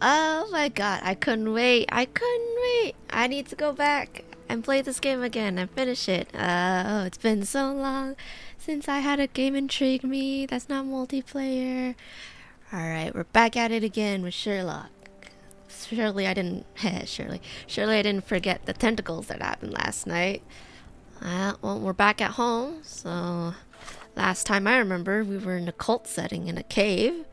Oh my god, I couldn't wait. I couldn't wait. I need to go back and play this game again and finish it. Oh, it's been so long since I had a game intrigue me that's not multiplayer. Alright, we're back at it again with Sherlock. Surely I didn't. Surely I didn't forget the tentacles that happened last night. Well, we're back at home, so last time I remember, we were in a cult setting in a cave.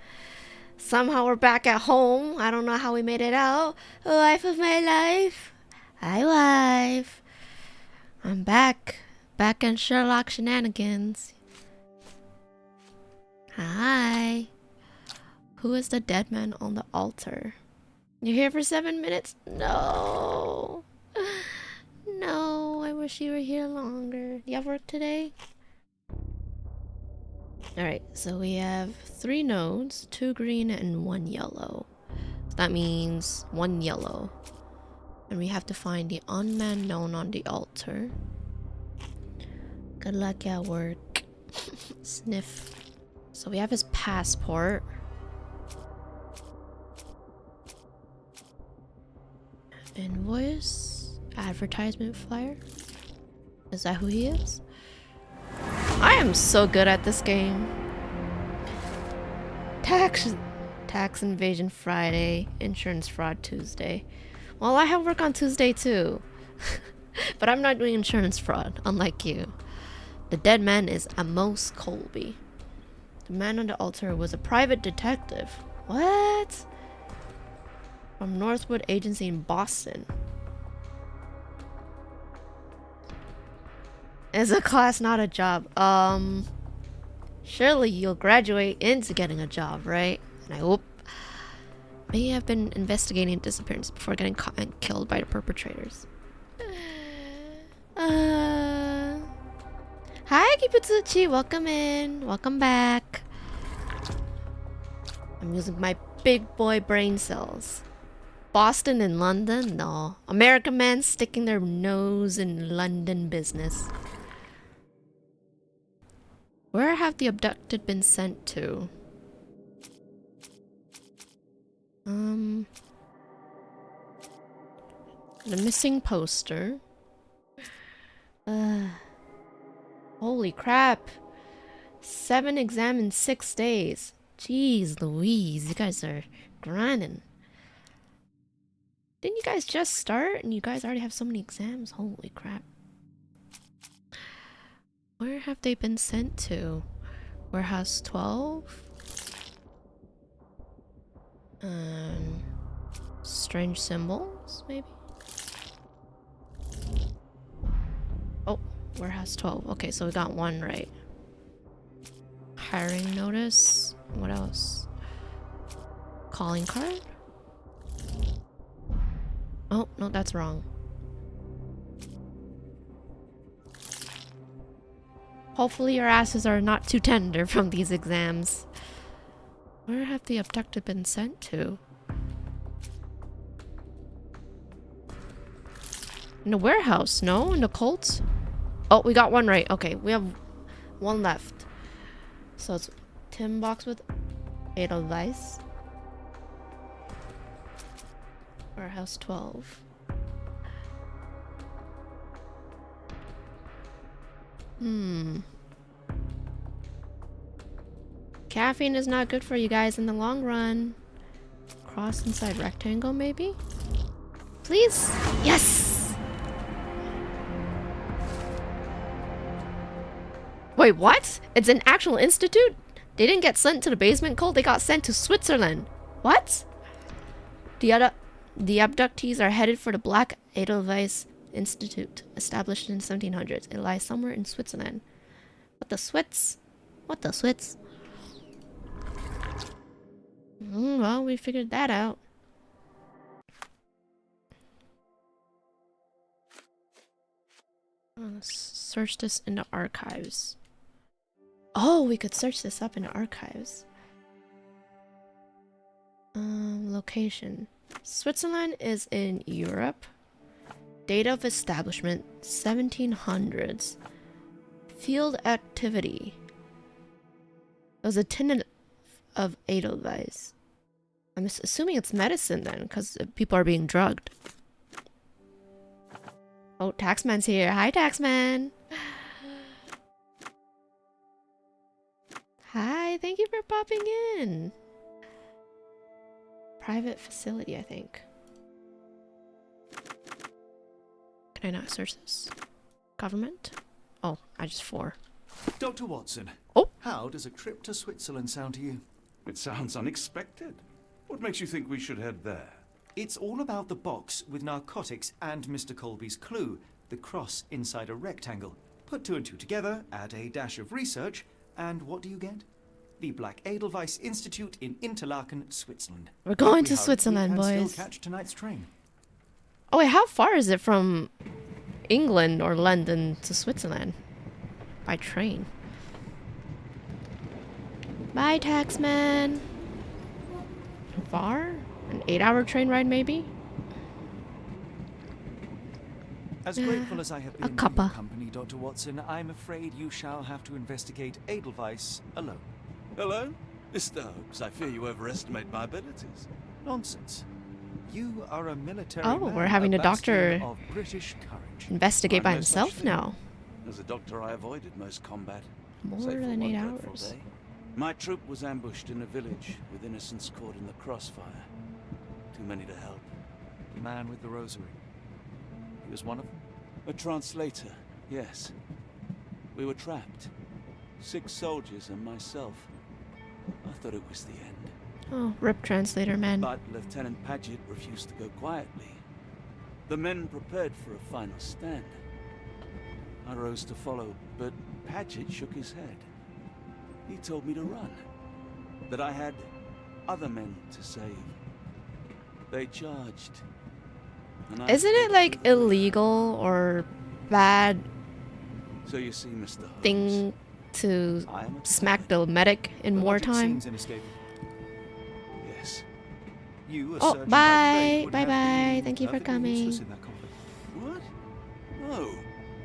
Somehow we're back at home. I don't know how we made it out. Life of my life. Hi, wife. I'm back. Back in Sherlock shenanigans. Hi. Who is the dead man on the altar? You're here for 7 minutes? No. No, I wish you were here longer. Do you have work today? Alright, so we have 3 nodes, 2 green and 1 yellow. So that means 1 yellow. And we have to find the unman known on the altar. Good luck at work. Sniff. So we have his passport. Invoice. Advertisement flyer. Is that who he is? I am so good at this game. Tax invasion Friday, insurance fraud Tuesday. Well, I have work on Tuesday too. But I'm not doing insurance fraud, unlike you. The dead man is Amos Colby. The man on the altar was a private detective. What? From Northwood Agency in Boston. It's a class, not a job. Surely you'll graduate into getting a job, right? And I hope. May have been investigating disappearance before getting caught and killed by the perpetrators. Hi, Kiputsuchi. Welcome in. Welcome back. I'm using my big boy brain cells. Boston and London? No. American men sticking their nose in London business. Where have the abducted been sent to? The missing poster. Holy crap. 7 exams in 6 days. Jeez Louise, you guys are grinding. Didn't you guys just start and you guys already have so many exams? Holy crap. Where have they been sent to? Warehouse 12? Strange symbols, maybe? Oh, warehouse 12. Okay, so we got 1 right. Hiring notice. What else? Calling card? Oh, no, that's wrong. Hopefully your asses are not too tender from these exams. Where have the abducted been sent to? In the warehouse, no? In the cult? Oh, we got 1 right. Okay, we have 1 left. So it's tin box with Edelweiss. Warehouse 12. Caffeine is not good for you guys in the long run. Cross inside rectangle, maybe? Please? Yes! Wait, what? It's an actual institute? They didn't get sent to the basement cult, they got sent to Switzerland. What? The abductees are headed for the Black Edelweiss Institute, established in the 1700s. It lies somewhere in Switzerland. What the Swiss? What the Swiss? Well, we figured that out. Let's search this in the archives. Oh, we could search this up in the archives. Location. Switzerland is in Europe. Date of establishment 1700s. Field activity. It was a tenant of Edelweiss. I'm assuming it's medicine then, because people are being drugged. Oh, Taxman's here. Hi, Taxman. Hi, thank you for popping in. Private facility, I think. Can I not search this? Government? Oh, I just 4. Dr. Watson. Oh. How does a trip to Switzerland sound to you? It sounds unexpected. What makes you think we should head there? It's all about the box with narcotics and Mr. Colby's clue, the cross inside a rectangle. Put 2 and 2 together, add a dash of research, and what do you get? The Black Edelweiss Institute in Interlaken, Switzerland. We're going to Switzerland, boys. Still catch tonight's train. Oh wait, how far is it from England or London to Switzerland? By train. Bye, Taxman. Far? An 8-hour train ride, maybe? As grateful as I have been cuppa. for your company, Dr. Watson, I'm afraid you shall have to investigate Edelweiss alone. Hello? Mr. Hoax, I fear you overestimate my abilities. Nonsense. You are a military Oh, man, we're having a doctor bastion of British courage. investigate by I'm no such himself thing. now. As a doctor, I avoided most combat. More save for than one 8 dreadful hours. day. My troop was ambushed in a village with innocents caught in the crossfire. Too many to help. The man with the rosary. He was one of them? A translator, yes. We were trapped. 6 soldiers and myself. I thought it was the end. Oh, rip translator, man. But Lieutenant Paget refused to go quietly. The men prepared for a final stand. I rose to follow, but Paget shook his head. He told me to run. That I had other men to save. They charged. And I Isn't it fled like through the illegal or bad river. So you see, Mr. Holmes, thing to I am a smack the medic in The logic wartime? seems inescapable. Yes. You, a Oh, surgeon by trade, bye. would Bye have bye. been Thank you for perfectly coming. useless in that conflict. What? No.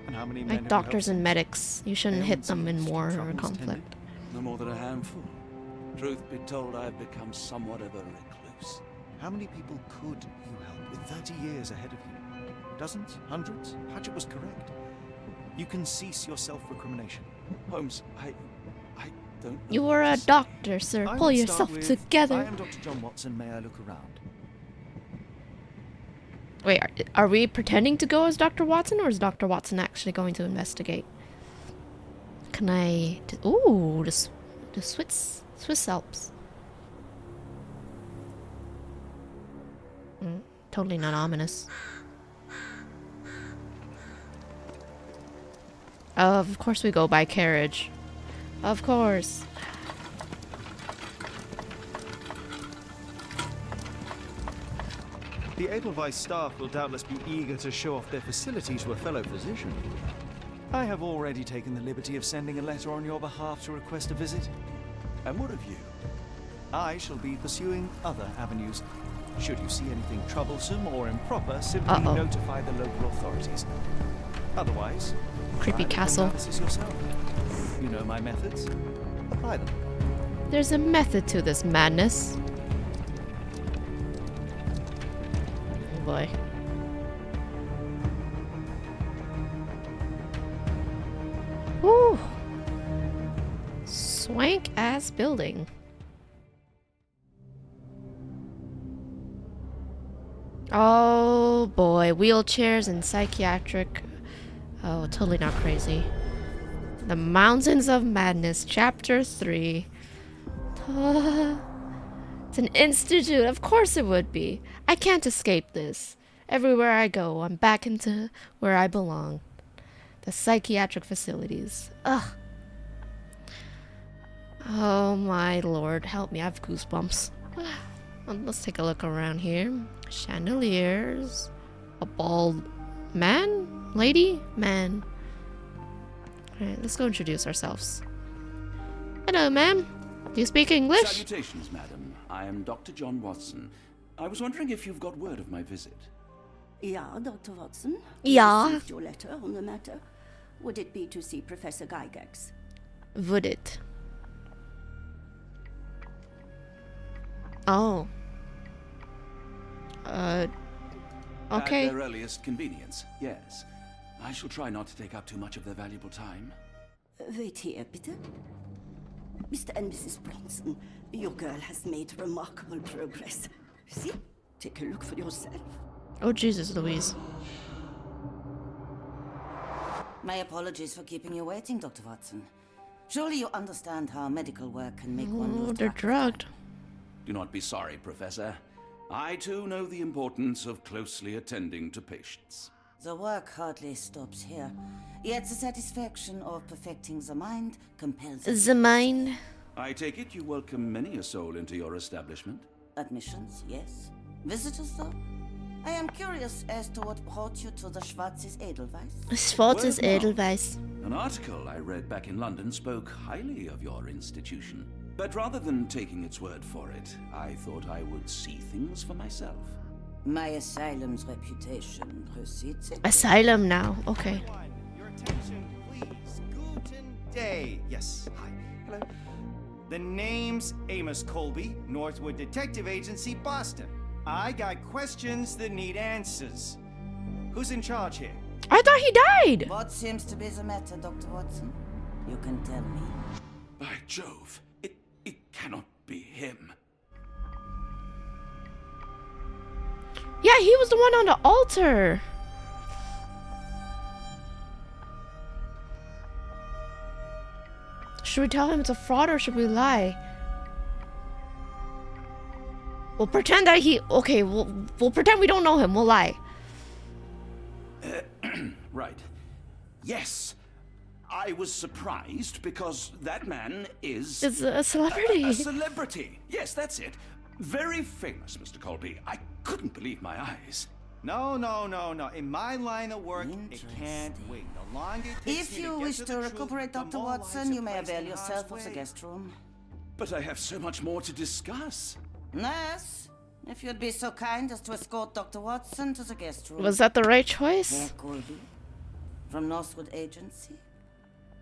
And how many men Like have you doctors helped and since? medics, you shouldn't hit Ailments them in eased, war or troubles conflict. tended? No more than a handful. Truth be told, I have become somewhat of a recluse. How many people could you help with 30 years ahead of you? Dozens? Hundreds? Paget was correct. You can cease your self-recrimination. Holmes, I don't know You what are to a say. doctor, sir. I Pull would yourself start with, together. I am Dr. John Watson. May I look around? Wait, are we pretending to go as Dr. Watson, or is Dr. Watson actually going to investigate? Can I... Ooh, the Swiss Alps. Totally not ominous. Of course we go by carriage. Of course. The Edelweiss staff will doubtless be eager to show off their facility to a fellow physician. I have already taken the liberty of sending a letter on your behalf to request a visit. And what of you? I shall be pursuing other avenues. Should you see anything troublesome or improper, simply Uh-oh. notify the local authorities. Otherwise, Creepy try the castle. analysis yourself. You know my methods. Apply them. There's a method to this madness. Oh boy. Woo! Swank ass building. Oh boy, wheelchairs and psychiatric. Oh, totally not crazy. The Mountains of Madness, Chapter 3. It's an institute. Of course it would be. I can't escape this. Everywhere I go, I'm back into where I belong. The psychiatric facilities. Ugh. Oh my lord, help me. I have goosebumps. Let's take a look around here. Chandeliers. A bald man? Lady? Man. Alright, let's go introduce ourselves. Hello, ma'am. Do you speak English? Salutations, madam. I am Dr. John Watson. I was wondering if you've got word of my visit. Yeah, Dr. Watson. Yeah. I received your letter on the matter. Would it be to see Professor Gygax? Would it? Oh. Okay. At their earliest convenience, yes. I shall try not to take up too much of their valuable time. Wait here, bitte. Mr. and Mrs. Bronson, your girl has made remarkable progress. See? Take a look for yourself. Oh, Jesus, Louise. My apologies for keeping you waiting, Dr. Watson. Surely you understand how medical work can make one Oh, lose they're track of drugged. Do not be sorry, Professor. I too know the importance of closely attending to patients. The work hardly stops here, yet the satisfaction of perfecting the mind compels The mind. I take it you welcome many a soul into your establishment? admissions, yes. Visitors, though? I am curious as to what brought you to the Schwarzes Edelweiss. Schwarzes Well, no. Edelweiss. An article I read back in London spoke highly of your institution. But rather than taking its word for it, I thought I would see things for myself. My asylum's reputation precedes it. Asylum now. Okay. Everyone, your attention, please. Guten Day. Yes, hi. Hello. The name's Amos Colby, Northwood Detective Agency, Boston. I got questions that need answers. Who's in charge here? I thought he died. What seems to be the matter, Dr. Watson? You can tell me. By Jove, it cannot be him. Yeah, he was the one on the altar. Should we tell him it's a fraud or should we lie? We'll pretend that he... Okay, we'll pretend we don't know him. We'll lie. Right. Yes. I was surprised because that man is... It's a celebrity. A celebrity. Yes, that's it. Very famous, Mr. Colby. I couldn't believe my eyes. No. In my line of work, it can't wait. The longer it takes If me you to wish get to the truth, recuperate, the Dr. more lives Watson, are you may placed avail in harm's yourself of the way. guest room. But I have so much more to discuss. Nurse, if you'd be so kind as to escort Dr. Watson to the guest room. Was that the right Herr choice? Colby, from Northwood Agency?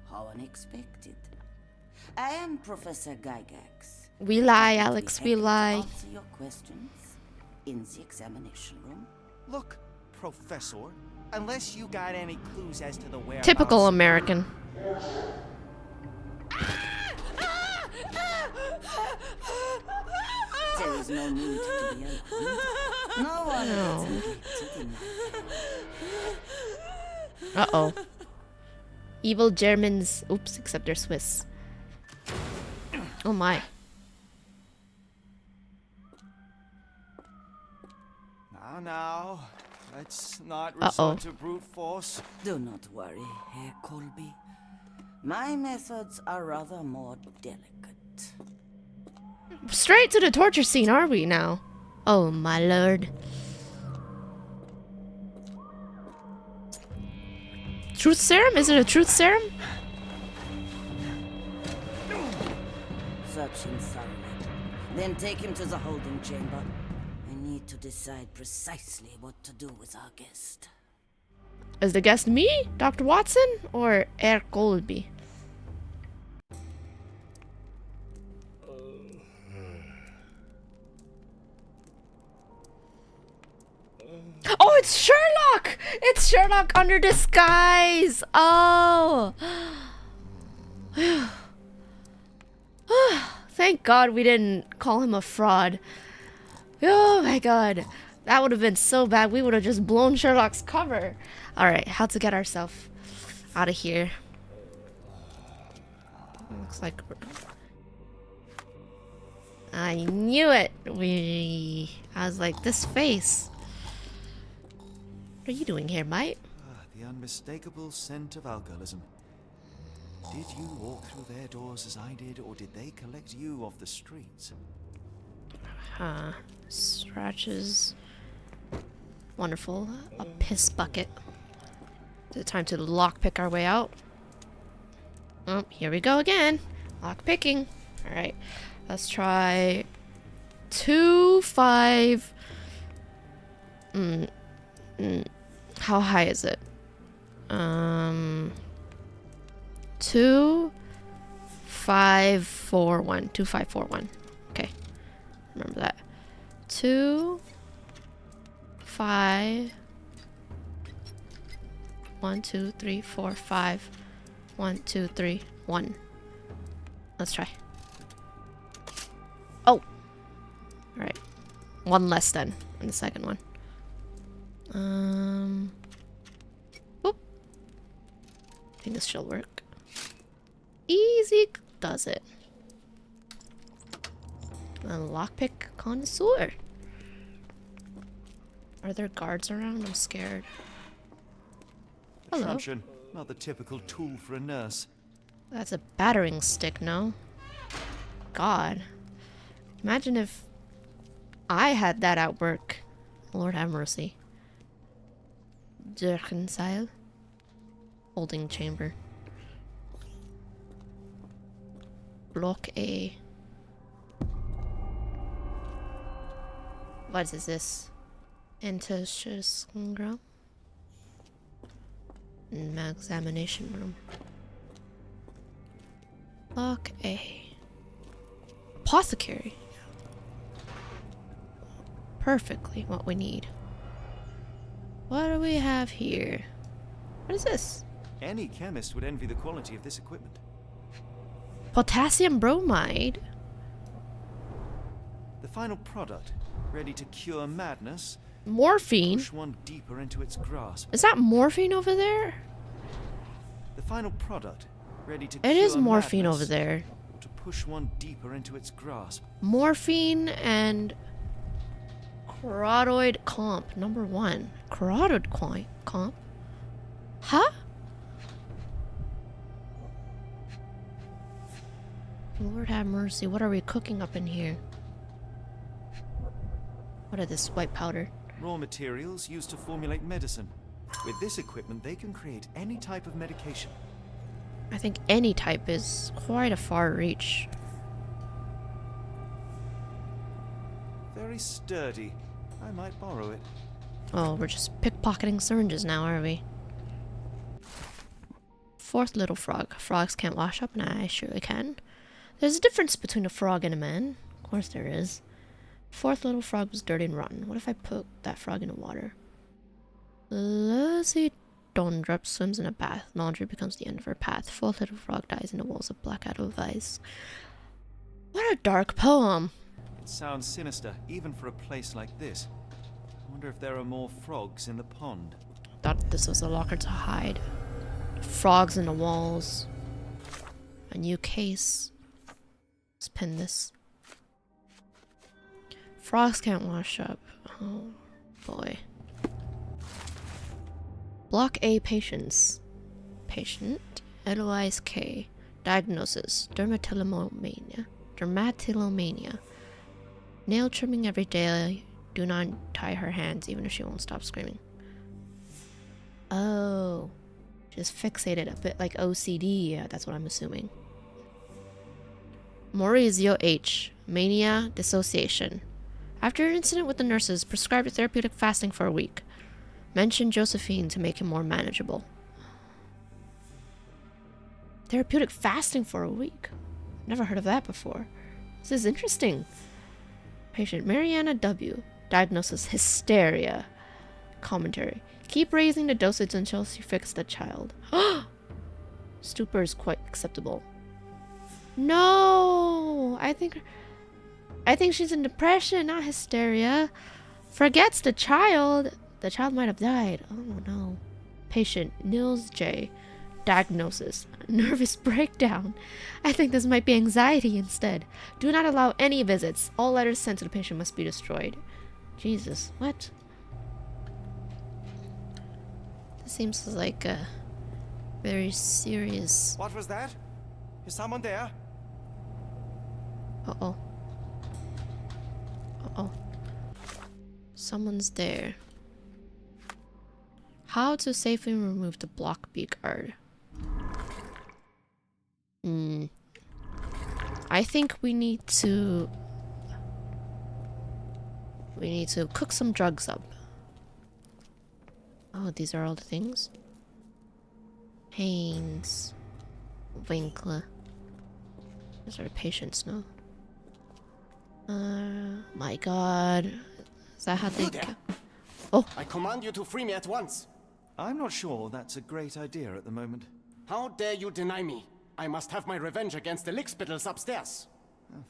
How unexpected. I am Professor Gygax. We lie, I'd be Alex. happy We to lie. answer your questions in the examination room. Look, Professor, unless you got any clues as to the whereabouts... Typical American. There is no need to be alarmed. No one gets neglected in my care. Uh-oh. Evil Germans. Oops, except they're Swiss. Oh my. Now, let's not Uh-oh. resort to brute force. Do not worry, Herr Colby. My methods are rather more delicate. Straight to the torture scene, are we now? Oh my lord. Truth serum? Is it a truth serum? Search him thoroughly. Then take him to the holding chamber. I need to decide precisely what to do with our guest. Is the guest me, Dr. Watson, or Herr Colby? Oh, it's Sherlock! It's Sherlock under disguise! Oh! Thank God we didn't call him a fraud. Oh my God. That would have been so bad. We would have just blown Sherlock's cover. Alright, how to get ourselves out of here. Looks like... I knew it! I was like, this face. What are you doing here, mate? The unmistakable scent of alcoholism. Did you walk through their doors as I did, or did they collect you off the streets? Scratches. Wonderful. A piss bucket. Is it time to lockpick our way out? Oh, here we go again. Lockpicking. Alright. Let's try 2, 5. How high is it? 2, 5, 4, 1. 2, 5, 4, 1. Okay. Remember that. 2, 5. 1, 2, 3, 4, 5. 1, 2, 3, 1. Let's try. Oh! Alright. One less then in the second one. Whoop. I think this should work. Easy does it. A lockpick connoisseur. Are there guards around? I'm scared. Hello. Truncheon, not the typical tool for a nurse. That's a battering stick, no? God. Imagine if I had that at work. Lord have mercy. Durkenseil. Holding chamber. Block A. What is this? Interschool examination room. Block A. Apothecary. Perfectly what we need. What do we have here? What is this? Any chemist would envy the quality of this equipment. Potassium bromide? The final product, ready to cure madness, Morphine? push one deeper into its grasp. Is that morphine over there? The final product, ready to It cure is morphine madness, over there. to push one deeper into its grasp. Morphine and carotid comp. Number 1. Carotid comp? Huh? Lord have mercy. What are we cooking up in here? What is this white powder? Raw materials used to formulate medicine. With this equipment, they can create any type of medication. I think any type is quite a far reach. Very sturdy. I might borrow it. Oh, we're just pickpocketing syringes now, are we? Fourth little frog. Frogs can't wash up, and I surely can. There's a difference between a frog and a man. Of course there is. Fourth little frog was dirty and rotten. What if I put that frog in the water? Lizzie Dondrup swims in a bath. Laundry becomes the end of her path. Fourth little frog dies in the walls of blackout of ice. What a dark poem. It sounds sinister, even for a place like this. I wonder if there are more frogs in the pond. Thought this was a locker to hide. Frogs in the walls. A new case. Let's pin this. Frogs can't wash up. Oh boy. Block A patients. Patient. Eloise K. Diagnosis. Dermatillomania. Nail trimming every day. Do not tie her hands even if she won't stop screaming. Oh. She's fixated a bit like OCD. Yeah, that's what I'm assuming. Maurizio H. Mania dissociation. After an incident with the nurses, prescribed therapeutic fasting for a week. Mentioned Josephine to make him more manageable. Therapeutic fasting for a week? Never heard of that before. This is interesting. Patient Mariana W. Diagnosis hysteria. Commentary. Keep raising the dosage until you fix the child. Stupor is quite acceptable. No! I think she's in depression, not hysteria. Forgets the child. The child might have died. Oh no. Patient Nils J. Diagnosis. Nervous breakdown. I think this might be anxiety instead. Do not allow any visits. All letters sent to the patient must be destroyed. Jesus, what? This seems like a very serious... What was that? Is someone there? Uh-oh. Uh-oh. Someone's there. How to safely remove the block B guard. I think we need to cook some drugs up. Oh, these are all the things. Haynes. Winkler. These are the patients now. My god. Is that how they... Oh, I command you to free me at once. I'm not sure that's a great idea at the moment. How dare you deny me? I must have my revenge against the lickspittles upstairs.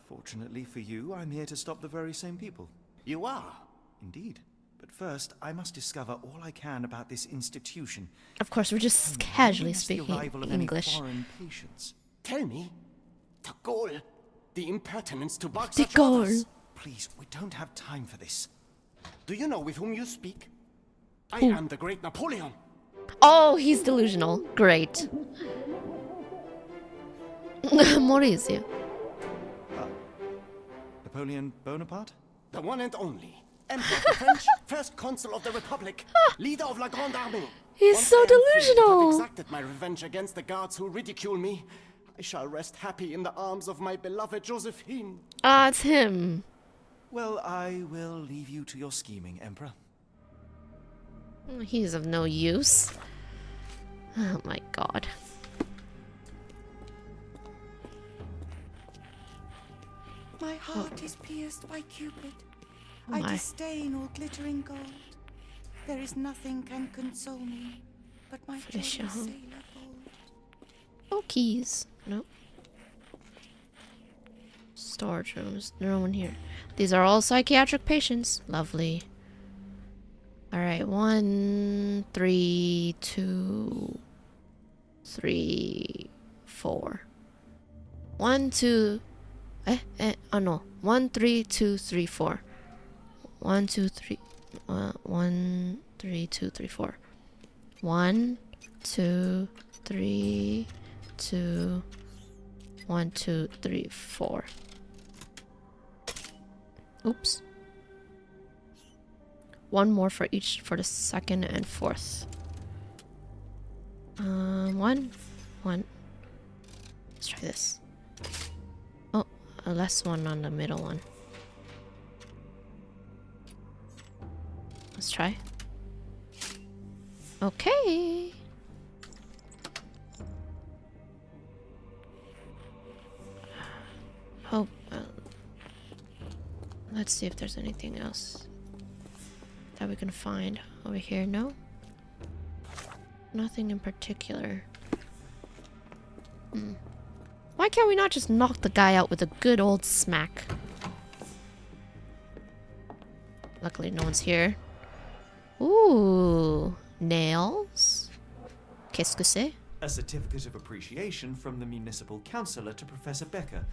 Fortunately for you, I'm here to stop the very same people. You are? Indeed. But first, I must discover all I can about this institution. of course, we're just When casually is the speaking arrival of any English. foreign patients? Tell me. The goal. The impertinence to bark The such goal. orders. Please, we don't have time for this. Do you know with whom you speak? I Who? am the great Napoleon. Oh, he's delusional. Great. Maurizio. Napoleon Bonaparte? The one and only. Emperor of the French, first consul of the Republic, leader of La Grande Armée. He's Once so I am free to have delusional. exacted my revenge against the guards who ridicule me, I shall rest happy in the arms of my beloved Josephine. Ah, it's him. Well, I will leave you to your scheming, Emperor. He's of no use. Oh my god. My heart is pierced by Cupid. Oh I my. disdain all glittering gold. There is nothing can console me but my joy Felicia, huh? sailor bold. Oh, keys. Nope. Storage rooms. No one here. These are all psychiatric patients. Lovely. Alright, 1, 3, 2, 3, 4. 1, 2. Oh no. 1, 3, 2, 3, 4. 1, 2, 3. 1, 3, 2, 3, 4. 1, 2, 3, 2. 1, 2, 3, 4. Oops. One more for each for the second and fourth. One. Let's try this. Oh, a less one on the middle one. Let's try. Okay. Oh, let's see if there's anything else that we can find over here. No? Nothing in particular. Why can't we not just knock the guy out with a good old smack? Luckily no one's here. Ooh, nails. Qu'est-ce que c'est? A certificate of appreciation from the municipal councillor to Professor Becker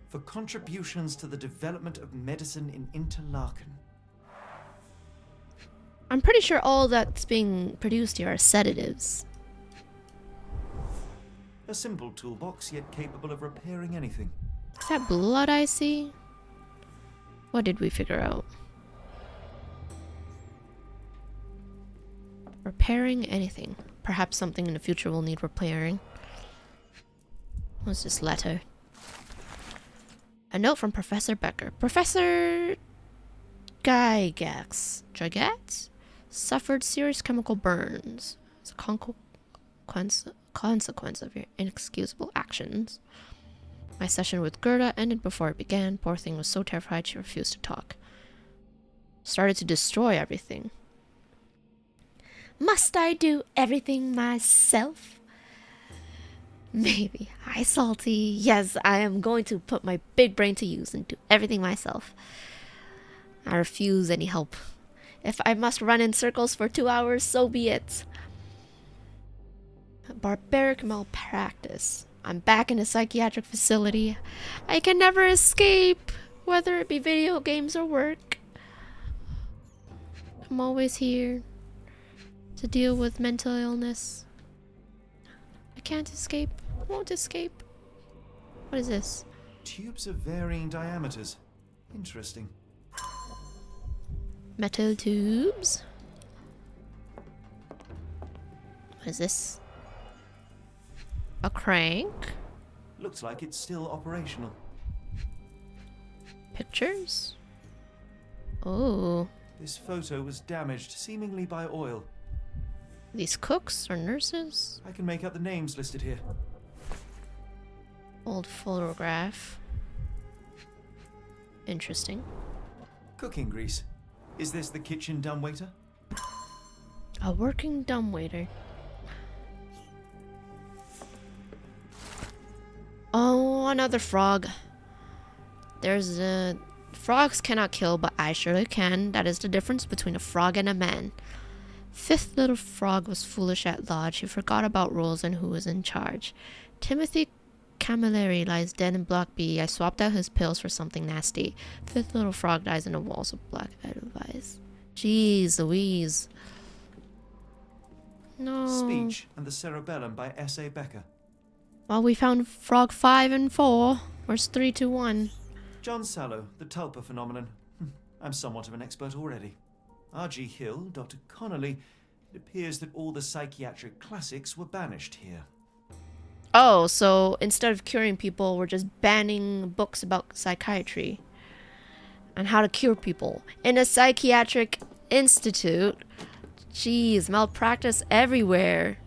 for contributions to the development of medicine in Interlaken. I'm pretty sure all that's being produced here are sedatives. A simple toolbox, yet capable of repairing anything. Is that blood I see? What did we figure out? Repairing anything. Perhaps something in the future will need repairing. What's this letter? A note from Professor Becker. Professor Gygax suffered serious chemical burns as a consequence of your inexcusable actions. My session with Gerda ended before it began. Poor thing was so terrified she refused to talk. Started to destroy everything. Must I do everything myself? Maybe. Hi, Salty. Yes, I am going to put my big brain to use and do everything myself. I refuse any help. If I must run in circles for 2 hours, so be it. Barbaric malpractice. I'm back in a psychiatric facility. I can never escape, whether it be video games or work. I'm always here to deal with mental illness. I can't escape. Won't escape. What is this? Tubes of varying diameters. Interesting. Metal tubes. What is this? A crank. Looks like it's still operational. Pictures. Oh, This photo was damaged, seemingly by oil. these cooks or nurses? I can make out the names listed here. Old photograph. Interesting. Cooking grease. Is this the kitchen dumbwaiter? A working dumbwaiter. Oh, another frog. There's a... Frogs cannot kill, but I surely can. That is the difference between a frog and a man. Fifth little frog was foolish at lodge. He forgot about rules and who was in charge. Timothy Camilleri lies dead in block B. I swapped out his pills for something nasty. Fifth little frog dies in the walls of black advice. Jeez Louise. No. Speech and the Cerebellum by S.A. Becker. Well, we found frog 5 and 4. Where's 3, 2, 1? John Sallow, the tulpa phenomenon. I'm somewhat of an expert already. R.G. Hill, Dr. Connolly. It appears that all the psychiatric classics were banished here. Oh, so instead of curing people, we're just banning books about psychiatry and how to cure people in a psychiatric institute. Jeez, malpractice everywhere.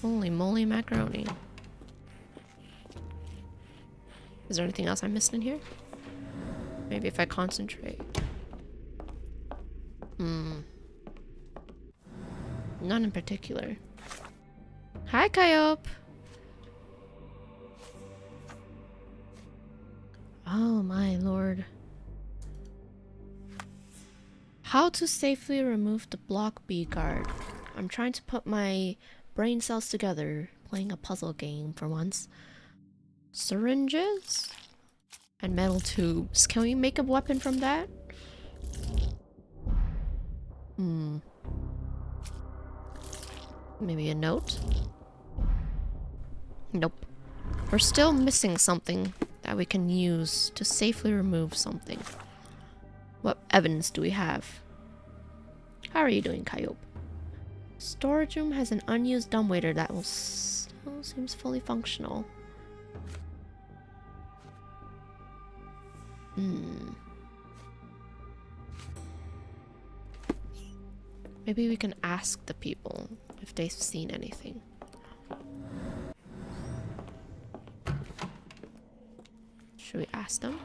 Holy moly macaroni. Is there anything else I'm missing in here? Maybe if I concentrate. None in particular. Hi, Coyote. Oh my lord. How to safely remove the block B guard. I'm trying to put my brain cells together, playing a puzzle game for once. Syringes and metal tubes. Can we make a weapon from that? Maybe a note? Nope. We're still missing something that we can use to safely remove something. What evidence do we have? How are you doing, Coyote? Storage room has an unused dumbwaiter that will still seems fully functional. Maybe we can ask the people if they've seen anything. Should we ask them?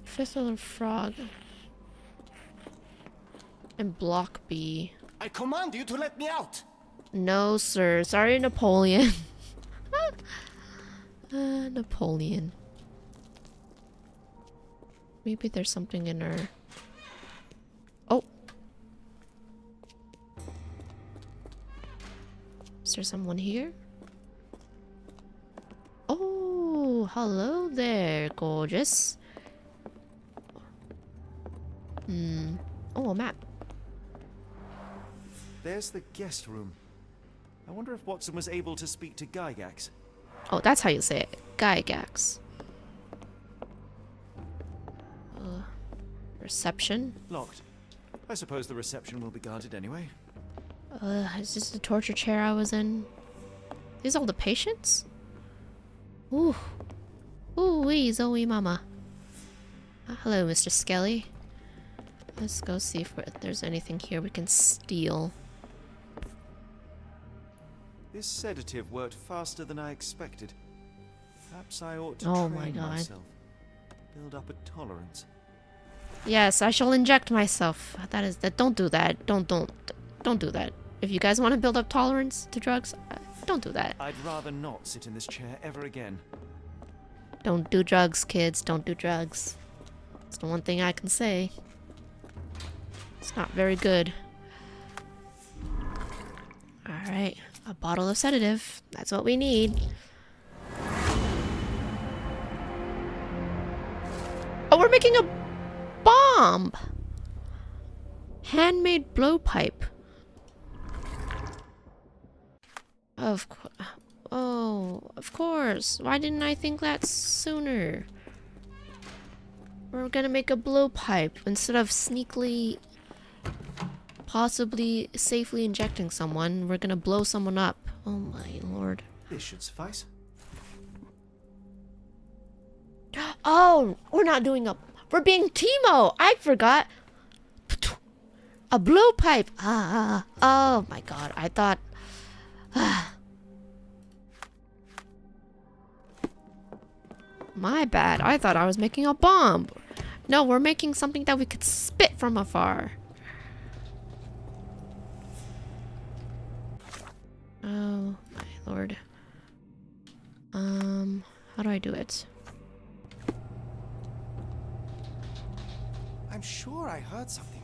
Fifth little frog. And block B. I command you to let me out! No, sir. Sorry, Napoleon. Napoleon. Maybe there's something in her. Oh. Is there someone here? Oh, hello there, gorgeous. Oh, a map. There's the guest room. I wonder if Watson was able to speak to Gygax. Oh, that's how you say it. Gygax. Reception. Locked. I suppose the reception will be guarded anyway. Is this the torture chair I was in? These all the patients? Ooh. Ooh-wee, Zoe mama. Hello, Mr. Skelly. Let's go see if there's anything here we can steal. This sedative worked faster than I expected. Perhaps I ought to Oh my train God. myself. Build up a tolerance. Yes, I shall inject myself. Don't do that. Don't do that. If you guys want to build up tolerance to drugs, don't do that. I'd rather not sit in this chair ever again. Don't do drugs, kids. Don't do drugs. It's the one thing I can say. It's not very good. Alright, a bottle of sedative. That's what we need. Oh, we're making a bomb! Handmade blowpipe. Of course. Why didn't I think that sooner? We're gonna make a blowpipe instead of sneakily, possibly safely injecting someone. We're gonna blow someone up. Oh my lord. This should suffice. Oh, we're not doing a... We're being Timo! I forgot! A blowpipe! Oh my god, I thought... My bad, I thought I was making a bomb. No, we're making something that we could spit from afar. Oh my lord. How do I do it? I'm sure I heard something.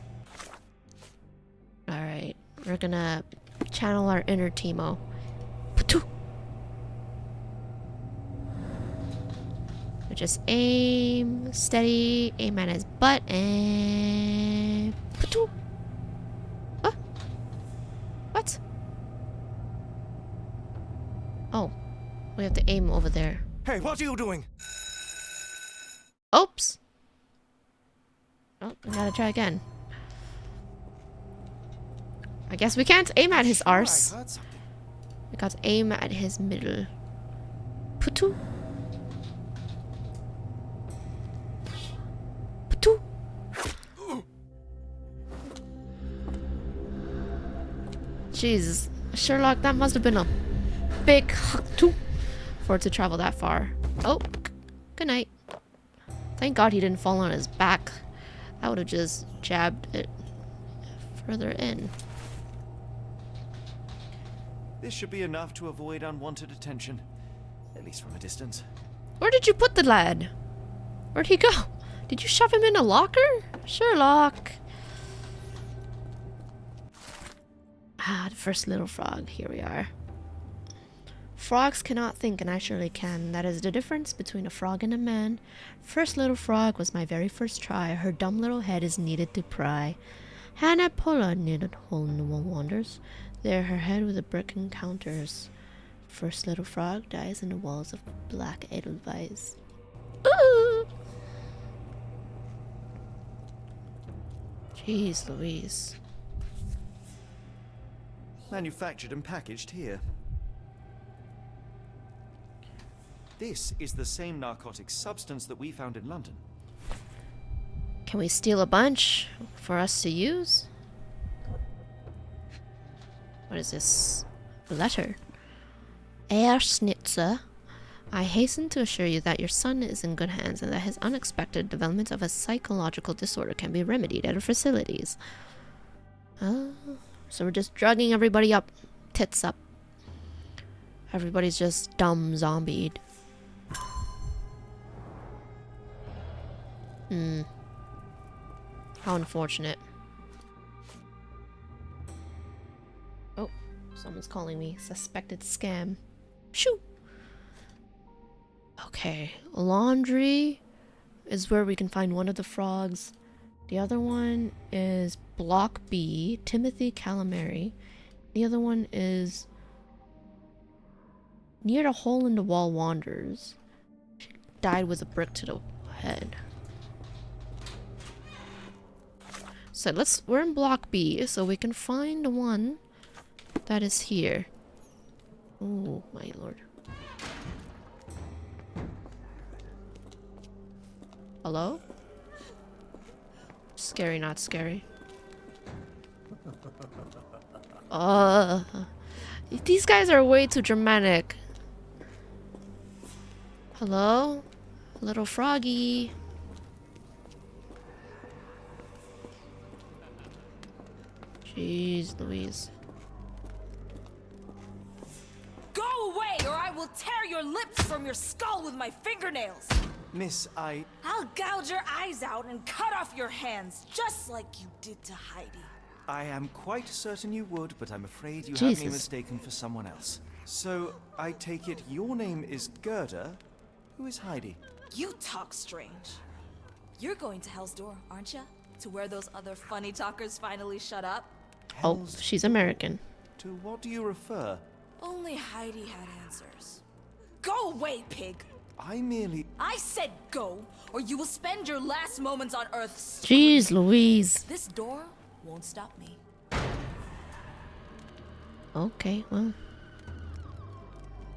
Alright, we're gonna channel our inner Teemo. Patu! We just aim, steady, aim at his butt, and... Patu! What? What? Oh, we have to aim over there. Hey, what are you doing? Oops! Oh, I gotta try again. I guess we can't aim at his Sure, I arse. heard something. We got to aim at his middle. Putu. Putu. Jesus. Sherlock, that must have been a big haktu for it to travel that far. Oh, good night. Thank God he didn't fall on his back. I would have just jabbed it further in. This should be enough to avoid unwanted attention, at least from a distance. Where did you put the lad? Where'd he go? Did you shove him in a locker? Sherlock. Ah, the first little frog. Here we are. Frogs cannot think, and I surely can. That is the difference between a frog and a man. First little frog was my very first try. Her dumb little head is needed to pry. Hannah Pola needed hole in the wall wanders. There her head with a brick encounters. First little frog dies in the walls of black Edelweiss. Ooh! Jeez Louise. Manufactured and packaged here. This is the same narcotic substance that we found in London. Can we steal a bunch for us to use? What is this? A letter. Herr Schnitzer, I hasten to assure you that your son is in good hands and that his unexpected development of a psychological disorder can be remedied at our facilities. Oh, so we're just drugging everybody up. Tits up. Everybody's just dumb zombied. How unfortunate. Oh, someone's calling me. Suspected scam. Shoo! Okay, laundry is where we can find one of the frogs. The other one is Block B, Timothy Calamari. The other one is near the hole in the wall wanders. She died with a brick to the head. So we're in Block B, so we can find the one that is here. Oh my lord. Hello? Scary, not scary. These guys are way too dramatic. Hello? Little froggy. Jeez Louise. Go away, or I will tear your lips from your skull with my fingernails! Miss, I'll gouge your eyes out and cut off your hands, just like you did to Heidi. I am quite certain you would, but I'm afraid you have Jesus. me mistaken for someone else. So, I take it your name is Gerda. Who is Heidi? You talk strange. You're going to Hell's Door, aren't you? To where those other funny talkers finally shut up? Oh, Hell's she's American. To what do you refer? Only Heidi had answers. Go away, pig! I said go, or you will spend your last moments on Earth. Jeez Louise. This door won't stop me. Okay, well.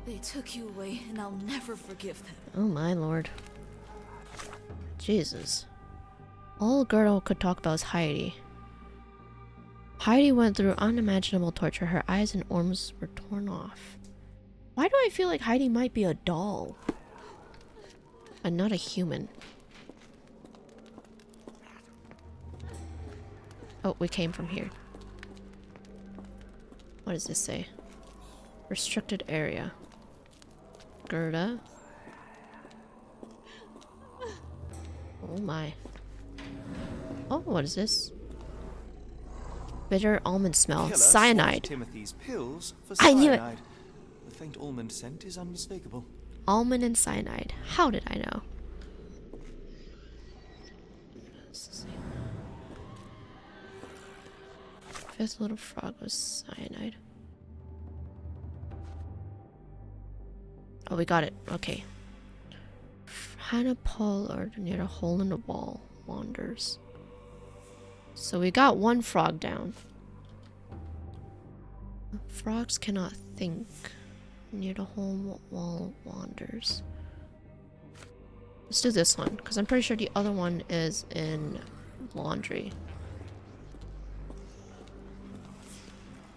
They took you away, and I'll never forgive them. Oh my lord. Jesus. All Gerda could talk about is Heidi. Heidi went through unimaginable torture. Her eyes and arms were torn off. Why do I feel like Heidi might be a doll? And not a human. Oh, we came from here. What does this say? Restricted area. Gerda. Oh my. Oh, what is this? Bitter almond smell. Killer Cyanide. swapped Timothy's pills for I knew it. cyanide. The faint almond scent is unmistakable. Almond and cyanide. How did I know? Fifth little frog was cyanide. Oh, we got it. Okay. Hannah Pollard near a hole in the wall wanders. So we got one frog down. Frogs cannot think. Near the hole wall wanders. Let's do this one, because I'm pretty sure the other one is in laundry.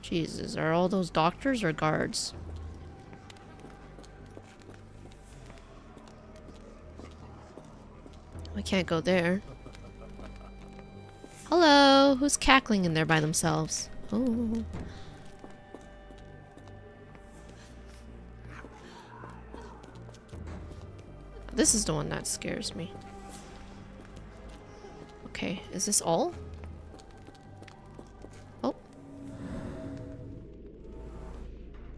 Jesus, are all those doctors or guards? I can't go there. Hello, who's cackling in there by themselves? Oh. This is the one that scares me. Okay, is this all? Oh.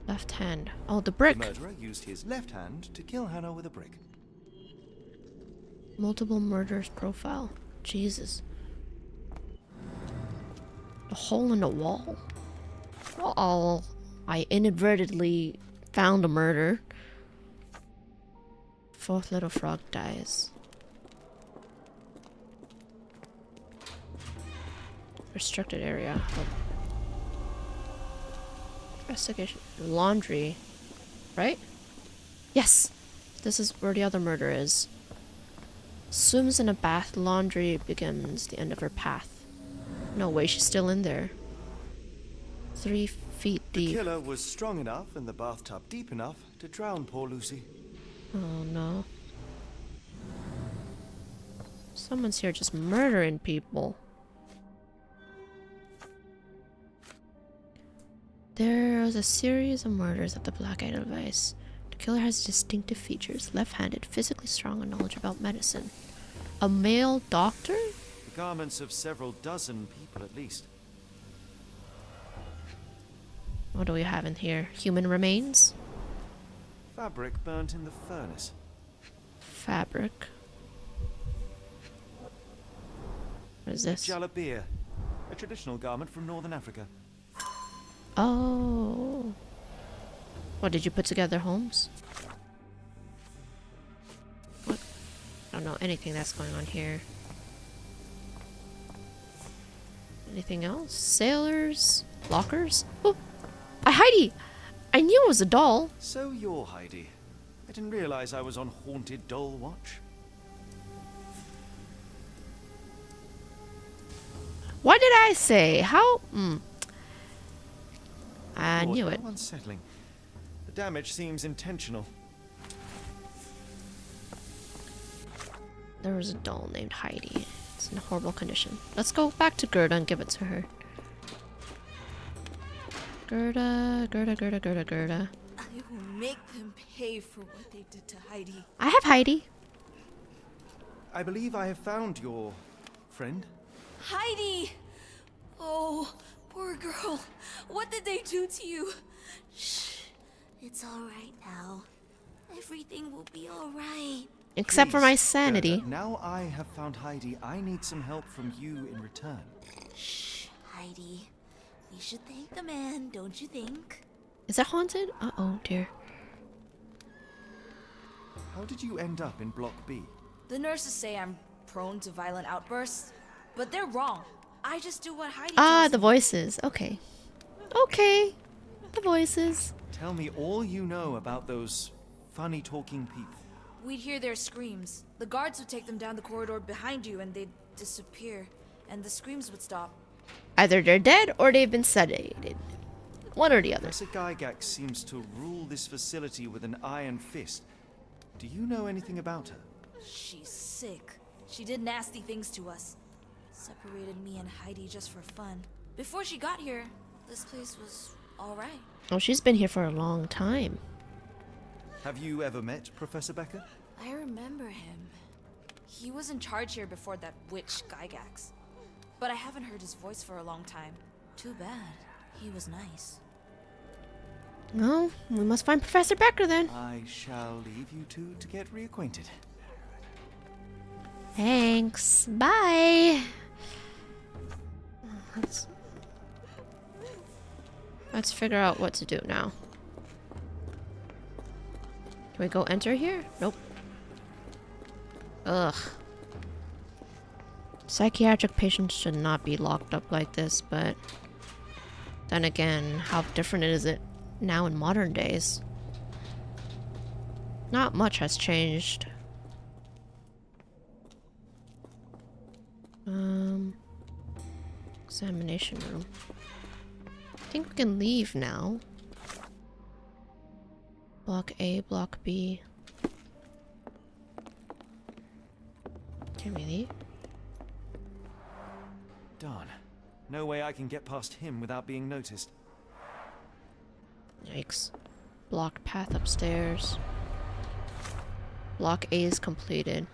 Left hand. Oh, the brick. The murderer used his left hand to kill Hannah with a brick. Multiple murders profile. Jesus. A hole in the wall. Oh, I inadvertently found a murder. Fourth little frog dies. Restricted area. Oh. Investigation. Laundry. Right? Yes! This is where the other murder is. Swims in a bath. Laundry begins the end of her path. No way, she's still in there. 3 feet The deep. killer was strong enough and the bathtub deep enough to drown poor Lucy. Oh no. Someone's here just murdering people. There was a series of murders at the Black Eye device. The killer has distinctive features. Left-handed, physically strong, and knowledge about medicine. A male doctor? The garments of several dozen people at least. What do we have in here? Human remains? Fabric burnt in the furnace. Fabric. What is this? Jalabia, a traditional garment from northern Africa. Oh. What did you put together, Holmes? What? I don't know anything that's going on here. Anything else? Sailors? Lockers? Oh! Heidi! I knew it was a doll. So you're Heidi. I didn't realize I was on haunted doll watch. What did I say? How? I Lord, knew it. how unsettling. The damage seems intentional. There was a doll named Heidi. It's in a horrible condition. Let's go back to Gerda and give it to her. Gerda, Gerda, Gerda, Gerda, Gerda. I will make them pay for what they did to Heidi. I have Heidi. I believe I have found your friend. Heidi! Oh, poor girl. What did they do to you? Shh. It's all right now. Everything will be all right. Except for Please, my sanity. Gerda, now I have found Heidi. I need some help from you in return. Shh, Heidi. We should thank the man, don't you think? Is that haunted? Uh-oh, dear. How did you end up in Block B? The nurses say I'm prone to violent outbursts, but they're wrong. I just do what Heidi Ah, tells the me. voices. Okay. Okay. The voices. Tell me all you know about those funny talking people. We'd hear their screams. The guards would take them down the corridor behind you and they'd disappear, and the screams would stop. Either they're dead or they've been sedated. One or the other. Professor Gygax seems to rule this facility with an iron fist. Do you know anything about her? She's sick. She did nasty things to us. separated me and Heidi just for fun. Before she got here, this place was alright. Oh, she's been here for a long time. Have you ever met Professor Becker? I remember him. He was in charge here before that witch Gygax. But I haven't heard his voice for a long time. Too bad. He was nice. Well, we must find Professor Becker then. I shall leave you two to get reacquainted. Thanks. Bye. Let's figure out what to do now. Can we go enter here? Nope. Ugh. Psychiatric patients should not be locked up like this, but then again, how different is it now in modern days? Not much has changed. Examination room. I think we can leave now. Block A, Block B. Can we leave? Darn. No way I can get past him without being noticed. Yikes. Blocked path upstairs. Block A is completed.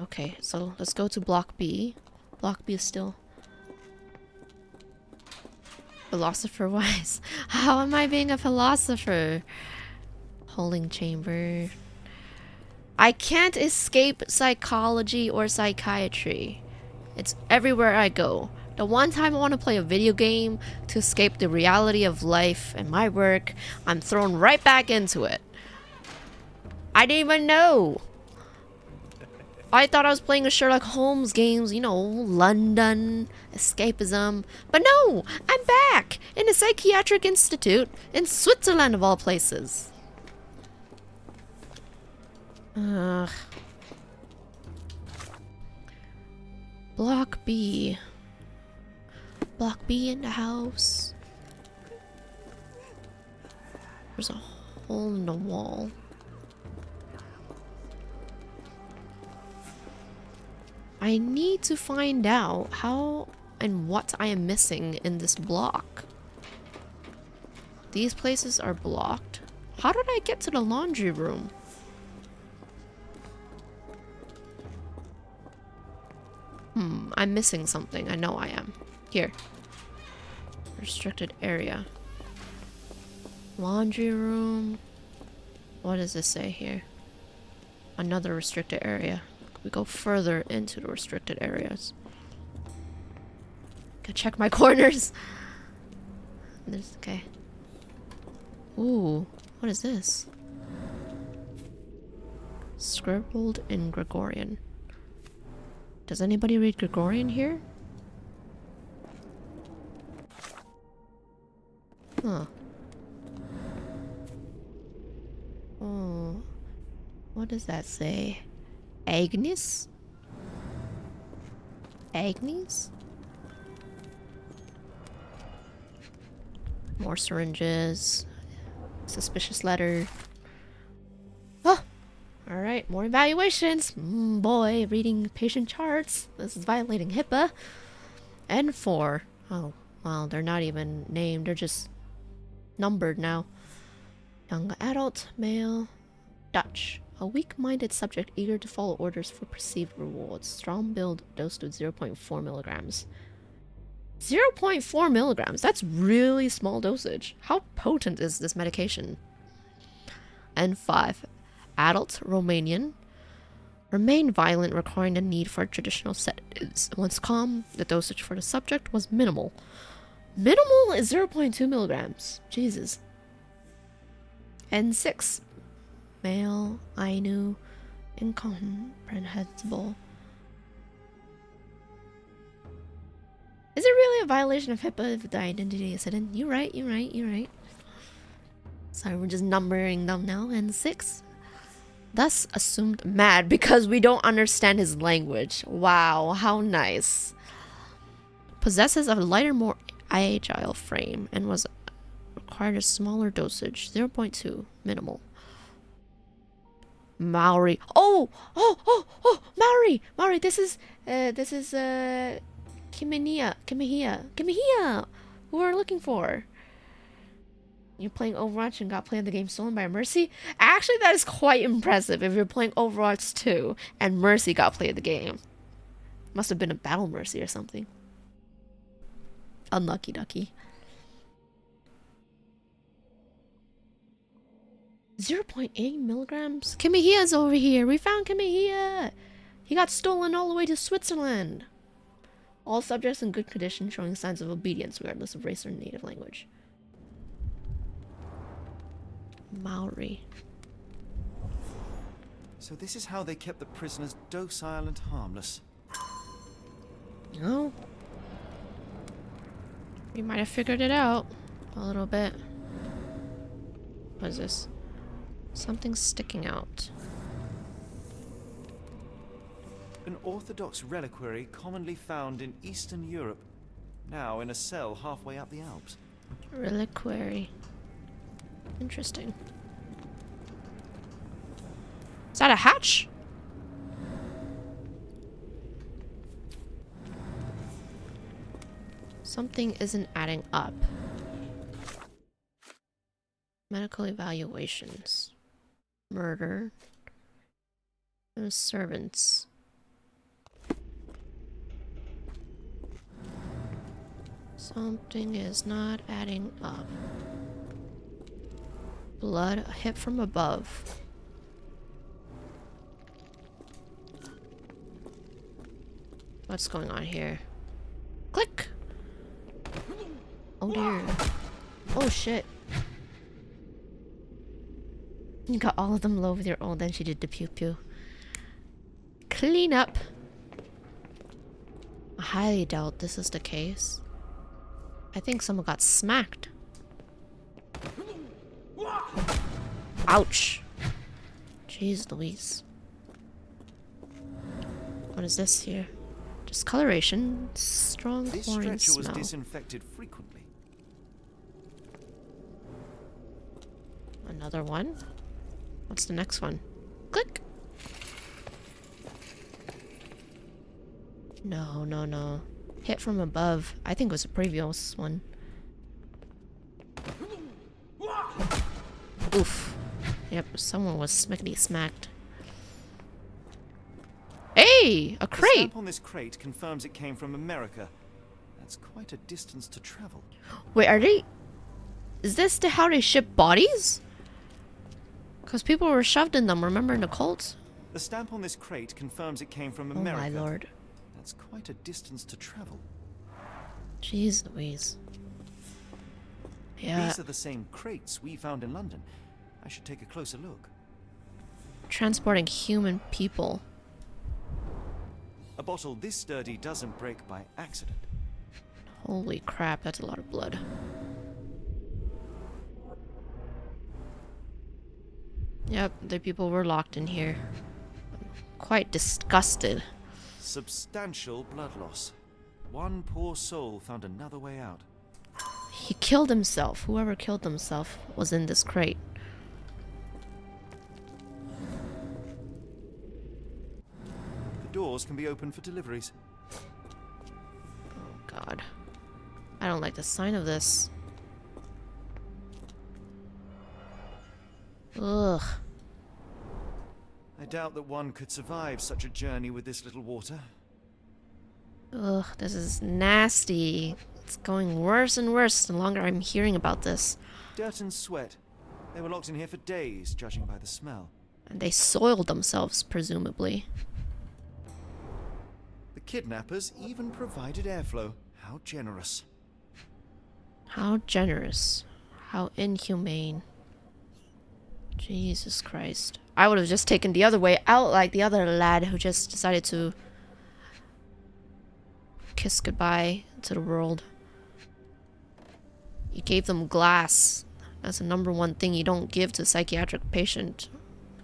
Okay, so let's go to Block B. Block B is still philosopher wise. How am I being a philosopher? Holding chamber. I can't escape psychology or psychiatry. It's everywhere I go. The one time I want to play a video game to escape the reality of life and my work, I'm thrown right back into it. I didn't even know. I thought I was playing a Sherlock Holmes games, you know, London, escapism. But no, I'm back in a psychiatric institute in Switzerland of all places. Block B. Block B in the house. There's a hole in the wall. I need to find out how and what I am missing in this block. These places are blocked. How did I get to the laundry room? I'm missing something. I know I am. Here. Restricted area. Laundry room. What does this say here? Another restricted area. We go further into the restricted areas. Gotta check my corners. There's, okay. Ooh, what is this? Scribbled in Gregorian. Does anybody read Gregorian here? Huh. Oh. What does that say? Agnes? Agnes? More syringes. Suspicious letter. Oh! Alright, more evaluations. Boy, reading patient charts. This is violating HIPAA. N4. Oh, well, they're not even named. They're just numbered now. Young adult, male, Dutch. A weak-minded subject eager to follow orders for perceived rewards. Strong build, dosed with 0.4 milligrams. 0.4 milligrams? That's really small dosage. How potent is this medication? N5. Adult, Romanian. Remained violent, requiring the need for traditional sedatives. Once calm, the dosage for the subject was minimal. Minimal is 0.2 milligrams. Jesus. N6. Male, Ainu, incomprehensible. Is it really a violation of HIPAA if the identity is hidden? You're right, you're right, you're right. Sorry, we're just numbering them now. N6. Thus assumed mad because we don't understand his language. Wow, how nice. Possesses a lighter, more agile frame and was required a smaller dosage. 0.2, minimal. Maori. Oh, Maori. Maori, this is Kimihia, who we're looking for. You're playing Overwatch and got played the game stolen by Mercy? Actually, that is quite impressive if you're playing Overwatch 2 and Mercy got played the game. Must have been a battle Mercy or something. Unlucky ducky. 0.8 milligrams? Kimihia's over here. We found Kimihia. He got stolen all the way to Switzerland. All subjects in good condition, showing signs of obedience regardless of race or native language. Maori. So this is how they kept the prisoners docile and harmless. Oh. We might have figured it out a little bit. What is this? Something's sticking out. An Orthodox reliquary commonly found in Eastern Europe, now in a cell halfway up the Alps. Reliquary. Interesting. Is that a hatch? Something isn't adding up. Medical evaluations. Murder. And servants. Something is not adding up. Blood, a hit from above. What's going on here? Click! Oh dear. Oh shit. You got all of them low with your own, then she did the pew pew. Clean up. I highly doubt this is the case. I think someone got smacked. Ouch. Jeez Louise. What is this here? Discoloration. Strong This chlorine stretcher was smell. disinfected frequently. Another one. What's the next one? Click. No, no, no. Hit from above. I think it was a previous one. Oof. Yep, someone was smackety smacked. Hey! A The crate! stamp on this crate confirms it came from America. That's quite a distance to travel. Wait, are they... Is this how they ship bodies? Because people were shoved in them, remember in the cult? The stamp on this crate confirms it came from Oh America. my lord. That's quite a distance to travel. Jeez Louise. Yeah. These are the same crates we found in London. I should take a closer look. Transporting human people. A bottle this sturdy doesn't break by accident. Holy crap, that's a lot of blood. Yep, the people were locked in here. Quite disgusted. Substantial blood loss. One poor soul found another way out. He killed himself. Whoever killed himself was in this crate. The doors can be opened for deliveries. Oh god. I don't like the sign of this. Ugh. I doubt that one could survive such a journey with this little water. Ugh, this is nasty. It's going worse and worse the longer I'm hearing about this. Dirt and sweat. They were locked in here for days, judging by the smell. And they soiled themselves, presumably. The kidnappers even provided airflow. How generous. How generous. How inhumane. Jesus Christ. I would have just taken the other way out like the other lad who just decided to kiss goodbye to the world. You gave them glass. That's the number one thing you don't give to a psychiatric patient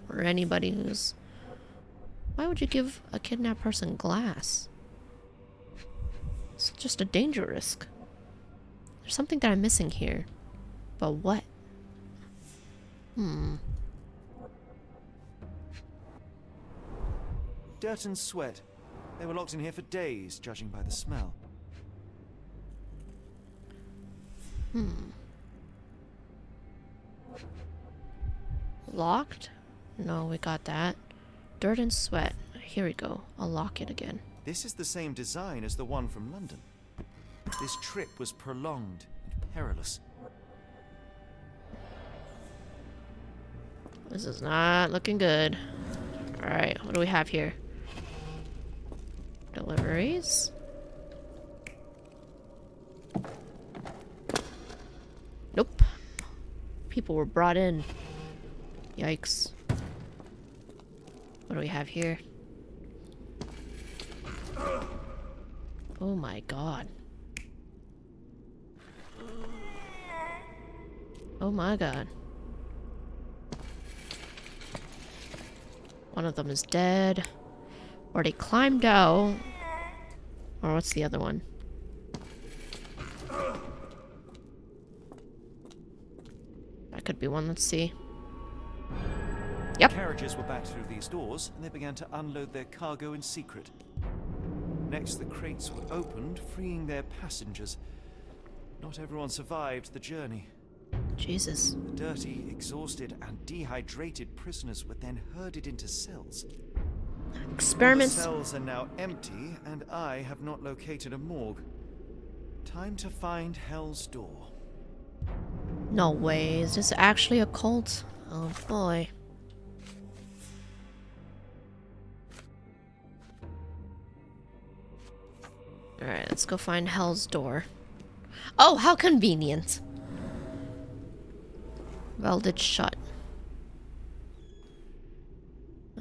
or anybody who's... Why would you give a kidnapped person glass? It's just a danger risk. There's something that I'm missing here. But what? Dirt and sweat. They were locked in here for days, judging by the smell. Locked? No, we got that. Dirt and sweat. Here we go. I'll lock it again. This is the same design as the one from London. This trip was prolonged and perilous. This is not looking good. Alright, what do we have here? Deliveries? Nope. People were brought in. Yikes. What do we have here? Oh my god. Oh my god. One of them is dead. Or they climbed out. Or what's the other one? That could be one. Let's see. Yep. Carriages were backed through these doors, and they began to unload their cargo in secret. Next, the crates were opened, freeing their passengers. Not everyone survived the journey. Jesus. The dirty, exhausted, and dehydrated prisoners were then herded into cells. Experiments. The cells are now empty, and I have not located a morgue. Time to find Hell's Door. No way. Is this actually a cult? Oh boy. Alright, let's go find Hell's Door. Oh, how convenient. Welded shut.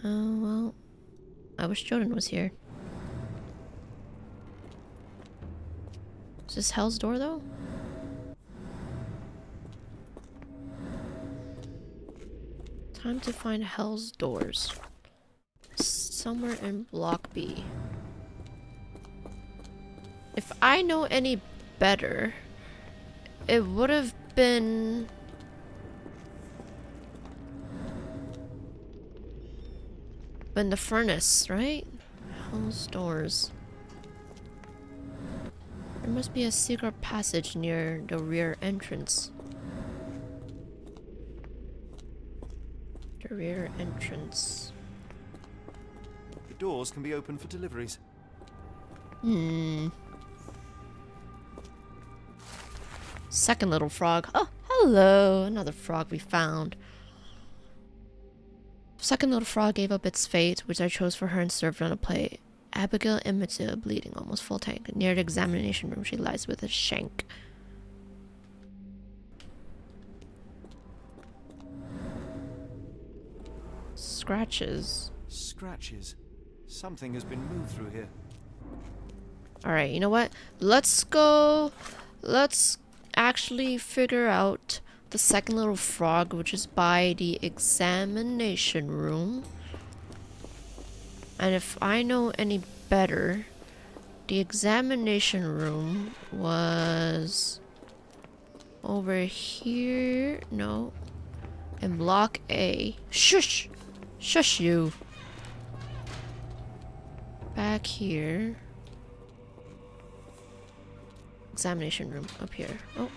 Oh, well. I wish Jordan was here. Is this Hell's Door, though? Time to find Hell's Doors. Somewhere in Block B. If I know any better, it would have been... in the furnace, right? Hell's Doors. There must be a secret passage near the rear entrance. The rear entrance. The doors can be opened for deliveries. Second little frog. Oh, hello! Another frog we found. Second little frog gave up its fate, which I chose for her and served on a plate. Abigail imitated bleeding, almost full tank. Near the examination room, she lies with a shank. Scratches. Scratches. Something has been moved through here. Alright, you know what? Let's go. Let's actually figure out the second little frog, which is by the examination room. And if I know any better, the examination room was over here. No. In Block A. Shush! Shush you! Back here. Examination room up here. Oh.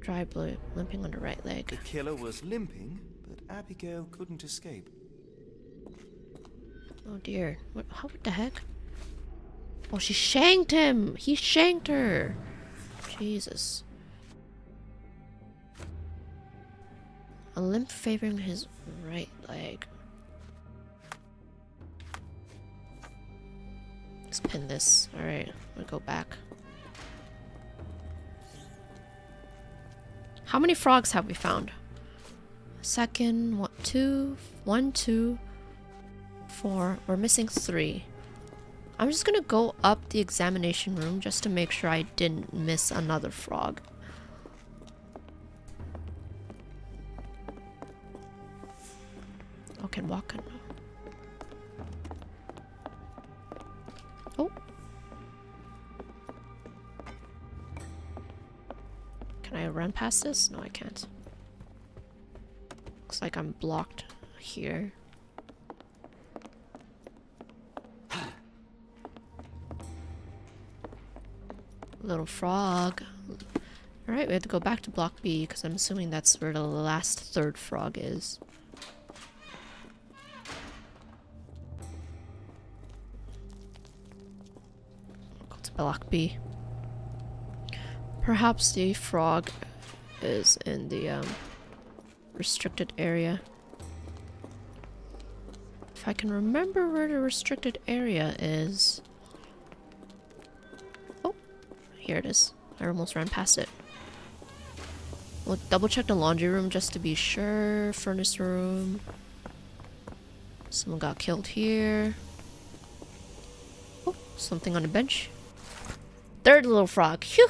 Dry blood, limping on the right leg. The killer was limping, but Abigail couldn't escape. Oh dear. What the heck? Oh, she shanked him! He shanked her! Jesus. A limp favoring his right leg. Let's pin this. Alright, I'm gonna go back. How many frogs have we found? Second, what, 2, 1, 2, 4. We're missing 3. I'm just gonna go up the examination room just to make sure I didn't miss another frog. Oh, can walk. Oh. Can I run past this? No, I can't. Looks like I'm blocked here. Little frog. Alright, we have to go back to block B because I'm assuming that's where the last third frog is. Go to block B. Perhaps the frog is in the restricted area. If I can remember where the restricted area is. Oh, here it is. I almost ran past it. We'll double check the laundry room just to be sure. Furnace room. Someone got killed here. Oh, something on the bench. Third little frog. Phew.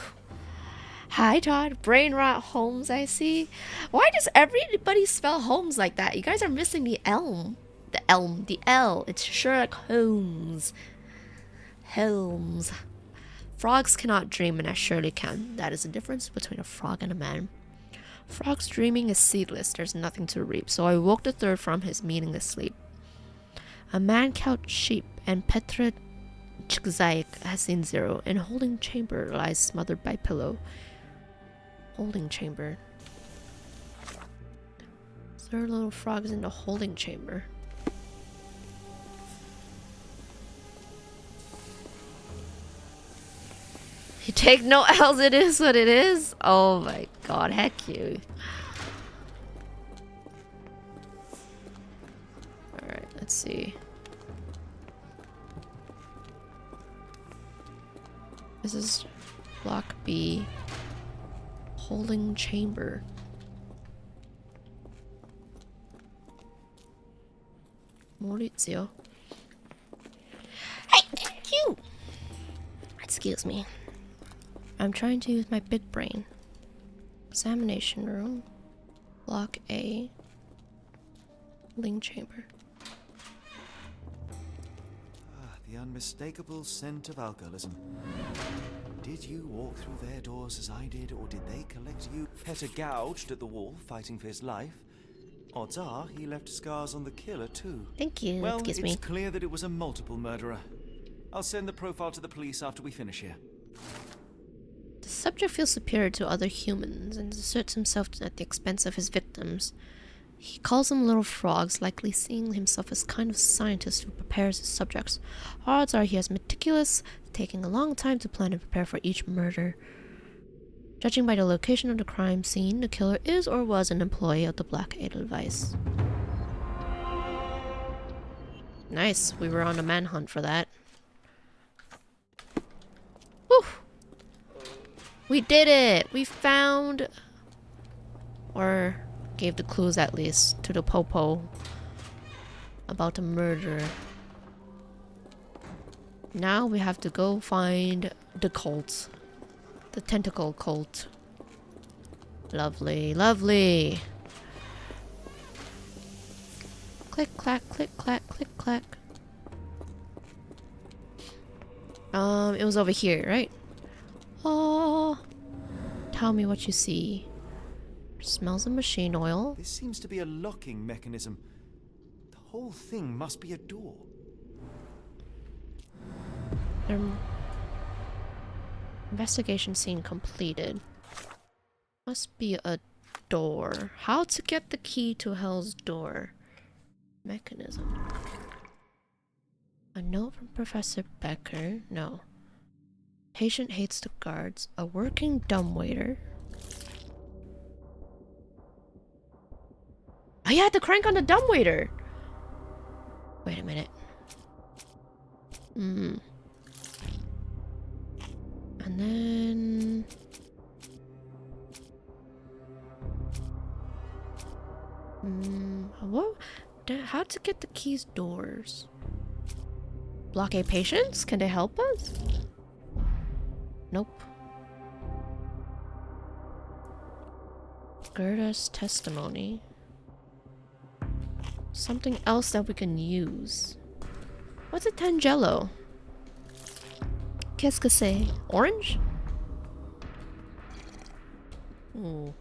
Hi Todd. Brain rot Holmes, I see. Why does everybody spell Holmes like that? You guys are missing the elm. The L. It's Sherlock Holmes. Holmes. Frogs cannot dream and I surely can. That is the difference between a frog and a man. Frog's dreaming is seedless. There's nothing to reap. So I woke the third from his meaningless sleep. A man couched sheep and Petra Chkzaik has seen zero. In a holding chamber lies smothered by pillow. Holding chamber. Third little frog is in the holding chamber. You take no L's, it is what it is. Oh my god, heck you. Alright, let's see. This is block B. Holding chamber. Maurizio. Hey, thank you! Excuse me. I'm trying to use my big brain. Examination room. Block A. Holding chamber. Ah, the unmistakable scent of alcoholism. Did you walk through their doors as I did, or did they collect you? Petter gouged at the wall, fighting for his life. Odds are he left scars on the killer, too. Thank you. Well, Excuse it's me. clear that it was a multiple murderer. I'll send the profile to the police after we finish here. The subject feels superior to other humans and asserts himself at the expense of his victims. He calls them little frogs, likely seeing himself as kind of scientist who prepares his subjects. Odds are he is meticulous, taking a long time to plan and prepare for each murder. Judging by the location of the crime scene, the killer is or was an employee of the Black Edelweiss. Nice, we were on a manhunt for that. Whew! We did it! We found... or gave the clues at least to the Popo about the murder. Now we have to go find the cult. The tentacle cult. Lovely, lovely. Click, clack, click, clack, click, clack. It was over here, right? Oh, tell me what you see. Smells of machine oil. This seems to be a locking mechanism. The whole thing must be a door. Investigation scene completed. Must be a door. How to get the key to Hell's door? Mechanism. A note from Professor Becker. No. Patient hates the guards. A working dumbwaiter. I had to crank on the dumbwaiter. Wait a minute. And then... what? How to get the keys doors? Block A patients? Can they help us? Nope. Gerda's testimony. Something else that we can use. What's a Tangelo? Qu'est-ce que c'est? Orange? Ooh.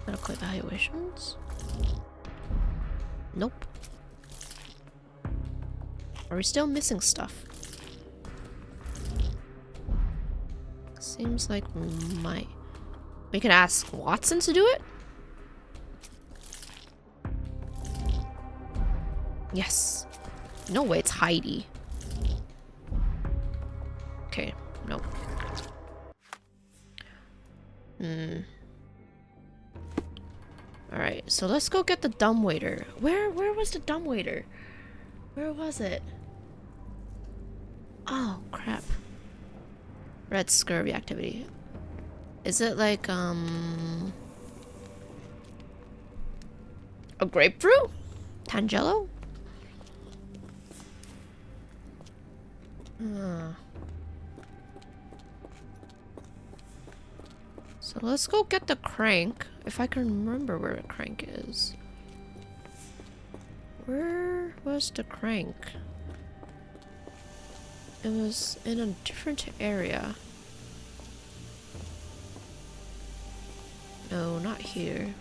Medical evaluations? Nope. Are we still missing stuff? Seems like we might. We can ask Watson to do it? Yes. No way, it's Heidi. Okay, nope. Alright, so let's go get the dumbwaiter. Where was the dumbwaiter? Where was it? Oh, crap. Red scurvy activity. Is it like, a grapefruit? Tangelo? So let's go get the crank. If I can remember where the crank is. Where was the crank? It was in a different area. No, not here.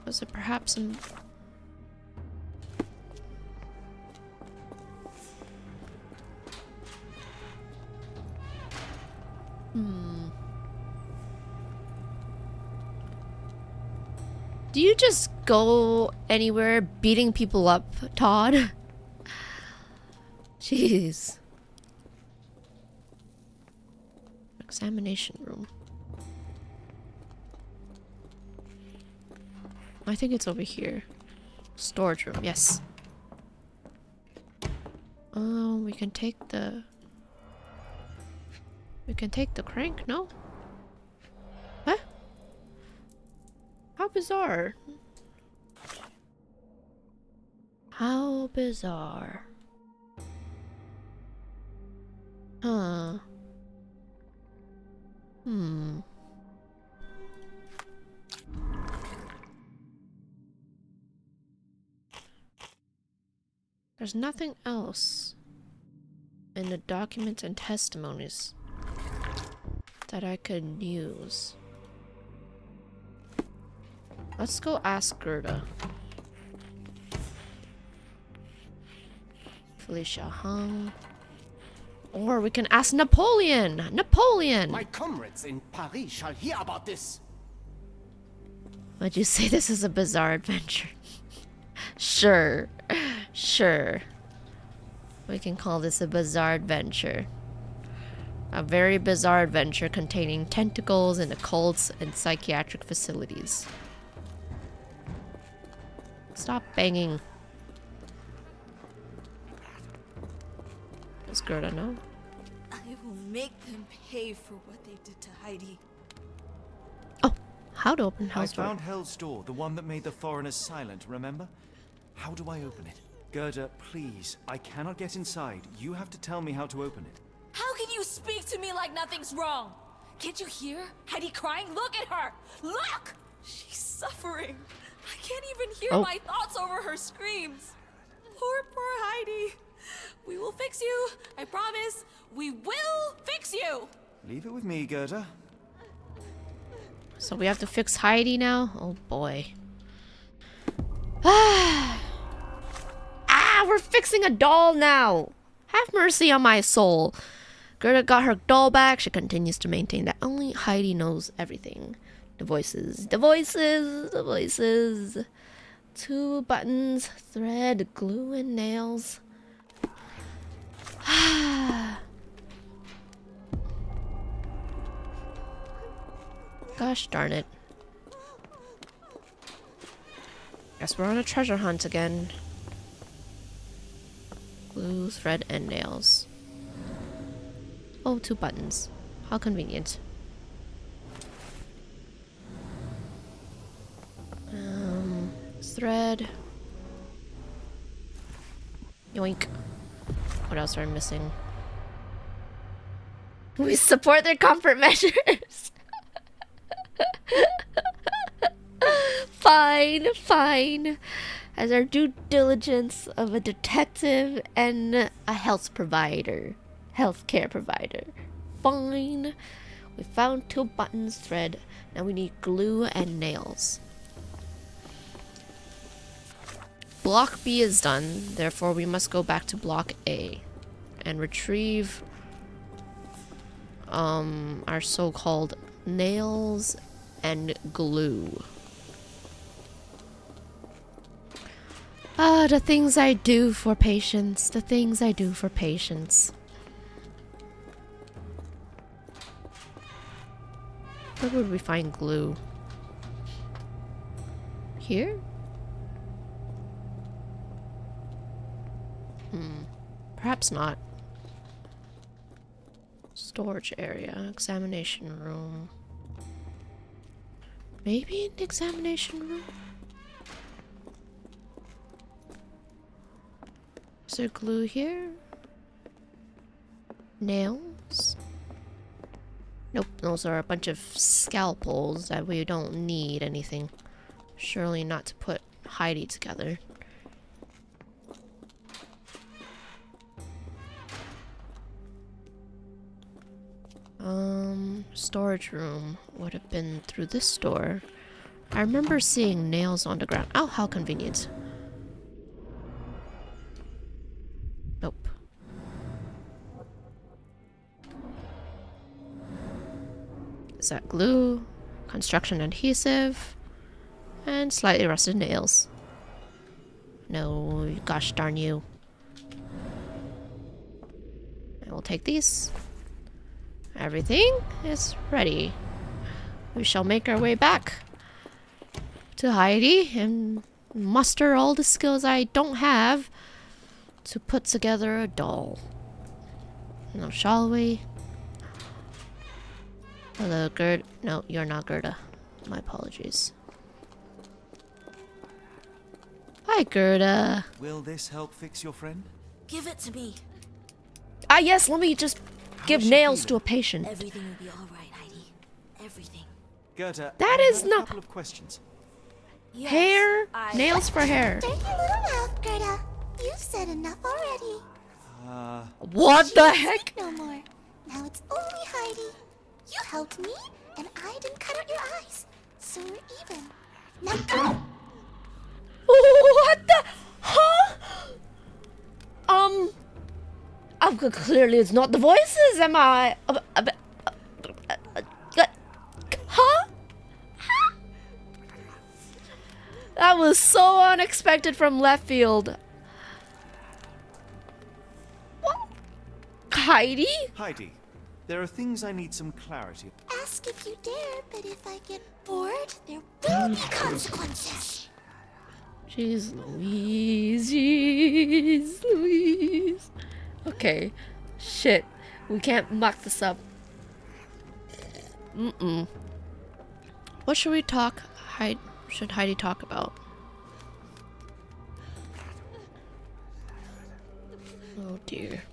Was it perhaps in... Do you just go anywhere beating people up, Todd? Jeez. Examination room. I think it's over here. Storage room, yes. Oh, we can take the... We can take the crank, no? Huh? How bizarre. How bizarre. Huh. There's nothing else in the documents and testimonies that I could use. Let's go ask Gerda. Felicia Hung. Or we can ask Napoleon! Napoleon! My comrades in Paris shall hear about this. Would you say this is a bizarre adventure? Sure. Sure. We can call this a bizarre adventure. A very bizarre adventure containing tentacles and occults and psychiatric facilities. Stop banging. Does Gerda know? I will make them pay for what they did to Heidi. Oh, how to open I Hell's door. found Hell's door, the one that made the foreigners silent, remember? How do I open it? Gerda, please. I cannot get inside. You have to tell me how to open it. How can you speak to me like nothing's wrong? Can't you hear Heidi crying? Look at her! Look! She's suffering. I can't even hear my thoughts over her screams. Poor Heidi. We will fix you. I promise. We will fix you. Leave it with me, Gerda. So we have to fix Heidi now? Oh boy. We're fixing a doll now. Have mercy on my soul. Gerda got her doll back. She continues to maintain that only Heidi knows everything. The voices, the voices, the voices. 2 buttons, thread, glue, and nails. Gosh darn it. Guess we're on a treasure hunt again. Glue, thread, and nails. Oh, 2 buttons. How convenient. Thread. Yoink. What else are we missing? We support their comfort measures. Fine, fine. As our due diligence of a detective and a healthcare provider. Fine. We found 2 buttons, thread. Now we need glue and nails. Block B is done, therefore we must go back to Block A and retrieve our so-called nails and glue. Ah, the things I do for patience. The things I do for patience. Where would we find glue? Here? Perhaps not. Storage area, examination room. Maybe in the examination room? Is there glue here? Nails? Nope, those are a bunch of scalpels that we don't need anything. Surely not to put Heidi together. Storage room would have been through this door. I remember seeing nails on the ground. Oh, how convenient. Nope. Is that glue? Construction adhesive? And slightly rusted nails. No, gosh darn you. I will take these. Everything is ready. We shall make our way back to Heidi and muster all the skills I don't have to put together a doll. Now, shall we? Hello, Gerd. No, you're not Gerda. My apologies. Hi, Gerda. Will this help fix your friend? Give it to me. Ah, yes, let me just give is she nails to feeling? a patient. Everything will be all right, Heidi. Everything. Gerda, That I is have a not- couple of questions. Yes, Hair, nails for hair. Dirty little mouth, Gerda. You've said enough already. What the heck? No more. Now it's only Heidi. You helped me, and I didn't cut out your eyes. So we're even. Now go! What the? Huh? Clearly it's not the voices, am I? Huh? That was so unexpected from left field. What? Heidi? Heidi, there are things I need some clarity. Ask if you dare, but if I get bored, there will be consequences. Jeez Louise, jeez Louise. Okay, shit. We can't muck this up. What should we talk? Should Heidi talk about? Oh dear.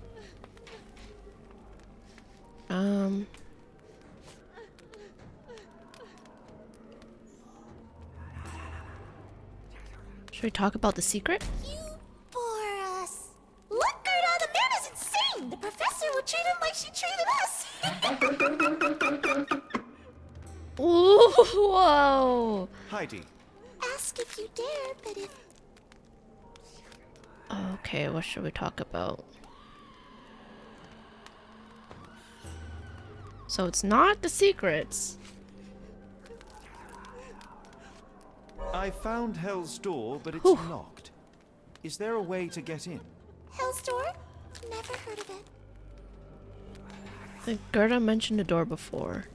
Should we talk about the secret? You bore us. Look, Gerda, the man is insane. The professor will treat him like she treated us. Ooh, whoa. Heidi, Ask if you dare, but if Okay, what should we talk about? So it's not the secrets. I found Hell's Door, but it's locked. Is there a way to get in? Hell's Door? Never heard of it. I think Gerda mentioned the door before.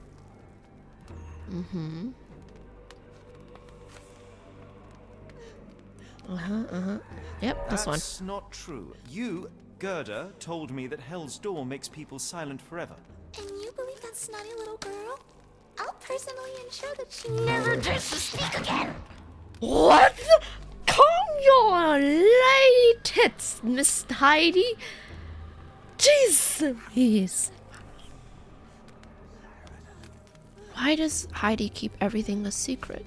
Yep, this one. That's not true. You, Gerda, told me that Hell's Door makes people silent forever. And you believe that snotty little girl? I'll personally ensure that she never dares to speak again. What? Calm your lady tits, Miss Heidi. Jeez Louise. Why does Heidi keep everything a secret?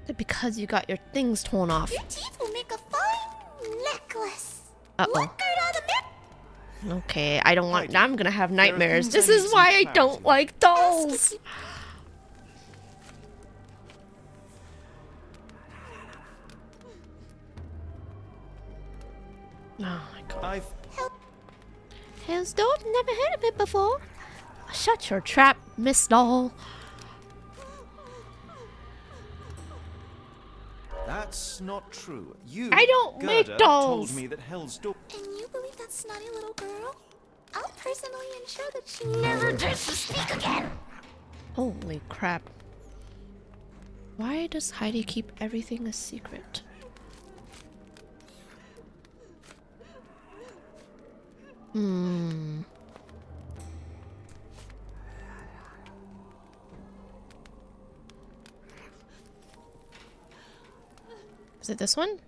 Is it because you got your things torn off? Your teeth will make a fine necklace. Uh-oh. Look, Gerda, the man. Okay, I don't want. Heidi, I'm gonna have nightmares. things This I is need why some I don't clarity. like dolls. Oh my god. I've Hell's door? Never heard of it before. Shut your trap, Miss Doll. That's not true. You, I don't make Gerda, dolls. told me that Hell's Door. And you believe that snotty little girl? I'll personally ensure that she never dares to speak again. Holy crap. Why does Heidi keep everything a secret? Is it this one?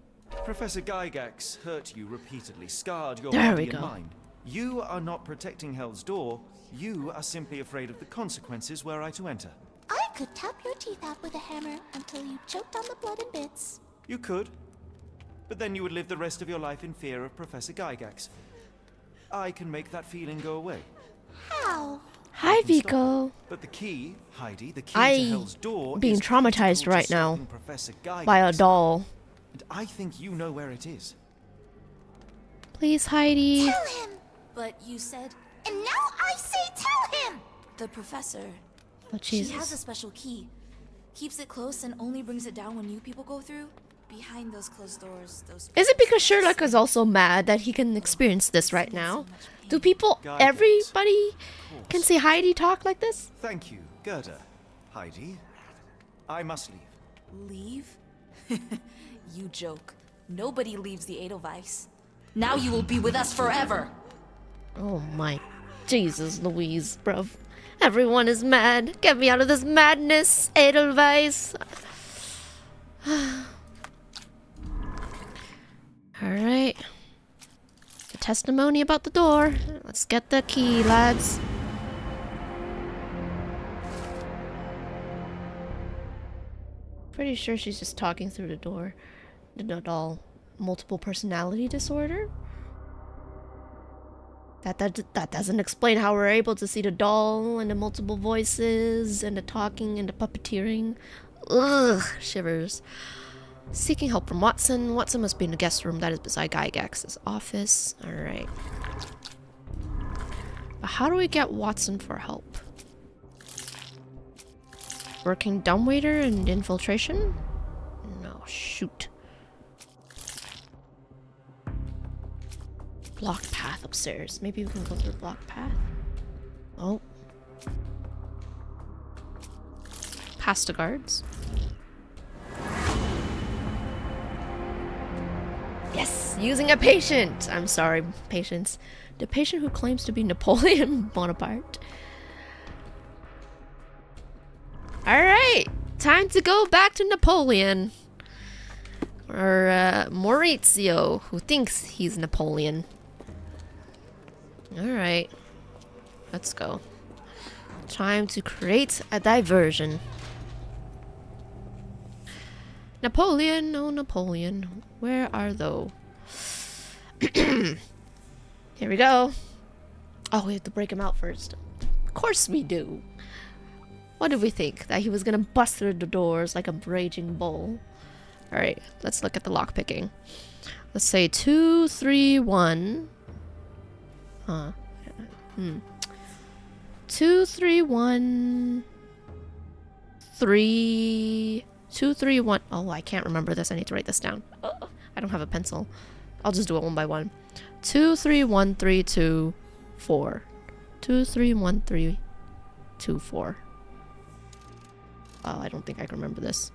Professor Gygax hurt you repeatedly, scarred your There body we and go. mind. You are not protecting Hell's Door. You are simply afraid of the consequences were I to enter. I could tap your teeth out with a hammer until you choked on the blood in bits. You could, but then you would live the rest of your life in fear of Professor Gygax. I can make that feeling go away. How? Hi, I can stop Vico. it. But the key, Heidi, the key to Hell's Door being is traumatized critical to right now stopping Professor Gygax. by a doll. And I think you know where it is. Please, Heidi. Tell him! But you said And now I say tell him! the professor. Oh, She has a Jesus. special key. Keeps it close and only brings it down when new people go through. Behind those closed doors, those. Is it because Sherlock is also mad that he can experience this right now? Do people, everybody can see Heidi talk like this? Thank you, Gerda. Heidi, I must leave. Leave? You joke. Nobody leaves the Edelweiss. Now you will be with us forever. Oh my Jesus Louise, bruv. Everyone is mad. Get me out of this madness, Edelweiss. Alright. The testimony about the door. Let's get the key, lads. Pretty sure she's just talking through the door. The doll. Multiple personality disorder? That doesn't explain how we're able to see the doll and the multiple voices and the talking and the puppeteering. Ugh, shivers. Seeking help from Watson. Watson must be in the guest room that is beside Gygax's office. Alright. But how do we get Watson for help? Working dumbwaiter and infiltration? No, shoot. Block path upstairs. Maybe we can go through block path. Oh. Past the guards. Yes! Using a patient! I'm sorry, patients. The patient who claims to be Napoleon Bonaparte. Alright! Time to go back to Napoleon. Or Maurizio, who thinks he's Napoleon. Alright. Let's go. Time to create a diversion. Napoleon, oh Napoleon, where are thou? Here we go. Oh, we have to break him out first. Of course we do. What did we think? That he was gonna bust through the doors like a raging bull? Alright, let's look at the lockpicking. Let's say 2, 3, 1. 2, 3, 1. 3. 2, 3, 1. Oh, I can't remember this. I need to write this down. I don't have a pencil. I'll just do it one by one. 2, 3, 1, 3, 2, 4. 2, 3, 1, 3, 2, 4. Oh, I don't think I can remember this.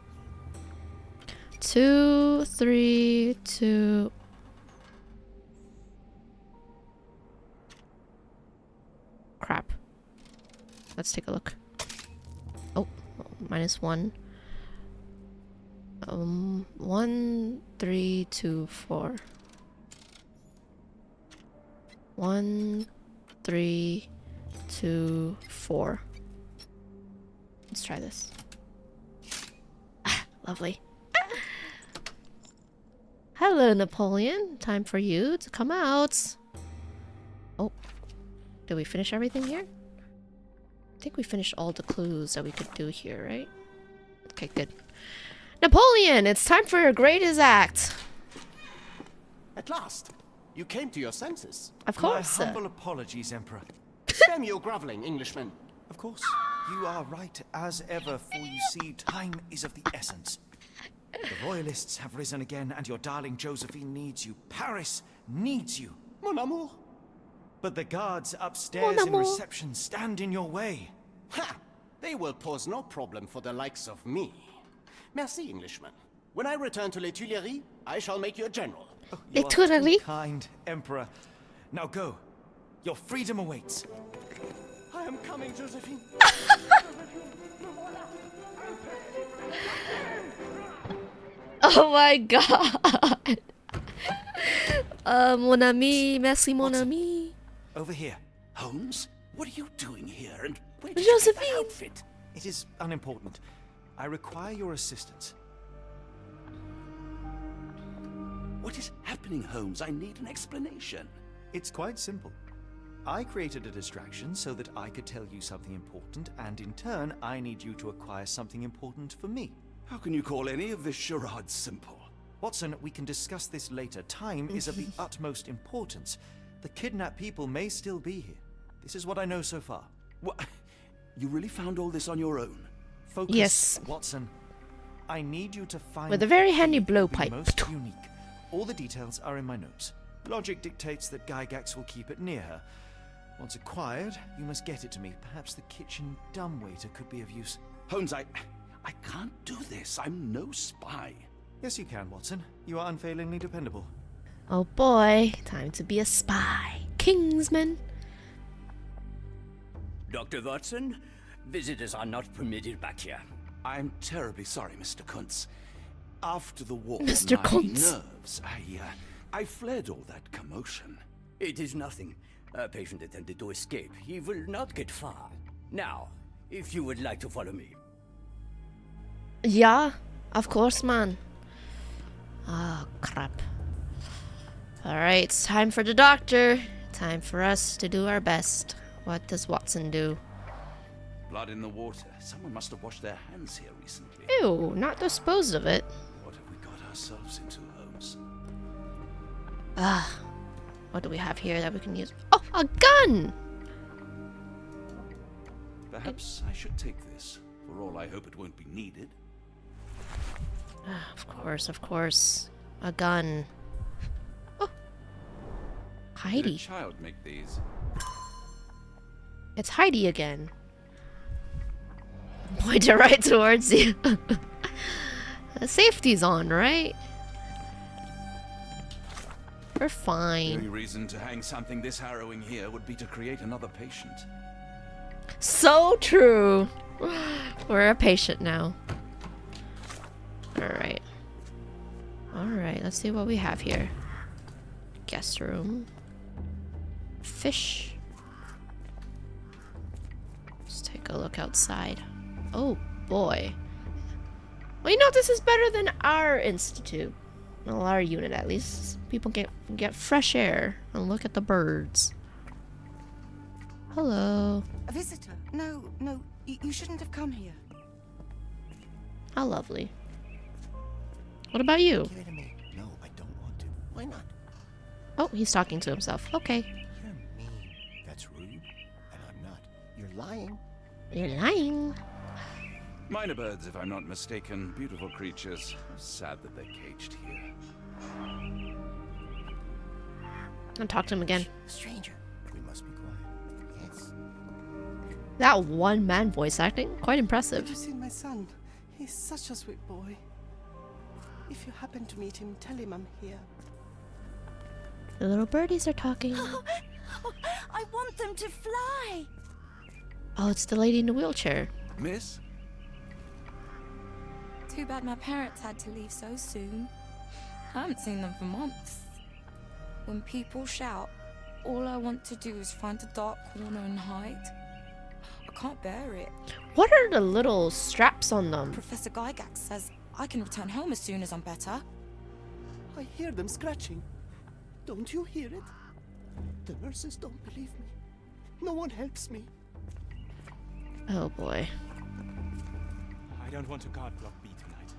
2, 3, 2. Crap. Let's take a look. Oh, -1. 1, 3, 2, 4. 1, 3, 2, 4. Let's try this. Lovely. Hello, Napoleon. Time for you to come out. Oh. Did we finish everything here? I think we finished all the clues that we could do here, right? Okay, good. Napoleon, it's time for your greatest act. At last! You came to your senses. Of My course. humble apologies, Emperor. Spare me your groveling, Englishman. Of course, you are right as ever, for you see, time is of the essence. The royalists have risen again, and your darling Josephine needs you. Paris needs you. Mon amour. But the guards upstairs in reception stand in your way. Ha! They will pose no problem for the likes of me. Merci, Englishman. When I return to Les Tuileries, I shall make you a general. Oh, you are Literally. too kind, Emperor. Now go. Your freedom awaits. I am coming, Josephine. Oh my god. Mon ami, merci mon ami. Over here. Holmes, what are you doing here? And where did you get that Josephine. outfit? It is unimportant. I require your assistance. What is happening, Holmes? I need an explanation. It's quite simple. I created a distraction so that I could tell you something important, and in turn, I need you to acquire something important for me. How can you call any of this charade simple? Watson, we can discuss this later. Time is of the utmost importance. The kidnapped people may still be here. This is what I know so far. What? You really found all this on your own? Focus, Yes. Watson. I need you to find With a very the handy key that will be blowpipe. most unique. All the details are in my notes. Logic dictates that Gygax will keep it near her. Once acquired, you must get it to me. Perhaps the kitchen dumbwaiter could be of use. Holmes, I can't do this. I'm no spy. Yes, you can, Watson. You are unfailingly dependable. Oh boy, time to be a spy. Kingsman. Dr. Watson, visitors are not permitted back here. I'm terribly sorry, Mr. Kuntz. After the war, Mr. my Kuntz. nerves, I fled all that commotion. It is nothing. A patient attempted to escape. He will not get far. Now, if you would like to follow me. Yeah, of course, man. Oh, crap. Alright, it's time for the doctor. Time for us to do our best. What does Watson do? Blood in the water. Someone must have washed their hands here recently. Ew, not disposed of it. What have we got ourselves into, Holmes? What do we have here that we can use? Oh, a gun! Perhaps I should take this. For all I hope it won't be needed. Of course, of course. A gun. Oh. Did a Heidi. child make these? It's Heidi again. Point it right towards you. The safety's on, right? We're The fine. only reason to hang something this harrowing here would be to create another patient. So true. We're a patient now. Alright. Alright, let's see what we have here. Guest room. Fish. Let's take a look outside. Oh boy. Well, you know, this is better than our institute. Well, our unit at least. People get fresh air and look at the birds. Hello. A visitor? No, you shouldn't have come here. How lovely. What about you? Give it to me. No, I don't want to. Why not? Oh, he's talking to himself. Okay. You're mean. That's rude. And I'm not. You're lying. You're lying. Minor birds, if I'm not mistaken. Beautiful creatures. Sad that they're caged here. I'll talk to him again. Stranger. We must be quiet. Yes. That one man voice acting, quite Have impressive. you seen my son? He's such a sweet boy. If you happen to meet him, tell him I'm here. The little birdies are talking. I want them to fly. Oh, it's the lady in the wheelchair. Miss? Too bad my parents had to leave so soon. I haven't seen them for months. When people shout, all I want to do is find a dark corner and hide. I can't bear it. What are the little straps on them? Professor Gygax says I can return home as soon as I'm better. I hear them scratching. Don't you hear it? The nurses don't believe me. No one helps me. Oh boy. I don't want to guard Block B tonight.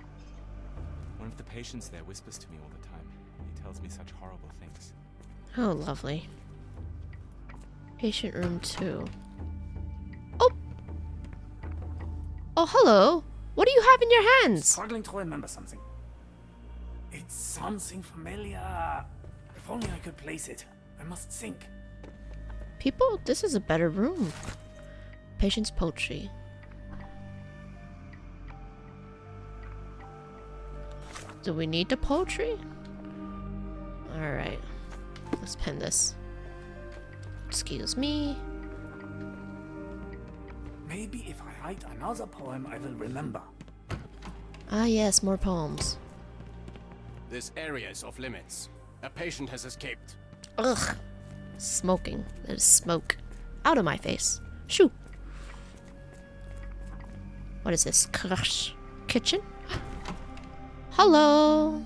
One of the patients there whispers to me all the time. He tells me such horrible things. Oh, lovely. Patient room 2. Oh! Oh, hello! What do you have in your hands? Struggling to remember something. It's something familiar. If only I could place it. I must think. People, this is a better room. Patient's poetry. Do we need the poetry? Alright. Let's pen this. Excuse me. Maybe if I write another poem, I will remember. Ah yes, more poems. This area is off limits. A patient has escaped. Ugh. Smoking. There's smoke. Out of my face. Shoo. What is this? Crush. Kitchen? Hello.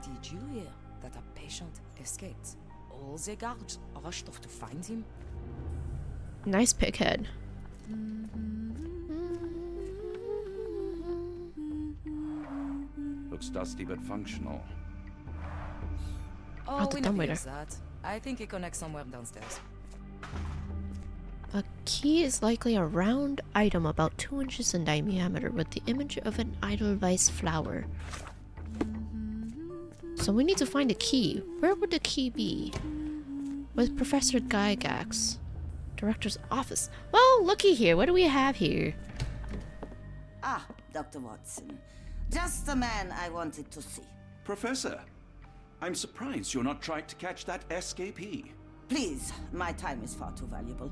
Did you hear that a patient escaped? All the guards rushed off to find him. Nice pighead. Looks dusty but functional. Oh, the we never dumbwaiter. use that. I think it connects somewhere downstairs. A key is likely a round item about 2 inches in diameter with the image of an Edelweiss flower. So we need to find a key. Where would the key be? With Professor Gygax. Director's office. Well, looky here. What do we have here? Ah, Dr. Watson. Just the man I wanted to see. Professor, I'm surprised you're not trying to catch that escapee. Please, my time is far too valuable.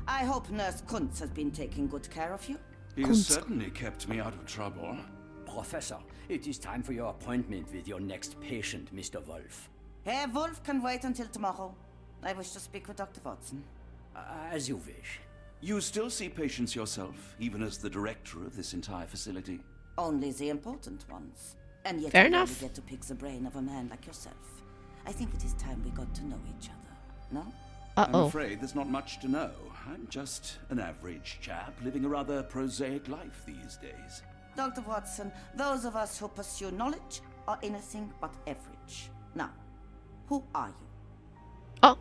I hope Nurse Kuntz has been taking good care of you. He has certainly kept me out of trouble. Professor, it is time for your appointment with your next patient, Mr. Wolf. Herr Wolf can wait until tomorrow. I wish to speak with Dr. Watson. As you wish. You still see patients yourself, even as the director of this entire facility? Only the important ones. And yet Fair I enough. really get to pick the brain of a man like yourself. I think it is time we got to know each other. No? I'm afraid there's not much to know. I'm just an average chap living a rather prosaic life these days. Dr. Watson, those of us who pursue knowledge are anything but average. Now, who are you? Oh.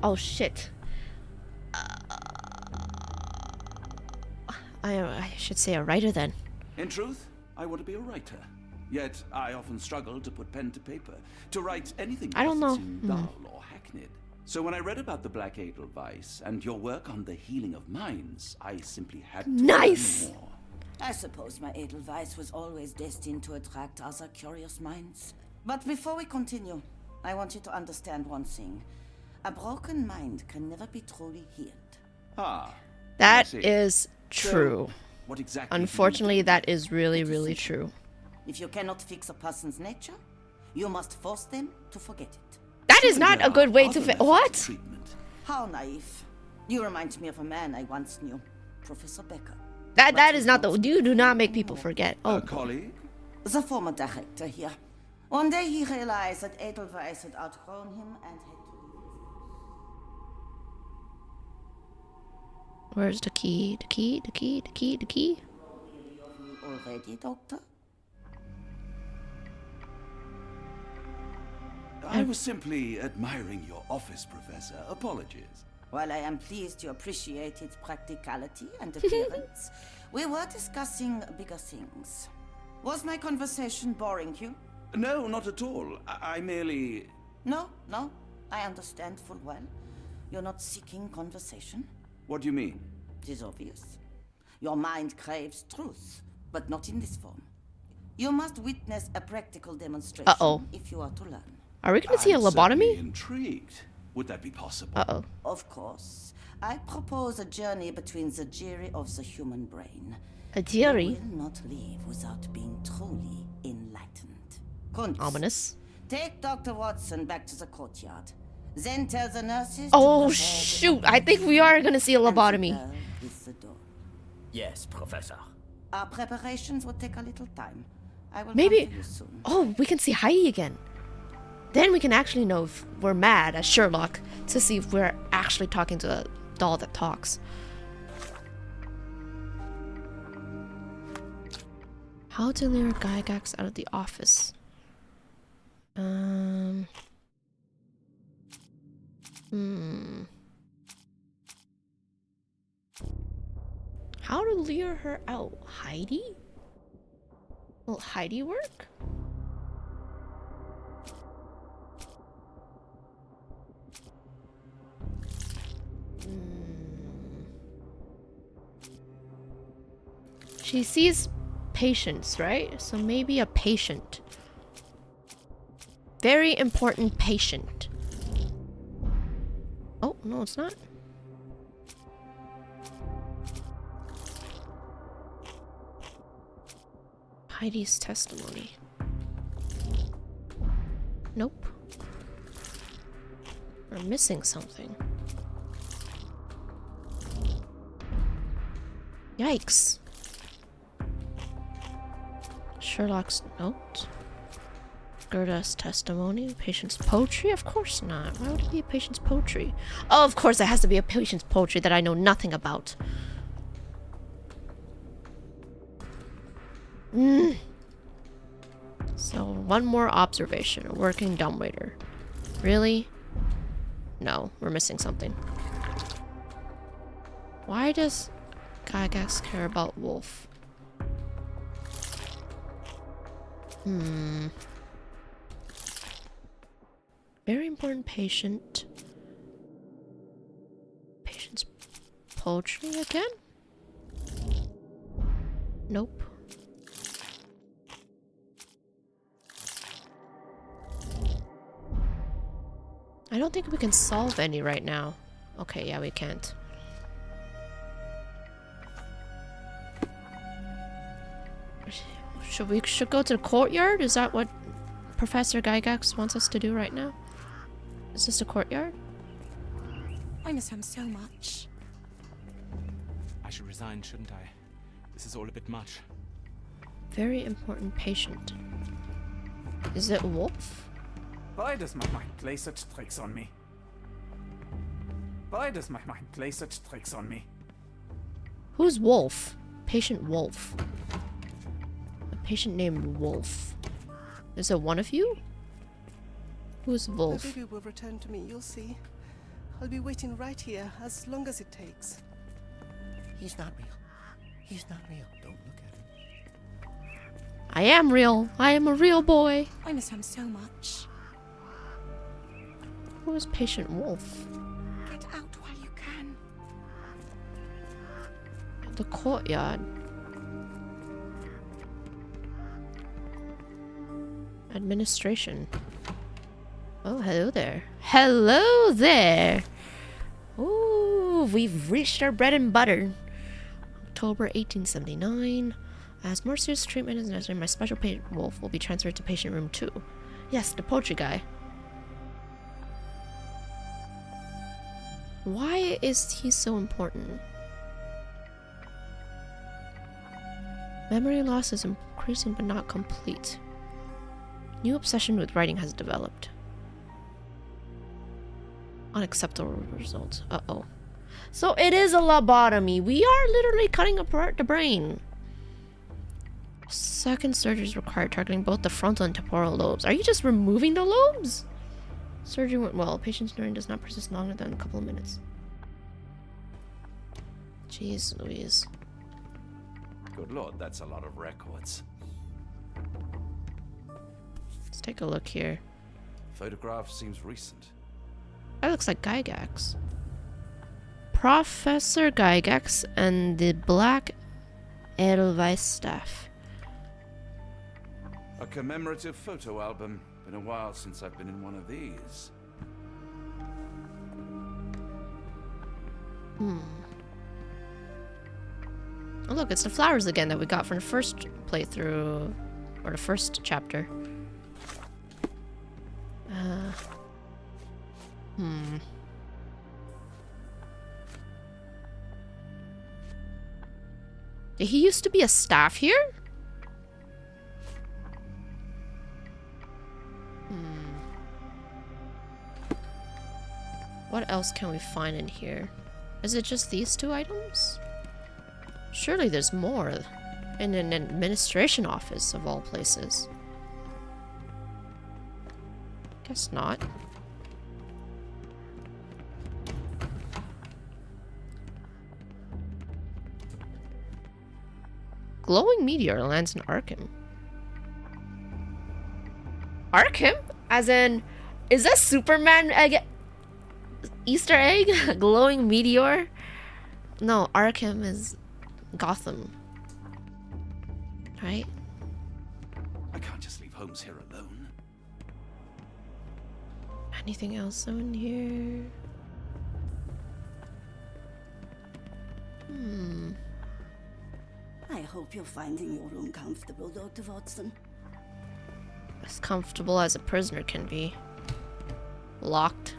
Oh shit. I should say a writer then. In truth, I want to be a writer. Yet I often struggle to put pen to paper, to write anything I don't that know. seem dull or hackneyed. So when I read about the Black Edelweiss and your work on the healing of minds, I simply had to Nice. learn more. I suppose my Edelweiss was always destined to attract other curious minds. But before we continue, I want you to understand one thing. A broken mind can never be truly healed. Ah. That I see. is true. So, what exactly do you Unfortunately, do? that is really, really true. If you cannot fix a person's nature, you must force them to forget it. That is not a good way to what? How naive. You remind me of a man I once knew, Professor Becker. That is not the. You do not make people forget. Oh, colleague? The former director here. One day he realized that Edelweiss had outgrown him and had to leave. where's the key? The key? The key? The key? The key? Already, Doctor? I was simply admiring your office, Professor. Apologies. While I am pleased you appreciate its practicality and appearance, we were discussing bigger things. Was my conversation boring you? No, not at all. I merely... No, I understand full well. You're not seeking conversation. What do you mean? It is obvious. Your mind craves truth, but not in this form. You must witness a practical demonstration if you are to learn. Are we going to see a lobotomy? Intrigued. Would that be possible? Uh-oh. Of course. I propose a journey between the jury of the human brain. A jury? You will not leave without being truly enlightened. Kuntz, Ominous. take Dr. Watson back to the courtyard. Then tell the nurses Oh, to prepare the shoot. I think we are going to see a lobotomy. girl is the door. Yes, Professor. Our preparations will take a little time. I will Maybe. come to you soon. Oh, we can see Heidi again. Then we can actually know if we're mad as Sherlock to see if we're actually talking to doll that talks. How to lure Gygax out of the office. How to lure her out? Heidi? Will Heidi work? She sees patients, right? So maybe a patient. Very important patient. Oh, no, it's not. Heidi's testimony. Nope. We're missing something. Yikes. Sherlock's note. Gerda's testimony. Patient's poetry? Of course not. Why would it be a patient's poetry? Oh, of course it has to be a patient's poetry that I know nothing about. So, one more observation. A working dumbwaiter. Really? No, we're missing something. Why does Gygax care about Wolf? Very important patient. Patient's poetry again? Nope. I don't think we can solve any right now. Okay, yeah, we can't. Should we go to the courtyard? Is that what Professor Gygax wants us to do right now? Is this a courtyard? I miss him so much. I should resign, shouldn't I? This is all a bit much. Very important patient. Is it Wolf? Why does my mind play such tricks on me? Why does my mind play such tricks on me? Who's Wolf? Patient Wolf. A patient named Wolf. Is it one of you? Who's Wolf? The baby will return to me, you'll see. I'll be waiting right here as long as it takes. He's not real. He's not real. Don't look at him. I am real. I am a real boy. I miss him so much. Who is Patient Wolf? Get out while you can. The courtyard. Administration. Oh, hello there. Hello there! Ooh, we've reached our bread and butter. October 1879. As more serious treatment is necessary, my special patient Wolf will be transferred to patient room 2. Yes, the poetry guy. Why is he so important? Memory loss is increasing but not complete. New obsession with writing has developed. Unacceptable results. Uh-oh. So it is a lobotomy. We are literally cutting apart the brain. Second surgery is required, targeting both the frontal and temporal lobes. Are you just removing the lobes? Surgery went well. Patient's snoring does not persist longer than a couple of minutes. Jeez Louise. Good lord, that's a lot of records. Let's take a look here. Photograph seems recent. That looks like Gygax. Professor Gygax and the Black Edelweiss staff. A commemorative photo album. Been a while since I've been in one of these. Oh look, it's the flowers again that we got from the first playthrough, or the first chapter. Did he used to be a staff here? What else can we find in here? Is it just these 2 items? Surely there's more. In an administration office, of all places. Guess not. Glowing meteor lands in Arkham. Arkham? As in, is that Superman Easter egg? Glowing meteor? No, Arkham is Gotham. Right? I can't just leave Holmes here alone. Anything else in here? I hope you're finding your room comfortable, Dr. Watson. As comfortable as a prisoner can be. Locked.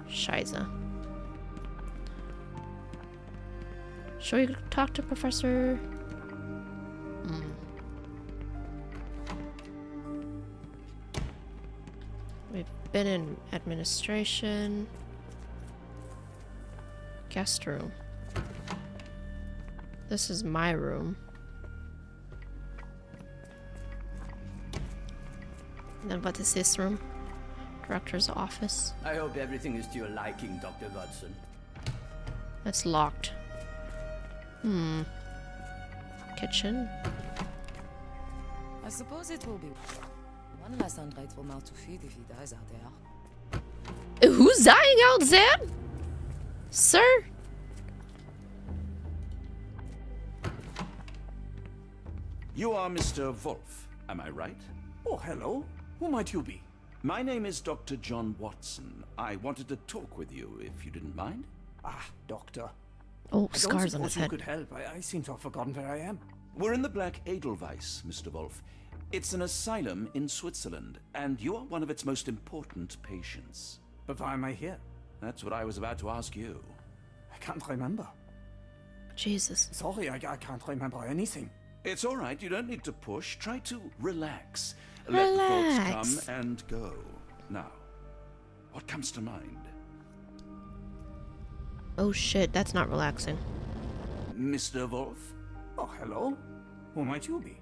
Scheiße. Shall we talk to Professor? We've been in administration. Guest room. This is my room. And then what is this room? Director's office. I hope everything is to your liking, Dr. Watson. That's locked. Kitchen. I suppose it will be one less ungrateful mouth to feed if he dies out there. Who's dying out there? Sir? You are Mr. Wolf, am I right? Oh, hello. Who might you be? My name is Dr. John Watson. I wanted to talk with you, if you didn't mind. Ah, doctor. Oh, I scars don't on his suppose you head. could help. I seem to have forgotten where I am. We're in the Black Edelweiss, Mr. Wolf. It's an asylum in Switzerland, and you are one of its most important patients. But why am I here? That's what I was about to ask you. I can't remember. Jesus. Sorry, I can't remember anything. It's all right. You don't need to push. Try to relax. Let the thoughts Relax. come and go. Now, what comes to mind? Oh shit, that's not relaxing. Mr. Wolf? Oh, hello. Who might you be?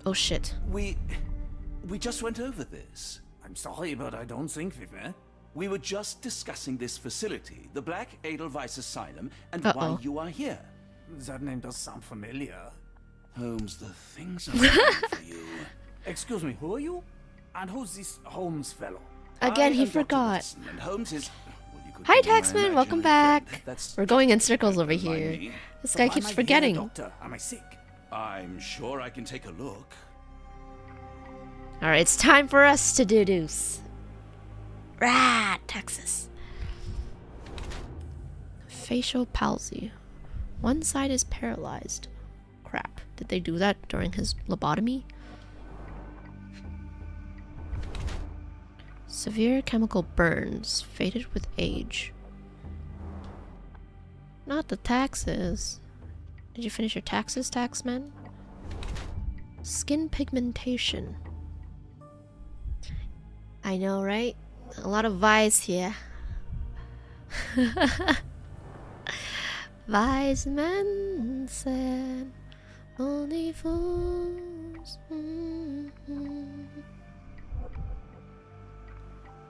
Oh shit. We just went over this. I'm sorry, but I don't think we were. We were just discussing this facility, the Black Edelweiss Asylum, and why you are here. That name does sound familiar. Holmes, the things I'm doing for you. Excuse me, who are you? And who's this Holmes fellow? Again, I he am Dr. forgot. Watson, and Holmes is... well, you could Hi, call him my Taxman. Welcome imaginary back. friend. That's We're going in circles over by here. me. This guy Why keeps am I forgetting. Here, doctor? Am I sick? I'm sure I can take a look. Alright, it's time for us to deduce. Rah, Texas. Facial palsy. One side is paralyzed. Crap. Did they do that during his lobotomy? Severe chemical burns, faded with age. Not the taxes. Did you finish your taxes, taxman? Skin pigmentation. I know, right? A lot of Vi's here. Wise men said, only fools.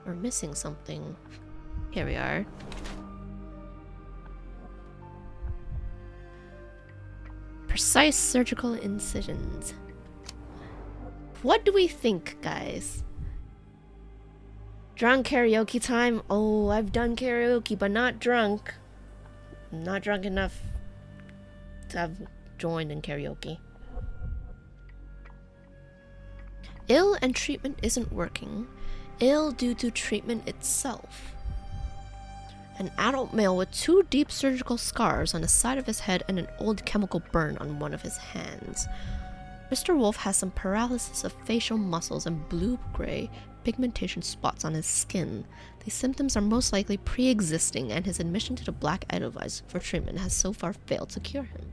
We're missing something. Here we are. Precise surgical incisions. What do we think, guys? Drunk karaoke time? Oh, I've done karaoke, but not drunk. I'm not drunk enough to have joined in karaoke. Ill and treatment isn't working. Ill due to treatment itself. An adult male with 2 deep surgical scars on the side of his head and an old chemical burn on one of his hands. Mr. Wolf has some paralysis of facial muscles and blue-gray pigmentation spots on his skin. These symptoms are most likely pre-existing, and his admission to the Black Edelweiss for treatment has so far failed to cure him.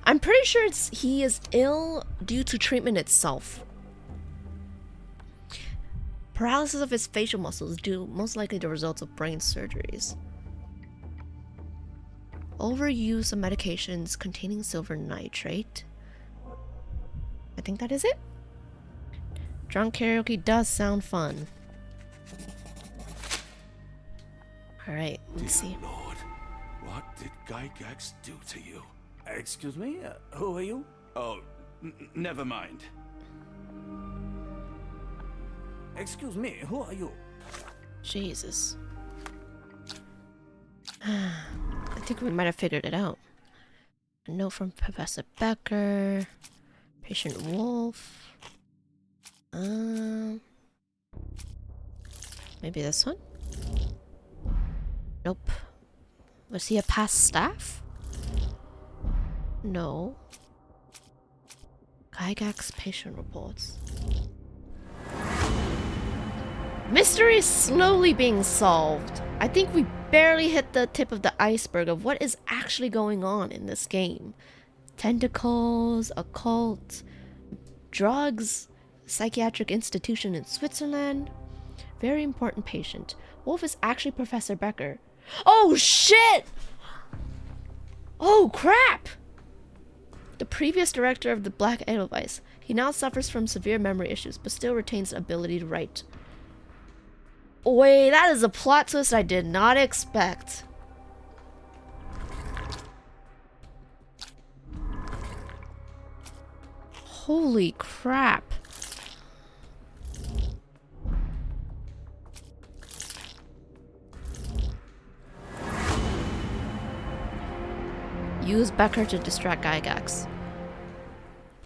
I'm pretty sure he is ill due to treatment itself. Paralysis of his facial muscles due most likely the results of brain surgeries. Overuse of medications containing silver nitrate. I think that is it. Drunk karaoke does sound fun. Alright, let's see. Lord, what did Gygax do to you? Excuse me? Who are you? Oh, never mind. Excuse me, who are you? Jesus. I think we might have figured it out. A note from Professor Becker. Patient Wolf. Maybe this one? Nope. Was he a past staff? No. Gygax patient reports. Mystery is slowly being solved. I think we barely hit the tip of the iceberg of what is actually going on in this game. Tentacles, occult, drugs, psychiatric institution in Switzerland. Very important patient. Wolf is actually Professor Becker. Oh shit! Oh crap! The previous director of the Black Edelweiss. He now suffers from severe memory issues, but still retains the ability to write. Wait, that is a plot twist I did not expect. Holy crap. Use Becker to distract Gygax.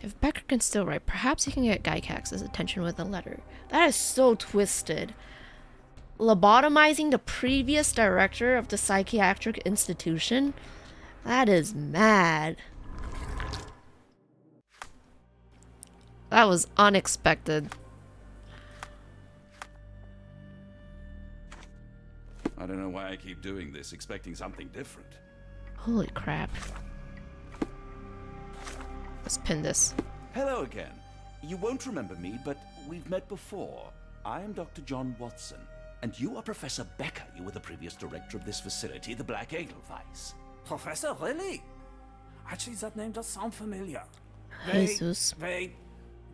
If Becker can still write, perhaps he can get Gygax's attention with a letter. That is so twisted. Lobotomizing the previous director of the psychiatric institution? That is mad. That was unexpected. I don't know why I keep doing this, expecting something different. Holy crap. Let's pin this. Hello again. You won't remember me, but we've met before. I am Dr. John Watson, and you are Professor Becker. You were the previous director of this facility, the Black Edelweiss. Professor, really? Actually, that name does sound familiar. Jesus. Wait.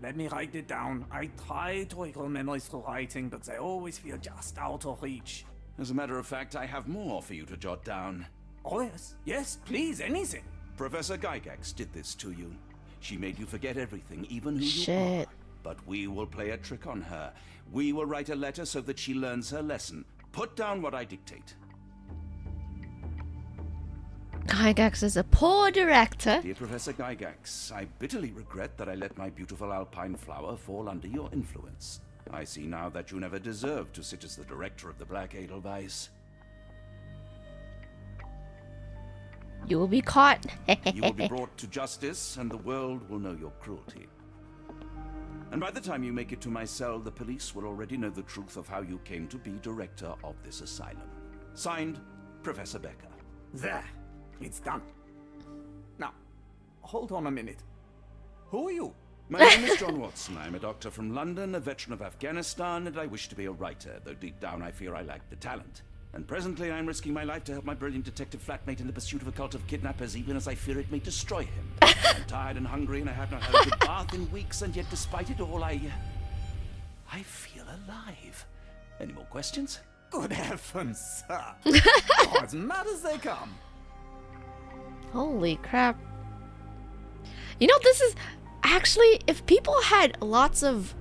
Let me write it down. I try to recall memories through writing, but they always feel just out of reach. As a matter of fact, I have more for you to jot down. Oh, yes. Yes, please, anything. Professor Gygax did this to you. She made you forget everything, even who you Shit. are. But we will play a trick on her. We will write a letter so that she learns her lesson. Put down what I dictate. Gygax is a poor director. Dear Professor Gygax, I bitterly regret that I let my beautiful alpine flower fall under your influence. I see now that you never deserved to sit as the director of the Black Edelweiss. You will be caught. You will be brought to justice, and the world will know your cruelty. And by the time you make it to my cell, the police will already know the truth of how you came to be director of this asylum. Signed, Professor Becker. There. It's done. Now, hold on a minute. Who are you? My name is John Watson. I'm a doctor from London, a veteran of Afghanistan, and I wish to be a writer, though deep down I fear I lack the talent. And presently I'm risking my life to help my brilliant detective flatmate in the pursuit of a cult of kidnappers, even as I fear it may destroy him. I'm tired and hungry, and I have not had a good bath in weeks, and yet despite it all, I feel alive. Any more questions? Good heavens, sir. As mad as they come. Holy crap. You know, this is actually, if people had lots of,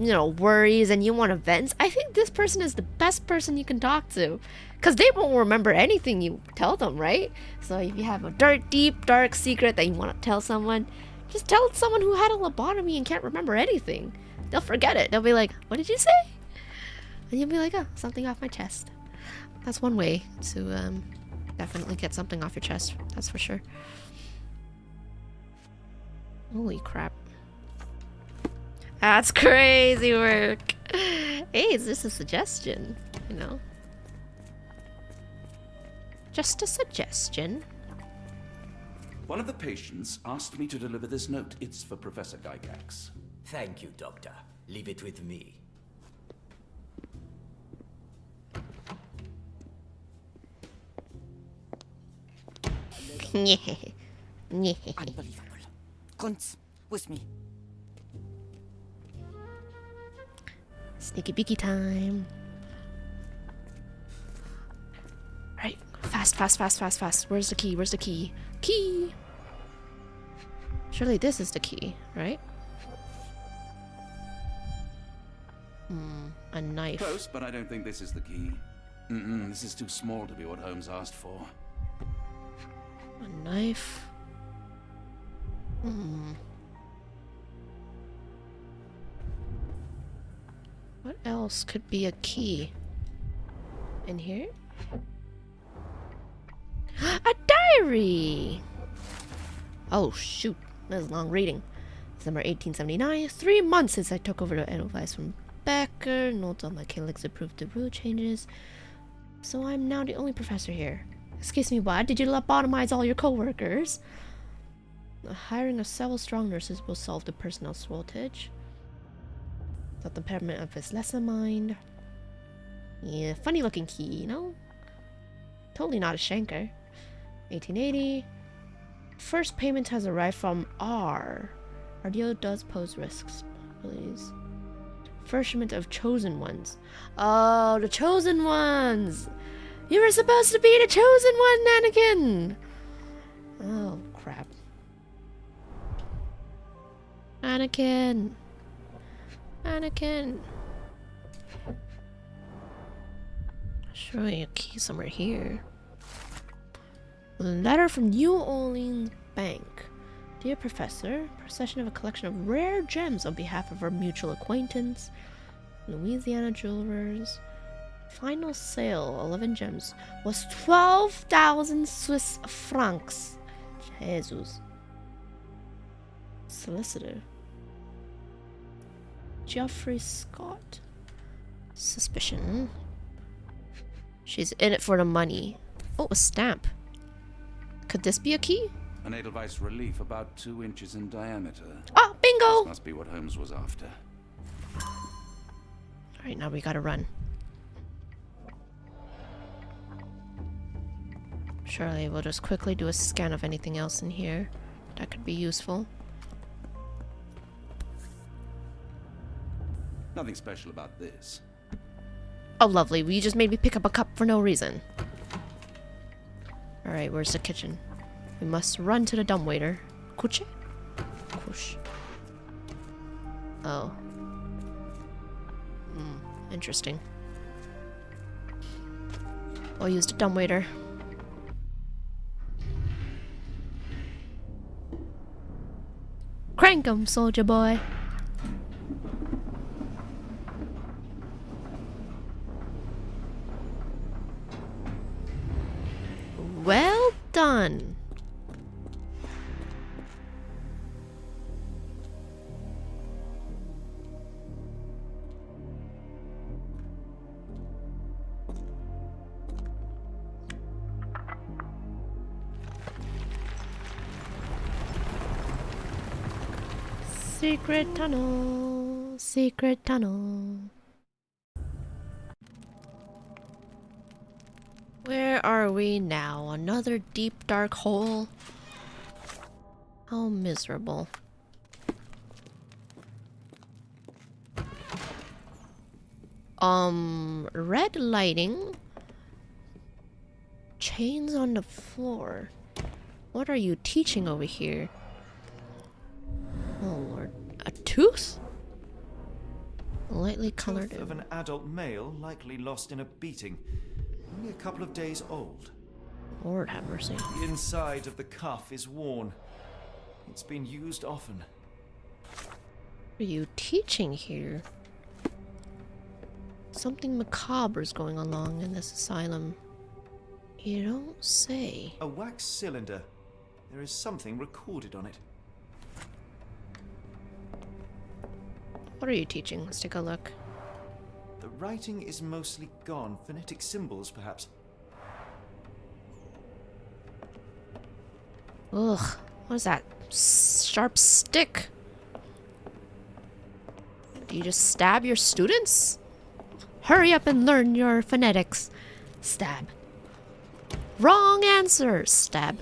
worries and you want to vent, I think this person is the best person you can talk to. Because they won't remember anything you tell them, right? So if you have a deep, dark secret that you want to tell someone, just tell someone who had a lobotomy and can't remember anything. They'll forget it. They'll be like, what did you say? And you'll be like, oh, something off my chest. That's one way to definitely get something off your chest. That's for sure. Holy crap. That's crazy work. Hey, is this a suggestion? Just a suggestion. One of the patients asked me to deliver this note. It's for Professor Gygax. Thank you, Doctor. Leave it with me. Unbelievable. Grunts, with me. Sneaky beaky time. Right. Fast, fast, fast, fast, fast. Where's the key? Where's the key? Key! Surely this is the key, right? A knife. Close, but I don't think this is the key. This is too small to be what Holmes asked for. A knife. What else could be a key? In here? A diary! Oh shoot, that's long reading. December 1879, 3 months since I took over the advice from Becker. Notes on my colleagues approved the rule changes. So I'm now the only professor here. Excuse me, what? Did you lobotomize all your co-workers? The hiring of several strong nurses will solve the personnel shortage. Thought the peppermint of his lesson mind. Yeah, funny looking key, you know? Totally not a Schenker. 1880. First payment has arrived from R. Our deal does pose risks, please. First shipment of chosen ones. Oh, the chosen ones! You were supposed to be the chosen one, Anakin! Oh, crap. Anakin! Anakin! Surely a key somewhere here. A letter from New Orleans Bank. Dear Professor, possession of a collection of rare gems on behalf of our mutual acquaintance, Louisiana Jewelers. Final sale, 11 gems, was 12,000 Swiss francs. Jesus. Solicitor. Geoffrey Scott. Suspicion. She's in it for the money. Oh, a stamp. Could this be a key? An Edelweiss relief about 2 inches in diameter. Oh, bingo! This must be what Holmes was after. Alright, now we gotta run. Surely we'll just quickly do a scan of anything else in here that could be useful. Nothing special about this. Oh, lovely. You just made me pick up a cup for no reason. Alright, where's the kitchen? We must run to the dumbwaiter. Kuche? Kush. Oh. Interesting. I'll use the dumbwaiter. Crank 'em, soldier boy. Well done. Secret tunnel, secret tunnel. Where are we now? Another deep dark hole? How miserable. Red lighting. Chains on the floor. What are you teaching over here? Oh lord. A tooth? Lightly colored. Tooth of an adult male, likely lost in a beating. Only a couple of days old. Lord have mercy. The inside of the cuff is worn. It's been used often. What are you teaching here? Something macabre is going along in this asylum. You don't say. A wax cylinder. There is something recorded on it. What are you teaching? Let's take a look. The writing is mostly gone. Phonetic symbols, perhaps. Ugh. What is that? Sharp stick? Do you just stab your students? Hurry up and learn your phonetics. Stab. Wrong answer. Stab.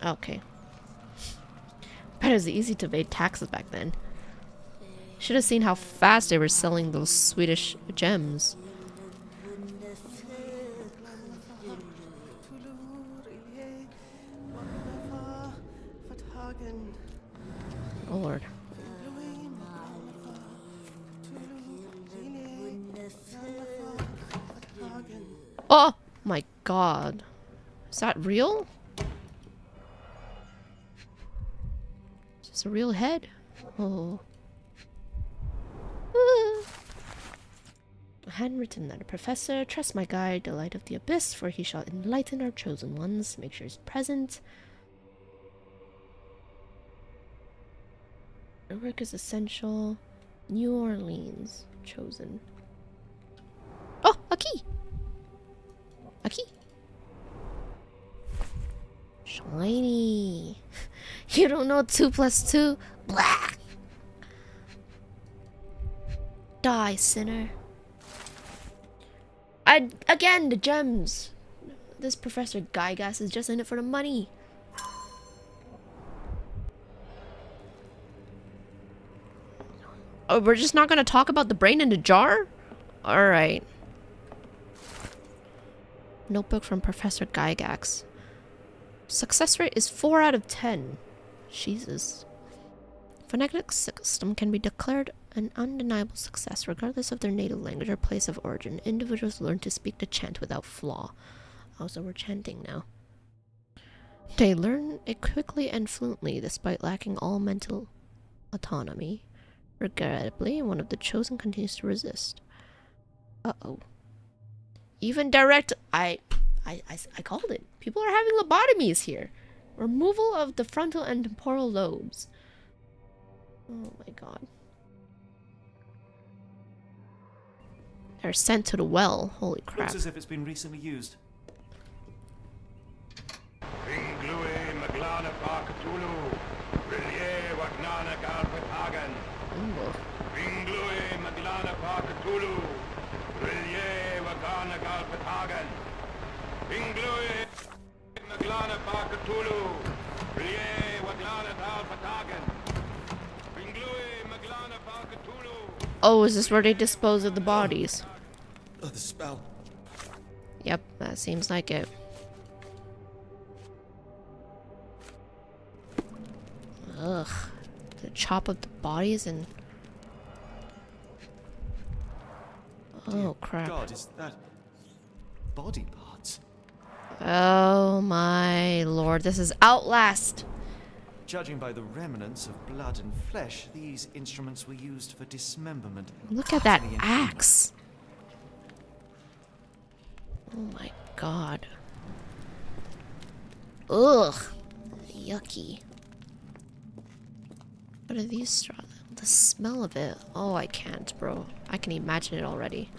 Okay. Bet it was easy to evade taxes back then. Should have seen how fast they were selling those Swedish gems. Oh Lord. Oh my God. Is that real? Is this a real head? Oh. A handwritten letter. Professor, trust my guide, the light of the abyss, for he shall enlighten our chosen ones. Make sure he's present. Your work is essential. New Orleans. Chosen. Oh, a key! A key. Shiny. You don't know 2 + 2? Blah! Die, sinner. Again, the gems. This Professor Gygas is just in it for the money. Oh, we're just not gonna talk about the brain in the jar? Alright. Notebook from Professor Gygax. Success rate is 4 out of 10. Jesus. Phonetic system can be declared an undeniable success regardless of their native language or place of origin. Individuals learn to speak the chant without flaw. Oh, so we're chanting now. They learn it quickly and fluently despite lacking all mental autonomy. Regrettably, one of the chosen continues to resist. Uh-oh. Even direct... I called it. People are having lobotomies here. Removal of the frontal and temporal lobes. Oh my God. They're sent to the well. Holy crap. Looks as if it's been recently used. Oh, is this where they dispose of the bodies? Oh, the spell. Yep, that seems like it. Ugh. To chop up the bodies and... Oh, crap. God, is that body parts? Oh my lord, this is Outlast! Judging by the remnants of blood and flesh, these instruments were used for dismemberment. Look at that axe! Oh my god. Ugh! Yucky. What are these straw? The smell of it. Oh, I can't, bro. I can imagine it already.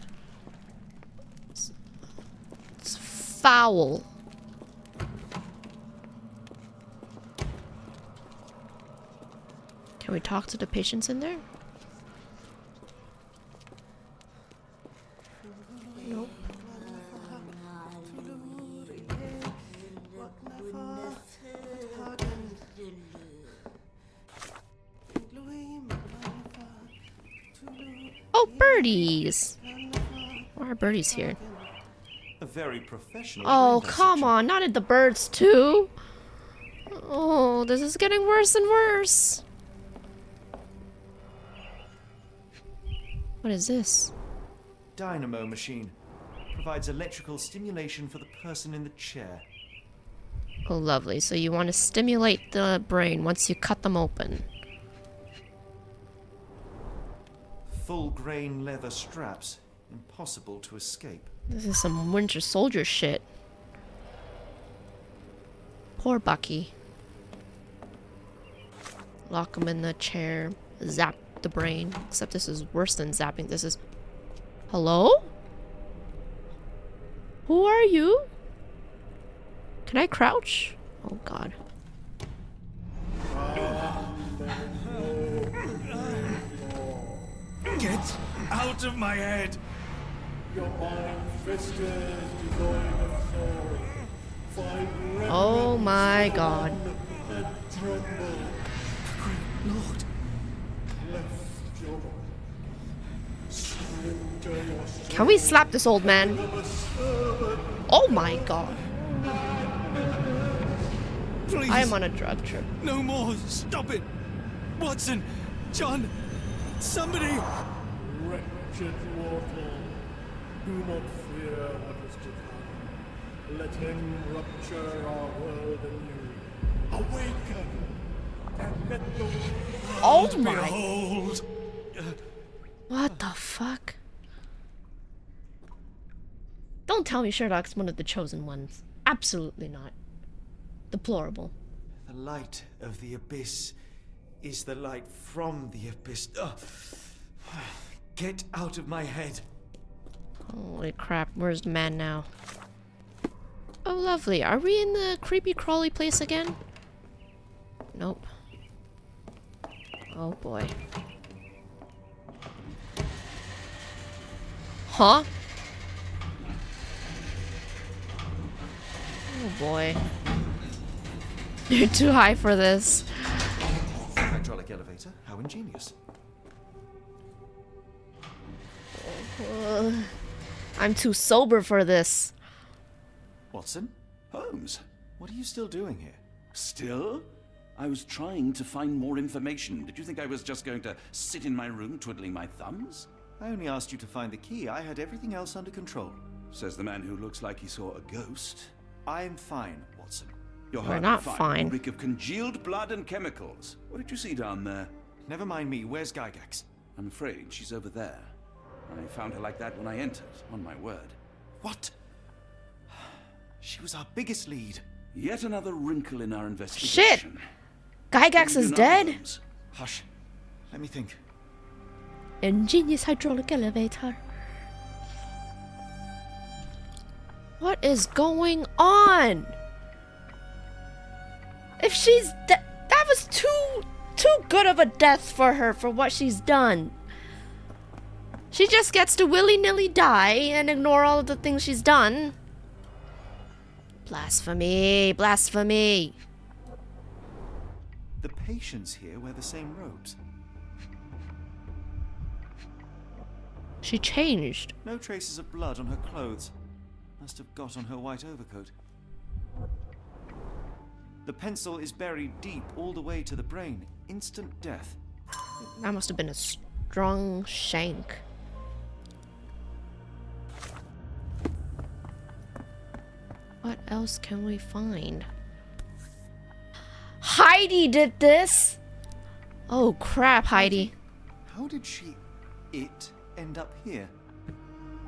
It's foul. Can we talk to the patients in there? Nope. Oh, birdies! Why are birdies here? A very professional. Oh, come on, not at the birds too. Oh, this is getting worse and worse. What is this? Dynamo machine. Provides electrical stimulation for the person in the chair. Oh, lovely. So you want to stimulate the brain once you cut them open. Full grain leather straps. Impossible to escape. This is some Winter Soldier shit. Poor Bucky. Lock him in the chair. Zap the brain. Except this is worse than zapping. This is... Hello? Who are you? Can I crouch? Oh god. Get out of my head! Your mind twisted, devoid of soul. Find Oh my god. and tremble. Lord. Cleft your surrender yourself. Can we slap this old man? Oh my god. Please. I am on a drug trip. No more. Stop it. Watson. John. Somebody. Wretched mortal, do not fear what is to come. Let him rupture our world anew. Awaken, and let the world Oh my. Behold. What the fuck? Don't tell me Sherlock's one of the chosen ones. Absolutely not. Deplorable. The light of the abyss is the light from the abyss. Get out of my head. Holy crap, where's the man now? Oh, lovely. Are we in the creepy crawly place again? Nope. Oh boy. Huh? Oh boy. You're too high for this. Hydraulic elevator, how ingenious. I'm too sober for this. Watson? Holmes, What are you still doing here? still? I was trying to find more information. Did you think I was just going to sit in my room twiddling my thumbs? I only asked you to find the key. I had everything else under control. Says the man who looks like he saw a ghost. I'm fine, Watson. You're We're hardly not fine. fine. You reek of congealed blood and chemicals. What did you see down there? Never mind me. Where's Gygax? I'm afraid she's over there. I found her like that when I entered, on my word. What? She was our biggest lead. Yet another wrinkle in our investigation. Shit! Gygax is dead? Hush. Let me think. Ingenious hydraulic elevator. What is going on? If she's that was too good of a death for her for what she's done. She just gets to willy-nilly die and ignore all of the things she's done. Blasphemy, blasphemy. The patients here wear the same robes. She changed. No traces of blood on her clothes. Must have got on her white overcoat. The pencil is buried deep all the way to the brain. Instant death. That must have been a strong shank. What else can we find? Heidi did this! Oh crap, Heidi. How did it end up here?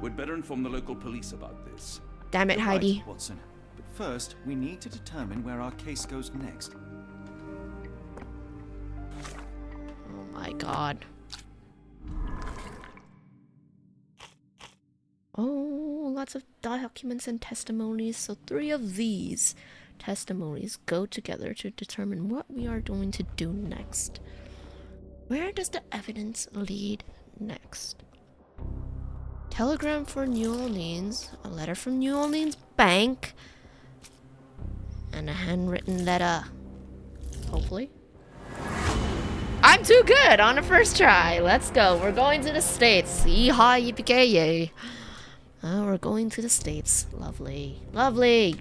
We'd better inform the local police about this. Damn it, You're Heidi. right, Watson. But first, we need to determine where our case goes next. Oh my god. Oh, lots of documents and testimonies. So 3 of these testimonies go together to determine what we are going to do next. Where does the evidence lead next? Telegram for New Orleans, a letter from New Orleans Bank, and a handwritten letter. Hopefully. I'm too good on the first try. Let's go. We're going to the States. Yeehaw, yippee-ki-yay. Oh, we're going to the States. Lovely. Lovely.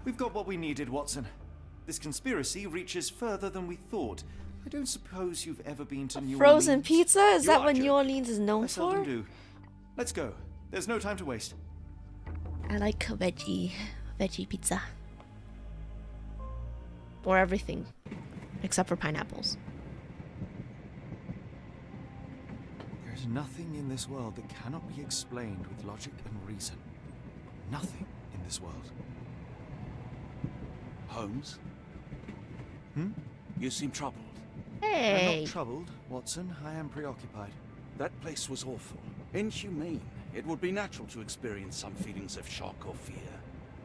We've got what we needed, Watson. This conspiracy reaches further than we thought. I don't suppose you've ever been to New Frozen Orleans. pizza? Is You that are what joking. New Orleans is known I seldom for? do. Let's go. There's no time to waste. I like veggie pizza. Or everything. Except for pineapples. There's nothing in this world that cannot be explained with logic and reason. Nothing in this world. Holmes? Hmm? You seem troubled. I'm Hey. not troubled, Watson. I am preoccupied. That place was awful. Inhumane. It would be natural to experience some feelings of shock or fear.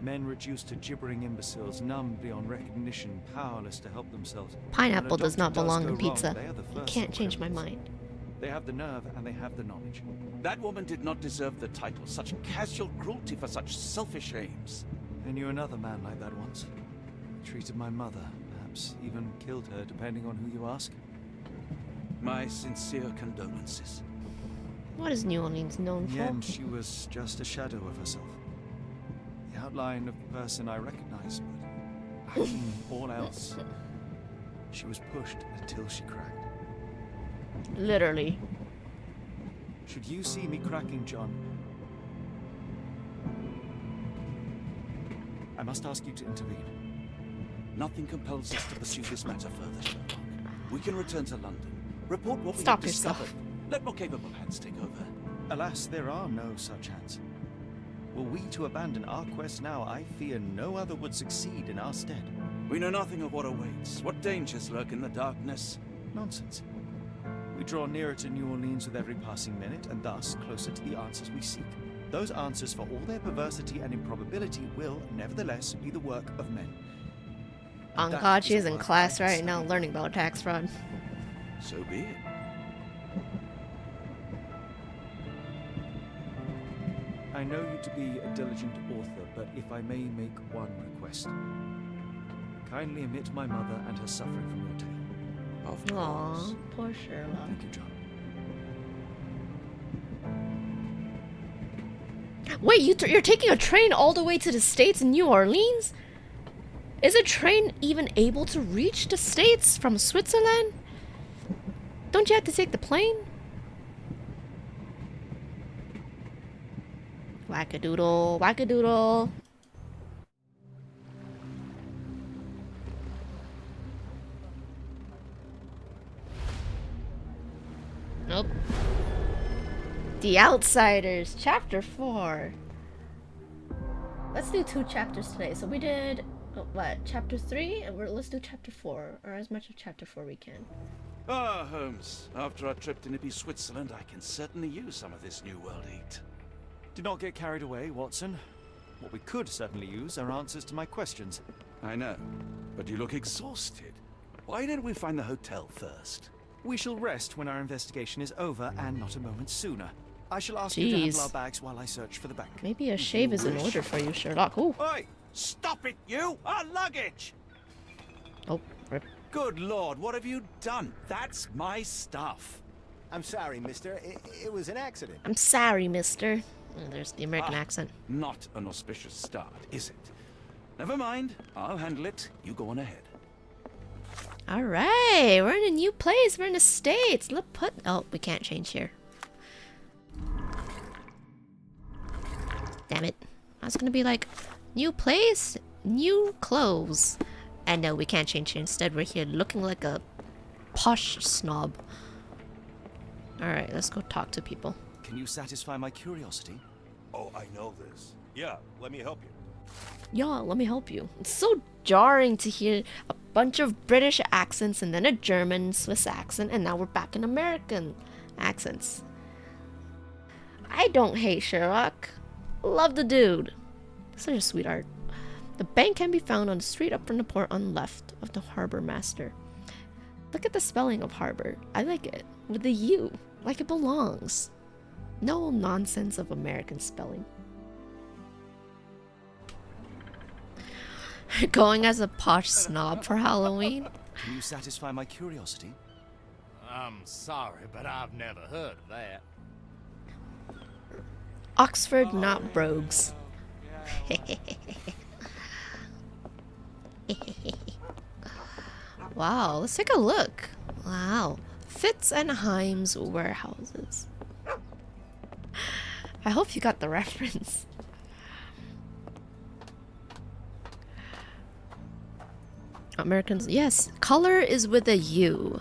Men reduced to gibbering imbeciles, numb beyond recognition, powerless to help themselves. Pineapple When a does not doctor belong go in wrong, pizza. they are the You first can't of change my criminals. mind. They have the nerve and they have the knowledge. That woman did not deserve the title. Such casual cruelty for such selfish aims. I knew another man like that once. He treated my mother, perhaps even killed her, depending on who you ask. My sincere condolences. What is New Orleans known In the for? end, she was just a shadow of herself. The outline of the person I recognized, but lacking all else. She was pushed until she cracked. Literally. Should you see me cracking, John, I must ask you to intervene. Nothing compels us to pursue this matter further, Sherlock. We can return to London. Report what we Stop have discovered. yourself. Let more capable hands take over. Alas, there are no such hands. Were we to abandon our quest now, I fear no other would succeed in our stead. We know nothing of what awaits. What dangers lurk in the darkness? Nonsense. We draw nearer to New Orleans with every passing minute, and thus closer to the answers we seek. Those answers, for all their perversity and improbability, will, nevertheless, be the work of men. Ankachi is in class right now learning about tax fraud. So be it. I know you to be a diligent author, but if I may make one request. Kindly omit my mother and her suffering from your tale. Of Aww, poor Sherlock. Thank you, John. Wait, you're taking a train all the way to the States in New Orleans? Is a train even able to reach the States from Switzerland? Don't you have to take the plane? Wackadoodle, wackadoodle. Nope. The Outsiders, Chapter 4. Let's do 2 chapters today. So we did, what, Chapter 3? And let's do Chapter 4, or as much of Chapter 4 we can. Ah, Holmes. After our trip to nippy Switzerland, I can certainly use some of this New World heat. Do not get carried away, Watson. What we could certainly use are answers to my questions. I know, but you look exhausted. Why don't we find the hotel first? We shall rest when our investigation is over, and not a moment sooner. I shall ask you to handle our bags while I search for the bank. Maybe a shave is in order for you, Sherlock. Ooh. Oi! Stop it, you! Our luggage! Oh, rip. Good Lord, what have you done? That's my stuff. I'm sorry, mister. It was an accident. I'm sorry, mister. Oh, there's the American accent. Not an auspicious start, is it? Never mind. I'll handle it. You go on ahead. Alright, we're in a new place. We're in the States. Let's put... Oh, we can't change here. Damn it. I was gonna be like, new place, new clothes. And no, we can't change here. Instead, we're here looking like a posh snob. Alright, let's go talk to people. Can you satisfy my curiosity? Oh, I know this. Yeah, let me help you. Yeah, let me help you. It's so jarring to hear a bunch of British accents and then a German, Swiss accent, and now we're back in American accents. I don't hate Sherlock. Love the dude. Such a sweetheart. The bank can be found on the street up from the port on the left of the harbor master. Look at the spelling of harbor. I like it. With the U. Like it belongs. No nonsense of American spelling. Going as a posh snob for Halloween? Can you satisfy my curiosity? I'm sorry, but I've never heard of that. Oxford, not brogues. Wow, let's take a look. Wow. Fitz and Himes warehouses. I hope you got the reference. Americans, yes. Color is with a U.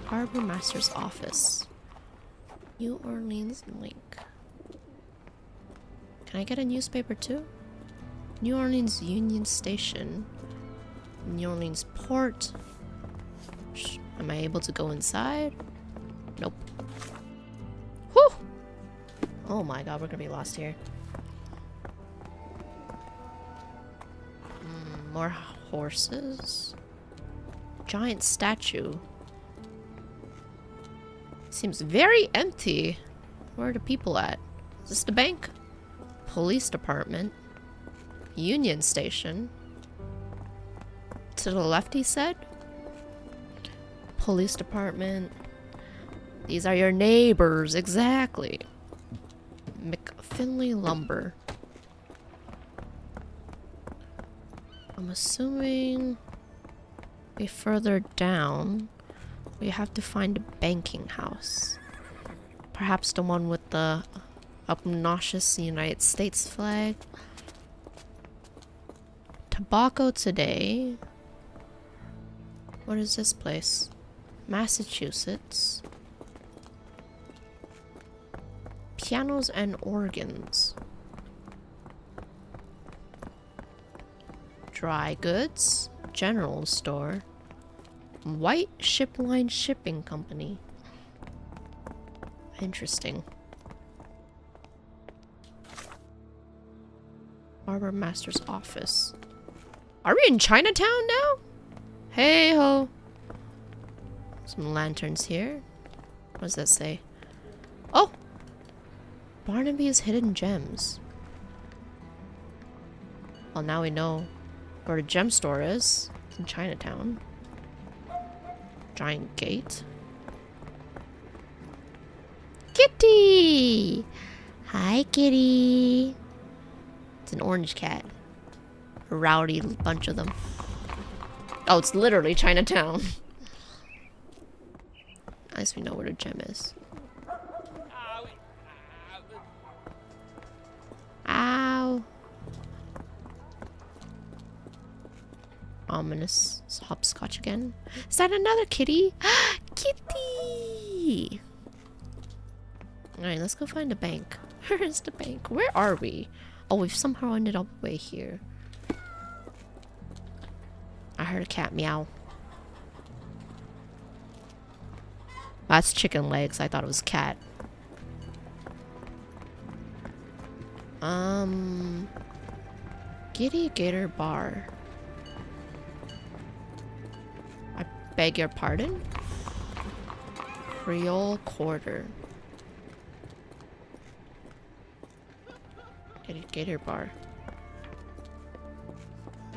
Harbor Master's office. New Orleans link. Can I get a newspaper too? New Orleans Union Station. New Orleans Port. Am I able to go inside? Nope. Whew! Oh my god, we're gonna be lost here. More horses. Giant statue. Seems very empty. Where are the people at? Is this the bank? Police department. Union station. To the left, he said. Police department. These are your neighbors, exactly. McFinley Lumber. I'm assuming be further down, we have to find a banking house. Perhaps the one with the obnoxious United States flag. Tobacco Today. What is this place? Massachusetts. Pianos and organs. Dry goods. General store. White Ship Line Shipping Company. Interesting. Harbor Master's office. Are we in Chinatown now? Hey ho. Some lanterns here. What does that say? Oh! Barnaby's Hidden Gems. Well, now we know where the gem store is. It's in Chinatown. Giant gate. Kitty! Hi, kitty. It's an orange cat. A rowdy bunch of them. Oh, it's literally Chinatown. At least we know where the gem is. Ow. Ominous hopscotch again. Is that another kitty? Kitty! Alright, let's go find the bank. Where is the bank? Where are we? Oh, we've somehow ended up way here. I heard a cat meow. That's chicken legs. I thought it was cat. Giddy Gator Bar. I beg your pardon? Creole Quarter. Giddy Gator Bar.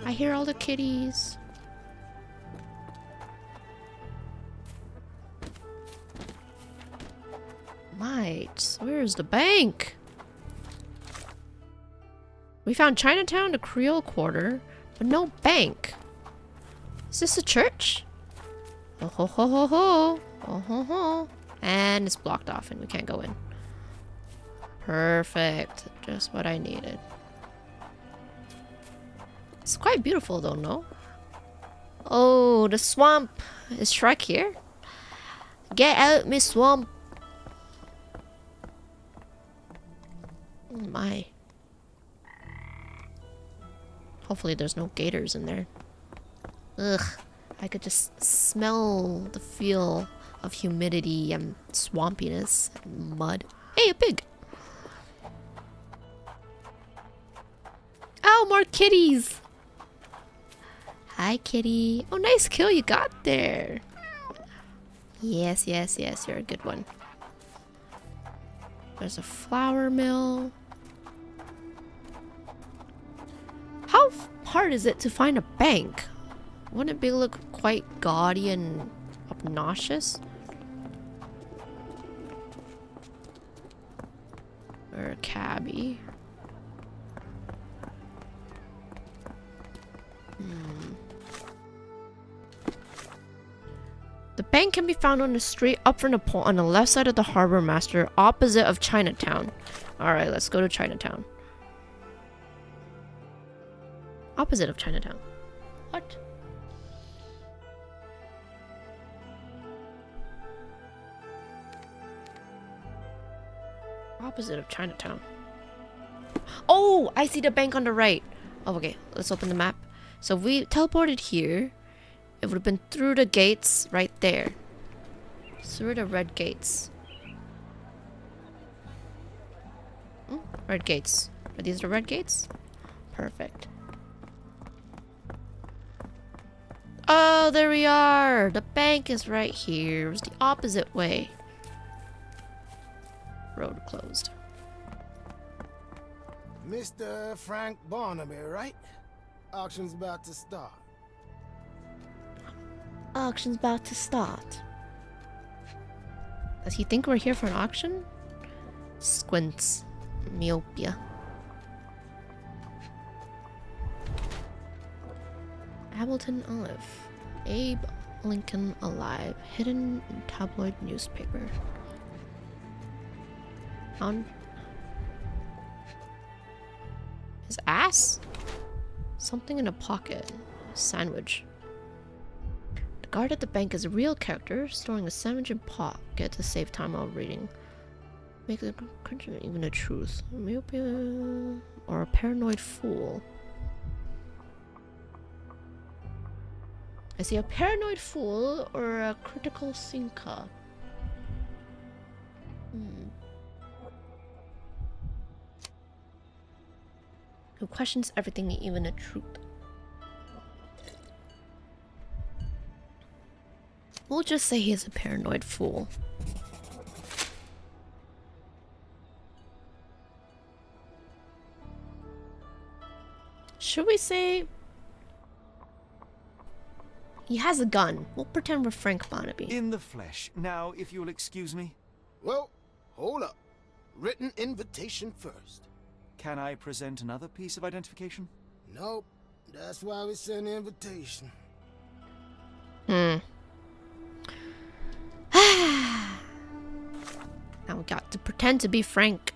I hear all the kitties. Might. Where's the bank? We found Chinatown to Creole Quarter, but no bank. Is this a church? Oh ho ho ho ho. Oh ho ho. And it's blocked off and we can't go in. Perfect. Just what I needed. It's quite beautiful though, no? Oh, the swamp. Is Shrek here? Get out, Miss Swamp. Oh my. Hopefully there's no gators in there. Ugh. I could just smell the feel of humidity and swampiness and mud. Hey, a pig! Oh, more kitties! Hi, kitty. Oh, nice kill you got there. Yes, yes, yes. You're a good one. There's a flour mill. How hard is it to find a bank? Wouldn't it be look quite gaudy and obnoxious? Or a cabbie. The bank can be found on the street up from the pole on the left side of the Harbor Master, opposite of Chinatown. Alright, let's go to Chinatown. Opposite of Chinatown. What? Opposite of Chinatown. Oh, I see the bank on the right. Oh, okay. Let's open the map. So if we teleported here, it would have been through the gates right there. Through the red gates. Red gates. Are these the red gates? Perfect. Oh, there we are. The bank is right here. It's the opposite way. Road closed. Mr. Frank Barnaby, right? Auction's about to start. Auction's about to start. Does he think we're here for an auction? Squints. Myopia. Hamilton Olive. Abe Lincoln alive. Hidden in tabloid newspaper. On his ass? Something in a pocket. A sandwich. The guard at the bank is a real character, storing a sandwich in pocket to save time while reading. Make the country even a truth. Myopia or a paranoid fool. Is he a paranoid fool or a critical thinker? Who questions everything, even the truth? We'll just say he's a paranoid fool. Should we say he has a gun? We'll pretend we're Frank Barnaby. In the flesh. Now, if you'll excuse me. Well, hold up. Written invitation first. Can I present another piece of identification? Nope. That's why we send the invitation. Now we got to pretend to be Frank.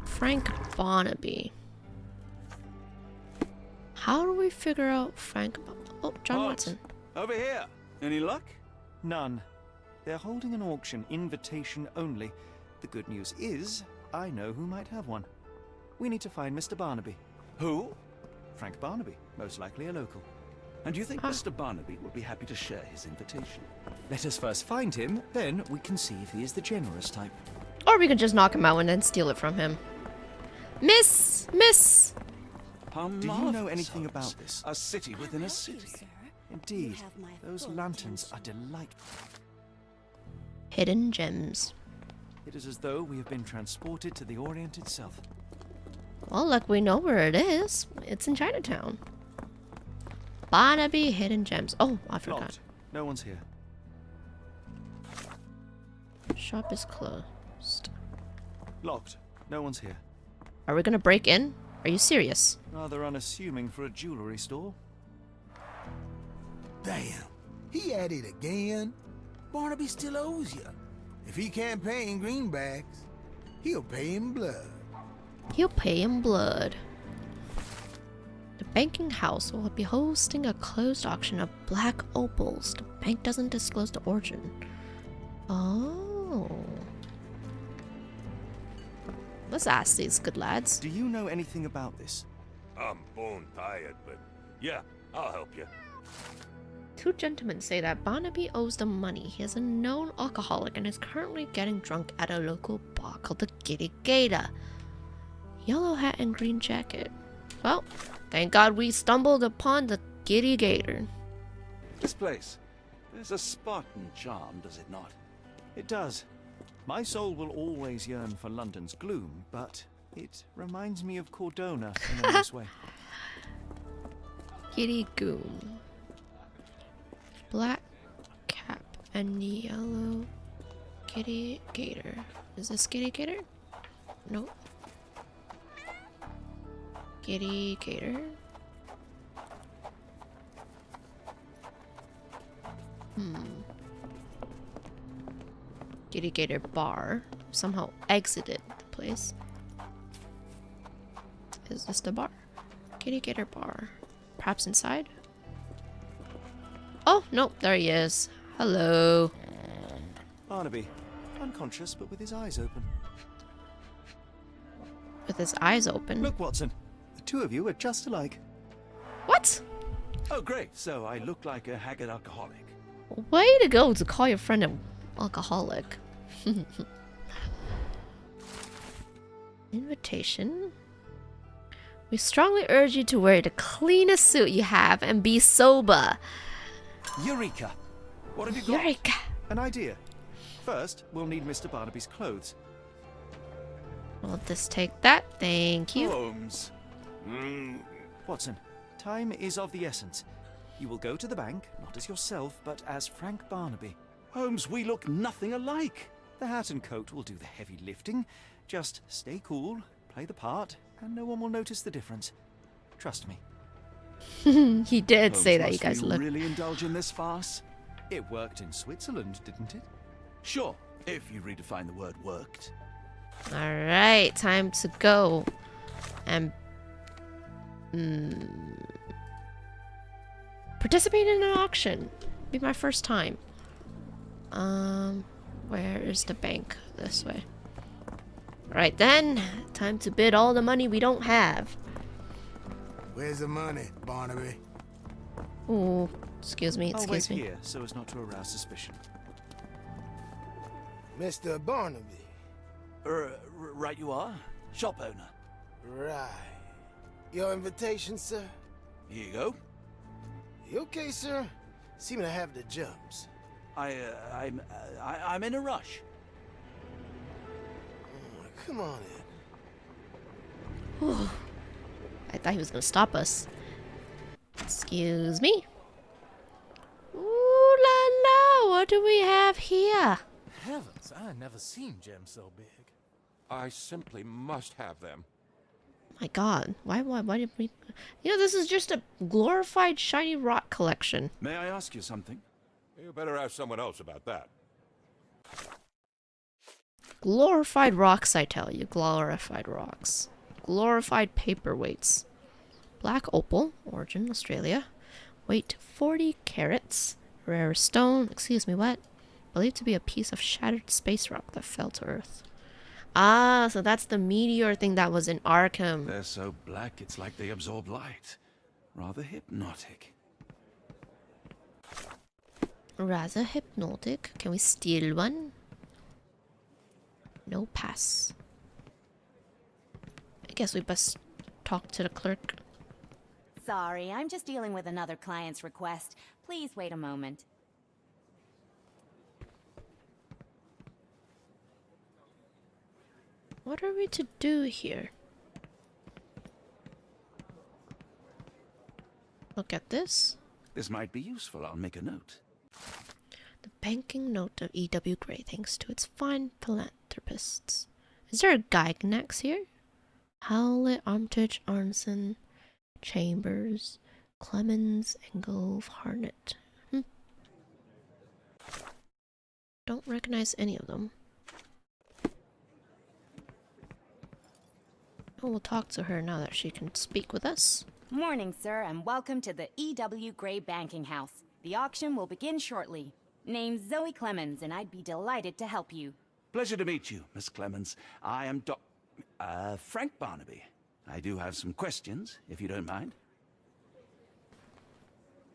Frank Barnaby. How do we figure out Frank? Oh, John Watson. Over here. Any luck? None. They're holding an auction, invitation only. The good news is, I know who might have one. We need to find Mr. Barnaby. Who? Frank Barnaby, most likely a local. And do you think Mr. Barnaby would be happy to share his invitation? Let us first find him, then we can see if he is the generous type. Or we could just knock him out and then steal it from him. Miss! Do you know anything about this? A city within a city. Indeed, those lanterns are delightful. Hidden gems. It is as though we have been transported to the Orient itself. Well, like we know where it is. It's in Chinatown. Barnaby Hidden Gems. Oh, I forgot. Locked. No one's here. Shop is closed. Locked. No one's here. Are we gonna break in? Are you serious? Rather unassuming for a jewelry store. Damn. He at it again. Barnaby still owes you. If he can't pay in greenbacks, he'll pay in blood. He'll pay in blood. The banking house will be hosting a closed auction of black opals. The bank doesn't disclose the origin. Oh. Let's ask these good lads. Do you know anything about this? I'm bone tired, but yeah, I'll help you. Two gentlemen say that Barnaby owes them money. He is a known alcoholic and is currently getting drunk at a local bar called the Giddy Gator. Yellow hat and green jacket. Well, thank God we stumbled upon the Giddy Gator. This place. There's a Spartan charm, does it not? It does. My soul will always yearn for London's gloom, but it reminds me of Cordona in a nice way. Giddy Goon. Black cap and yellow Giddy Gator. Is this Giddy Gator? Nope. Giddy Gator. Giddy Gator bar. Somehow exited the place. Is this the bar? Giddy Gator bar. Perhaps inside? Oh, nope, there he is. Hello. Barnaby, unconscious but with his eyes open. With his eyes open? Look, Watson. The two of you are just alike. What? Oh, great. So I look like a haggard alcoholic. Way to go to call your friend an alcoholic. Invitation. We strongly urge you to wear the cleanest suit you have and be sober. Eureka! What have you got? Eureka! An idea. First, we'll need Mr. Barnaby's clothes. We'll just take that. Thank you. Holmes. Watson, time is of the essence. You will go to the bank, not as yourself, but as Frank Barnaby. Holmes, we look nothing alike. The hat and coat will do the heavy lifting. Just stay cool, play the part, and no one will notice the difference. Trust me. He did Holmes, say that you must guys we look. really indulge in this farce? It worked in Switzerland, didn't it? Sure, if you redefine the word worked. Alright, time to go. And participate in an auction. Be my first time. Where is the bank? This way. Alright then, time to bid all the money we don't have. Where's the money, Barnaby? Ooh, excuse me, I'll wait excuse me. here so as not to arouse suspicion. Mr. Barnaby. Right you are. Shop owner. Right. Your invitation, sir? Here you go. You okay, sir? Seem to have the jumps. I'm in a rush. Oh, come on in. Whew. I thought he was gonna stop us. Excuse me. Ooh la la, what do we have here? Heavens, I never seen gems so big. I simply must have them. My god, why did we... You know, this is just a glorified shiny rock collection. May I ask you something? You better ask someone else about that. Glorified rocks, I tell you. Glorified rocks. Glorified paperweights. Black opal, origin Australia. Weight 40 carats. Rare stone, excuse me, what? Believed to be a piece of shattered space rock that fell to Earth. Ah, so that's the meteor thing that was in Arkham. They're so black, it's like they absorb light. Rather hypnotic. Rather hypnotic. Can we steal one? No pass. I guess we best talk to the clerk. Sorry, I'm just dealing with another client's request. Please wait a moment. What are we to do here? Look at this. This might be useful. I'll make a note. The banking note of E.W. Gray, thanks to its fine philanthropists. Is there a Gygax here? Howlett, Armitage, Arnson, Chambers, Clemens, Engel, Harnett. Don't recognize any of them. Oh, we'll talk to her now that she can speak with us. Morning, sir, and welcome to the E.W. Gray Banking House. The auction will begin shortly. Name's Zoe Clemens, and I'd be delighted to help you. Pleasure to meet you, Miss Clemens. I am Frank Barnaby. I do have some questions, if you don't mind.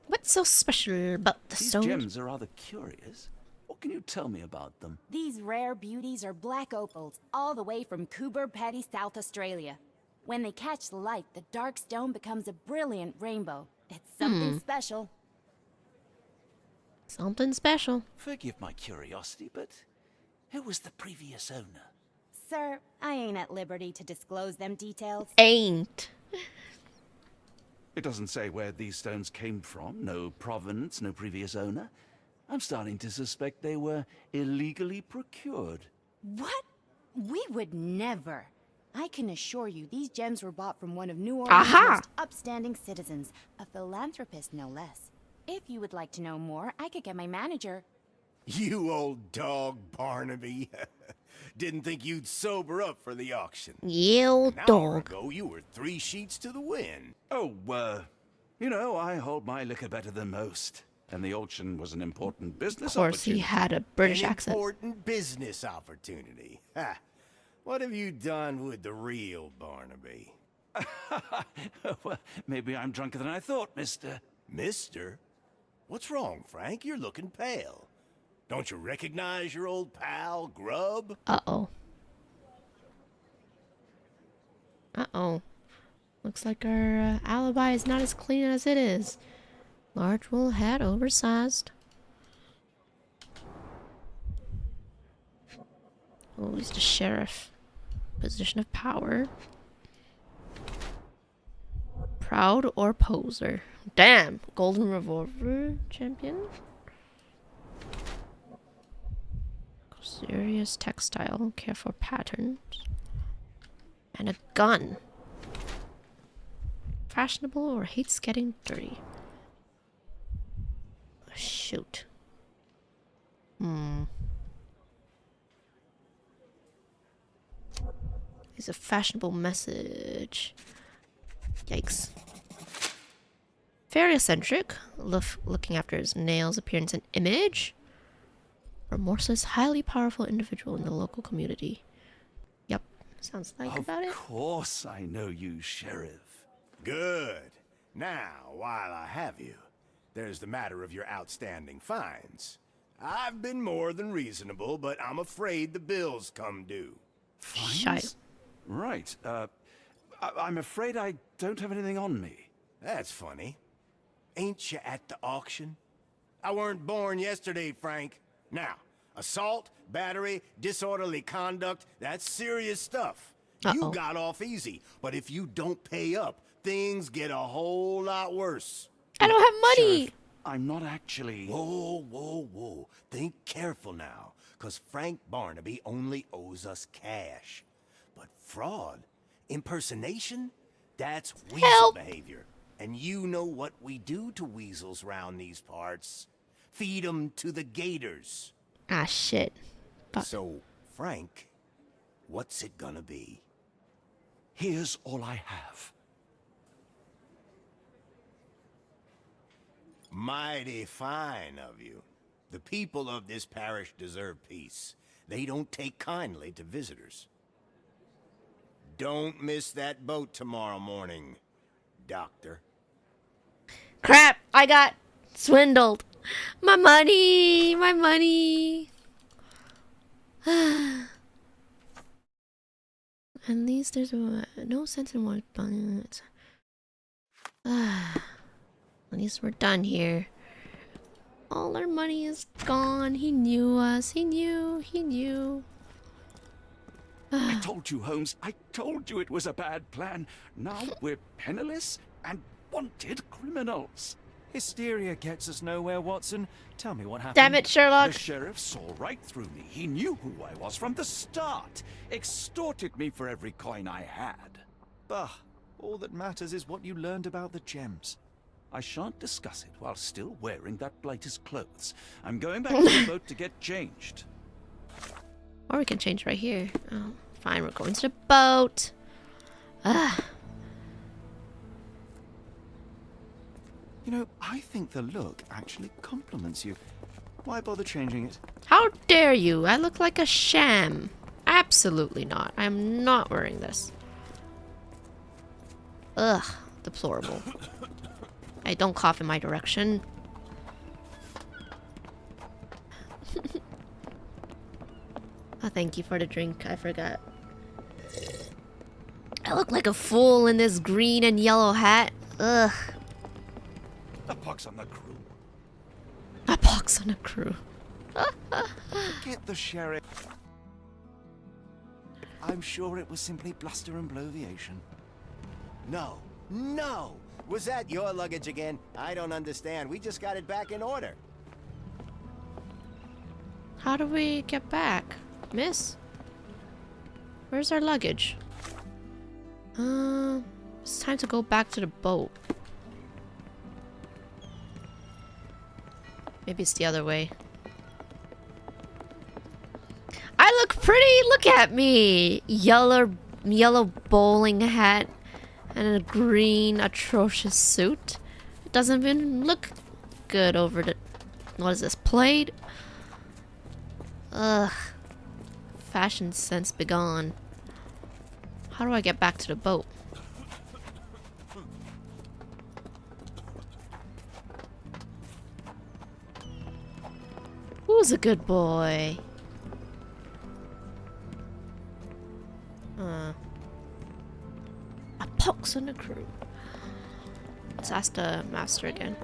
What's so special about the stone? These gems are rather curious. What can you tell me about them? These rare beauties are black opals, all the way from Coober Pedy, South Australia. When they catch the light, the dark stone becomes a brilliant rainbow. It's something special. Something special. Forgive my curiosity, but who was the previous owner? Sir, I ain't at liberty to disclose them details. Ain't. It doesn't say where these stones came from. No provenance, no previous owner. I'm starting to suspect they were illegally procured. What? We would never. I can assure you these gems were bought from one of New Orleans' most upstanding citizens, a philanthropist no less. If you would like to know more, I could get my manager. You old dog, Barnaby. Didn't think you'd sober up for the auction. Yeah, old An hour dog. ago, you were 3 sheets to the wind. Oh, you know, I hold my liquor better than most. And the auction was an important business Of course, he had a British An accent. important business opportunity. Ha. What have you done with the real Barnaby? Well, maybe I'm drunker than I thought, mister. Mister? What's wrong, Frank? You're looking pale. Don't you recognize your old pal, Grub? Uh-oh. Uh-oh. Looks like our alibi is not as clean as it is. Large wool hat, oversized. Oh, he's the sheriff. Position of power. Proud or poser? Damn! Golden revolver champion. Serious textile. Care for patterns. And a gun. Fashionable or hates getting dirty? Shoot. It's a fashionable message. Yikes. Very eccentric. Looking after his nails, appearance, and image. Remorseless, highly powerful individual in the local community. Yep. Sounds like about it. Of course I know you, Sheriff. Good. Now, while I have you, there's the matter of your outstanding fines. I've been more than reasonable, but I'm afraid the bills come due. Fines? Right. I'm afraid I don't have anything on me. That's funny. Ain't you at the auction? I weren't born yesterday, Frank. Now, assault, battery, disorderly conduct, that's serious stuff. You got off easy, but if you don't pay up, things get a whole lot worse. I don't have money! Sheriff, I'm not actually... Whoa, whoa, whoa. Think careful now, because Frank Barnaby only owes us cash. But fraud, impersonation, that's weasel behavior. And you know what we do to weasels round these parts. Feed 'em to the gators. Ah, shit. So, Frank, what's it gonna be? Here's all I have. Mighty fine of you. The people of this parish deserve peace. They don't take kindly to visitors. Don't miss that boat tomorrow morning, Doctor. Crap! I got swindled. My money! My money! At least there's no sense in what, but... At least we're done here. All our money is gone. He knew us. He knew. I told you, Holmes. I told you it was a bad plan. Now we're penniless and wanted criminals. Hysteria gets us nowhere, Watson. Tell me what happened. Damn it, Sherlock. The sheriff saw right through me. He knew who I was from the start. Extorted me for every coin I had. Bah, all that matters is what you learned about the gems. I shan't discuss it while still wearing that blighter's clothes. I'm going back to the boat to get changed. Or we can change right here. Oh, fine, we're going to the boat. You know, I think the look actually compliments you. Why bother changing it? How dare you? I look like a sham. Absolutely not. I'm not wearing this. Ugh, deplorable. Hey, don't cough in my direction. Oh, thank you for the drink. I forgot. I look like a fool in this green and yellow hat. Ugh. A pox on the crew. A pox on the crew. Forget the sheriff. I'm sure it was simply bluster and bloviation. No, no! Was that your luggage again? I don't understand. We just got it back in order. How do we get back? Miss? Where's our luggage? It's time to go back to the boat. Maybe it's the other way. I look pretty! Look at me! Yellow bowling hat and a green atrocious suit. It doesn't even look good over the... What is this? Plaid? Ugh. Fashion sense begone. How do I get back to the boat? Who's a good boy? Let's ask the master again.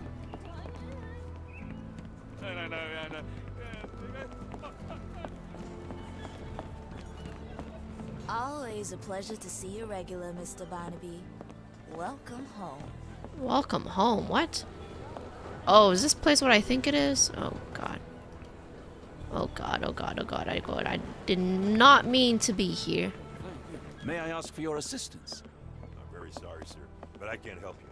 Always a pleasure to see you regular, Mr. Barnaby. Welcome home. Welcome home? What? Oh, is this place what I think it is? Oh god. Oh god, oh god, oh god, I did not mean to be here. May I ask for your assistance? I'm very sorry, sir, but I can't help you.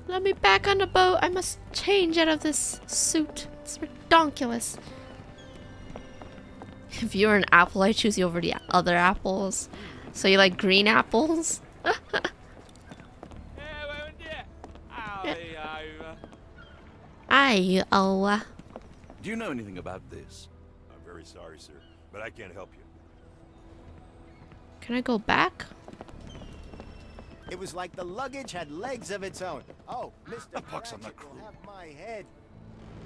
Let me back on the boat. I must change out of this suit. It's ridiculous. If you're an apple, I choose you over the other apples. So you like green apples? Ayo. Do you know anything about this? I'm very sorry, sir, but I can't help you. Can I go back? It was like the luggage had legs of its own. Oh, Mr. Pratchett will have my head.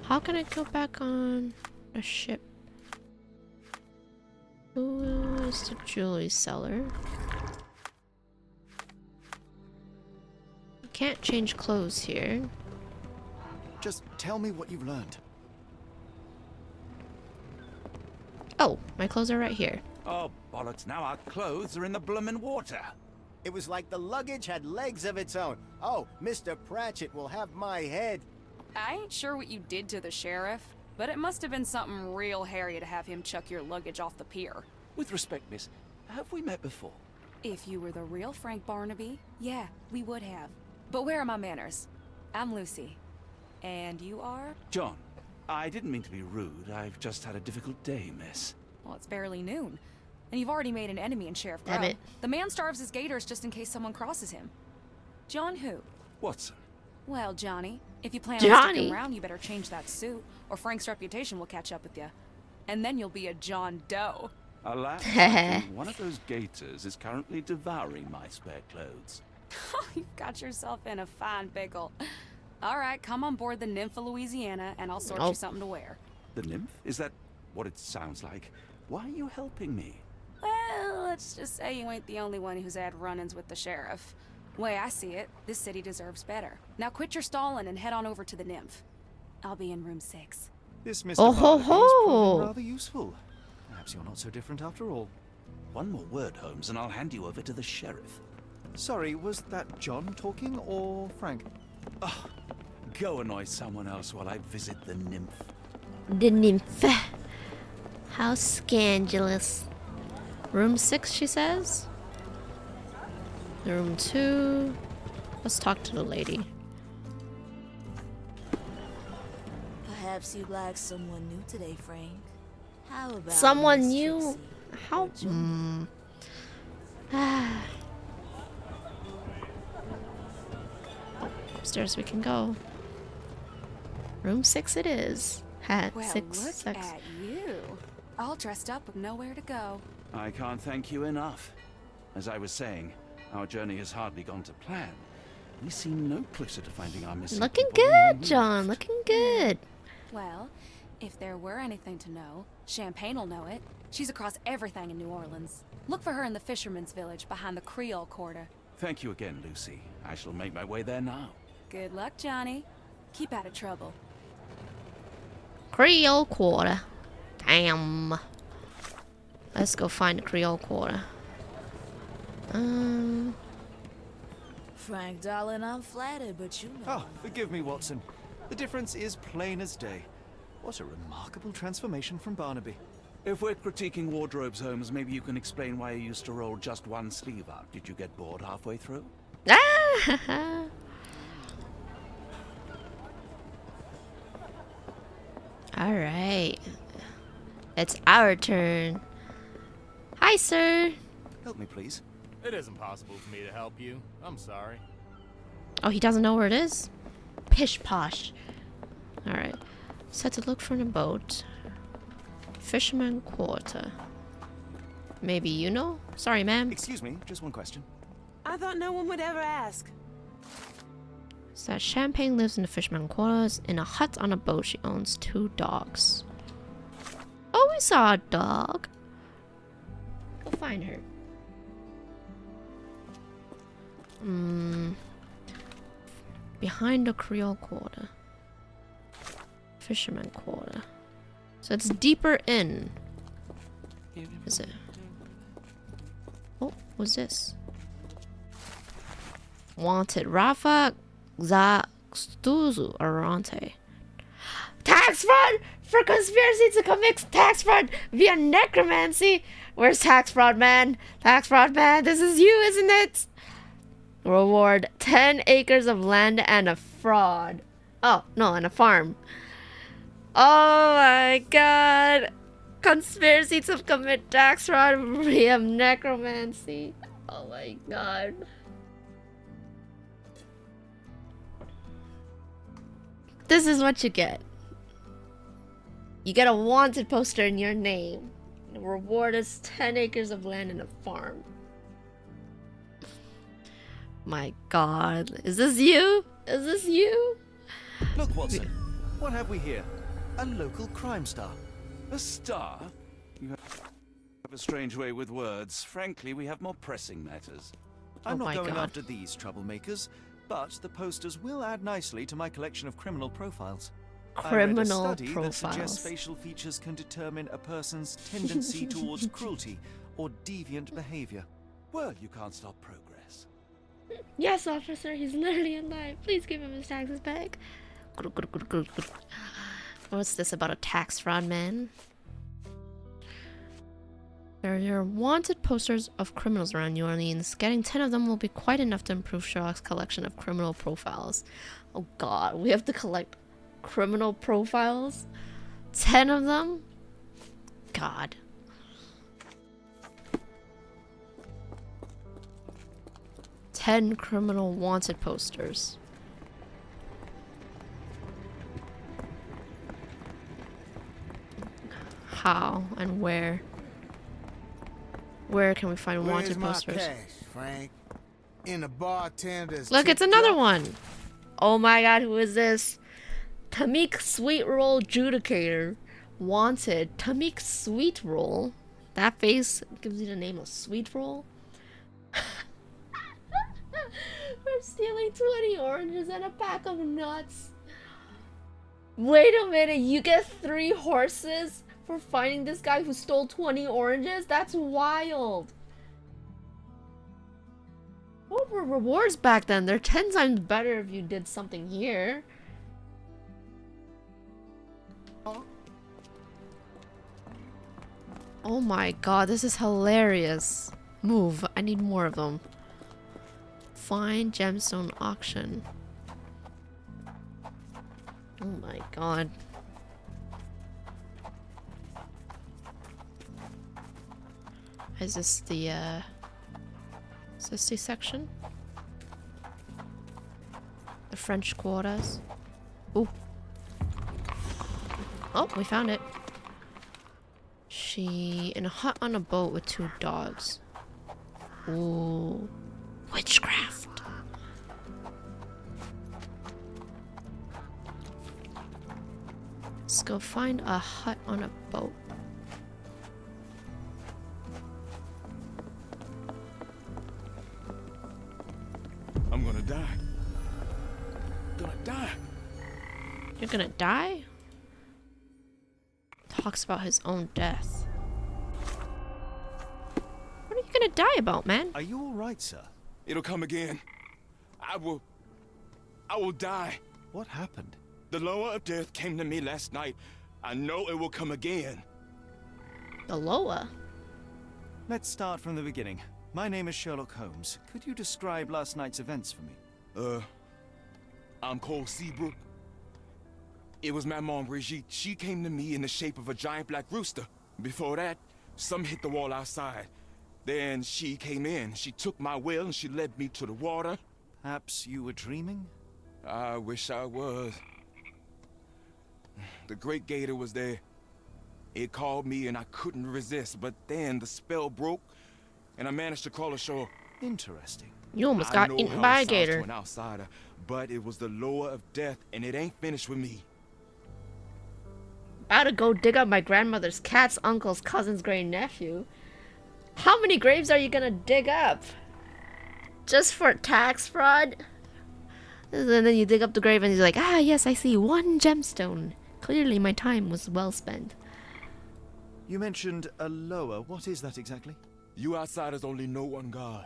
How can I go back on a ship? Who is the jewelry seller? You can't change clothes here. Just tell me what you've learned. Oh, my clothes are right here. Oh, bollocks, now our clothes are in the bloomin' water. It was like the luggage had legs of its own. Oh, Mr. Pratchett will have my head. I ain't sure what you did to the sheriff, but it must have been something real hairy to have him chuck your luggage off the pier. With respect, miss, have we met before? If you were the real Frank Barnaby, yeah, we would have. But where are my manners? I'm Lucy. And you are? John, I didn't mean to be rude. I've just had a difficult day, miss. Well, it's barely noon. And you've already made an enemy in Sheriff Damn Grau. it. The man starves his gators just in case someone crosses him. John who? Watson. Well, Johnny, if you plan on Johnny. sticking around, you better change that suit, or Frank's reputation will catch up with you. And then you'll be a John Doe. Alas, I think one of those gators is currently devouring my spare clothes. You've got yourself in a fine pickle. All right, come on board the Nymph of Louisiana, and I'll sort you something to wear. The nymph? Is that what it sounds like? Why are you helping me? Well, let's just say you ain't the only one who's had run-ins with the sheriff. Way I see it, this city deserves better. Now quit your stalling and head on over to the Nymph. I'll be in room 6. This Mr. Oh ho Barnaby is ho! proving rather useful. Perhaps you're not so different after all. One more word, Holmes, and I'll hand you over to the sheriff. Sorry, was that John talking or Frank? Oh, go annoy someone else while I visit the nymph. The nymph. How scandalous. Room 6, she says. Room 2. Let's talk to the lady. Perhaps you'd like someone new today, Frank. How about Someone Miss new? Trixie? How? Upstairs we can go. Room 6 it is. Hat Well, 6. look 6. at you. All dressed up with nowhere to go. I can't thank you enough. As I was saying, our journey has hardly gone to plan. We seem no closer to finding our missing Looking people than good, John. Looking good. Well, if there were anything to know, Champagne'll know it. She's across everything in New Orleans. Look for her in the fisherman's village behind the Creole Quarter. Thank you again, Lucy. I shall make my way there now. Good luck, Johnny. Keep out of trouble. Creole Quarter. Damn. Let's go find the Creole Quarter. Frank, darling, I'm flattered, but you know. Oh, forgive me, Watson. The difference is plain as day. What a remarkable transformation from Barnaby. If we're critiquing wardrobes, Holmes, maybe you can explain why you used to roll just one sleeve up. Did you get bored halfway through? Ah! Alright. It's our turn. Hi, sir. Help me, please. It isn't possible for me to help you. I'm sorry. Oh, he doesn't know where it is? Pish posh. Alright. Set to look for a boat. Fisherman Quarter. Maybe you know? Sorry, ma'am. Excuse me, just one question. I thought no one would ever ask. So that Champagne lives in the Fisherman Quarters in a hut on a boat. She owns 2 dogs. Oh, we saw a dog. We'll find her. Behind the Creole Quarter. Fisherman Quarter. So it's deeper in. Is it? Oh, what's this? Wanted. Rafa Zastuzu Arante. Tax fraud for conspiracy to commit tax fraud via necromancy. Where's tax fraud man? Tax fraud man, this is you, isn't it? Reward 10 acres of land and a fraud. Oh, no, and a farm. Oh my god. Conspiracy to commit tax fraud via necromancy. Oh my god. This is what you get. You get a wanted poster in your name. The reward is 10 acres of land and a farm. My god. Is this you? Is this you? Look, Watson. What have we here? A local crime star. A star? You have a strange way with words. Frankly, we have more pressing matters. I'm not going after these troublemakers, but the posters will add nicely to my collection of criminal profiles. Criminal I read a study profiles. that suggests facial features can determine a person's tendency towards cruelty or deviant behavior. Well, you can't stop progress. Yes, officer, he's literally alive. Please give him his taxes back. What's this about a tax fraud man? There are wanted posters of criminals around New Orleans. Getting 10 of them will be quite enough to improve Sherlock's collection of criminal profiles. Oh god, we have to collect criminal profiles? 10 of them? God. Ten criminal wanted posters. How and where? Where can we find wanted posters? Where's my cash, Frank? In the bartender's. Look, it's another one. Oh my god, who is this? Tamik Sweet Roll Judicator. Wanted. Tamik Sweet Roll. That face gives you the name of Sweet Roll. For stealing 20 oranges and a pack of nuts. Wait a minute, you get 3 horses for finding this guy who stole 20 oranges? That's wild. What were rewards back then? They're 10 times better if you did something here. Oh my god, this is hilarious. Move, I need more of them. Find gemstone auction. Oh my god. Is this the section? The French quarters. Ooh. Oh, we found it. She in a hut on a boat with 2 dogs. Ooh. Witchcraft. Let's go find a hut on a boat. I'm gonna die. Gonna die. You're gonna die? Talks about his own death. What are you gonna die about, man? Are you alright, sir? It'll come again. I will die. What happened? The lower of death came to me last night. I know it will come again. The lower? Let's start from the beginning. My name is Sherlock Holmes. Could you describe last night's events for me? I'm Cole Seabrook. It was my mom, Brigitte. She came to me in the shape of a giant black rooster. Before that, some hit the wall outside. Then she came in. She took my will and she led me to the water. Perhaps you were dreaming? I wish I was. The Great Gator was there. It called me and I couldn't resist, but then the spell broke and I managed to crawl ashore. Interesting. You almost got eaten by a gator. To an outsider, but it was the lower of death and it ain't finished with me. About to go dig up my grandmother's cat's uncle's cousin's great nephew. How many graves are you gonna dig up? Just for tax fraud? And then you dig up the grave and you're like, ah, yes, I see one gemstone. Clearly my time was well spent. You mentioned a lower. What is that exactly? You outsiders only know one God.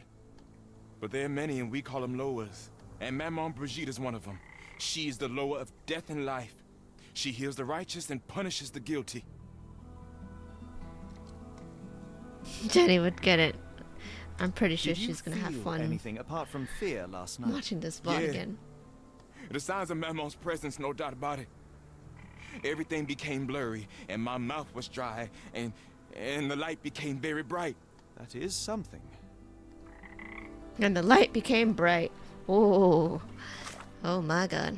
But there are many and we call them lowers. And Maman Brigitte is one of them. She is the lower of death and life. She heals the righteous and punishes the guilty. Jenny would get it. I'm pretty sure Did you she's gonna have feel fun anything apart from fear last night? watching this vlog again. The signs of Maman's presence, no doubt about it. Everything became blurry, and my mouth was dry, and the light became very bright. That is something. And the light became bright. Oh, oh my god.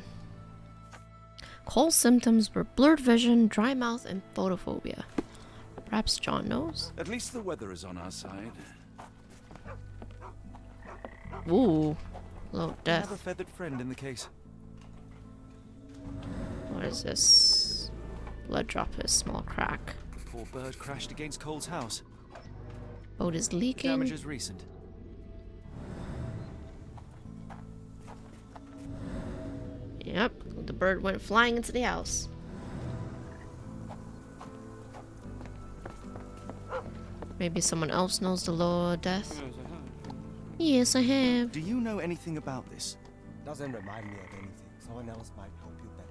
Cole's symptoms were blurred vision, dry mouth, and photophobia. Perhaps John knows? At least the weather is on our side. Ooh, low I have a death. feathered friend in the case. What is this? Blood drop is small crack. The poor bird crashed against Cole's house. Boat is leaking. Damage is recent. Yep, the bird went flying into the house. Maybe someone else knows the law of death. Yes, I have. Do you know anything about this? Doesn't remind me of anything. Someone else might help you better.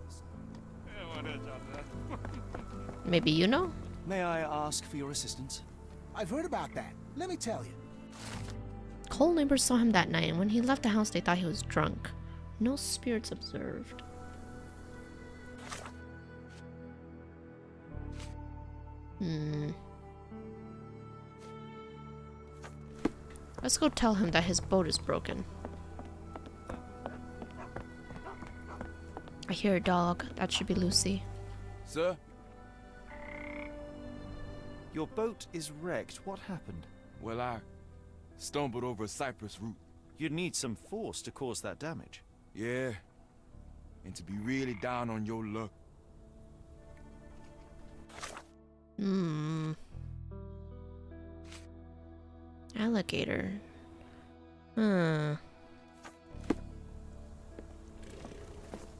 Maybe you know? May I ask for your assistance? I've heard about that. Let me tell you. Cole neighbors saw him that night, and when he left the house, they thought he was drunk. No spirits observed. Let's go tell him that his boat is broken. I hear a dog. That should be Lucy. Sir? Your boat is wrecked. What happened? Well, I stumbled over a cypress root. You'd need some force to cause that damage. Yeah. And to be really down on your luck. Alligator.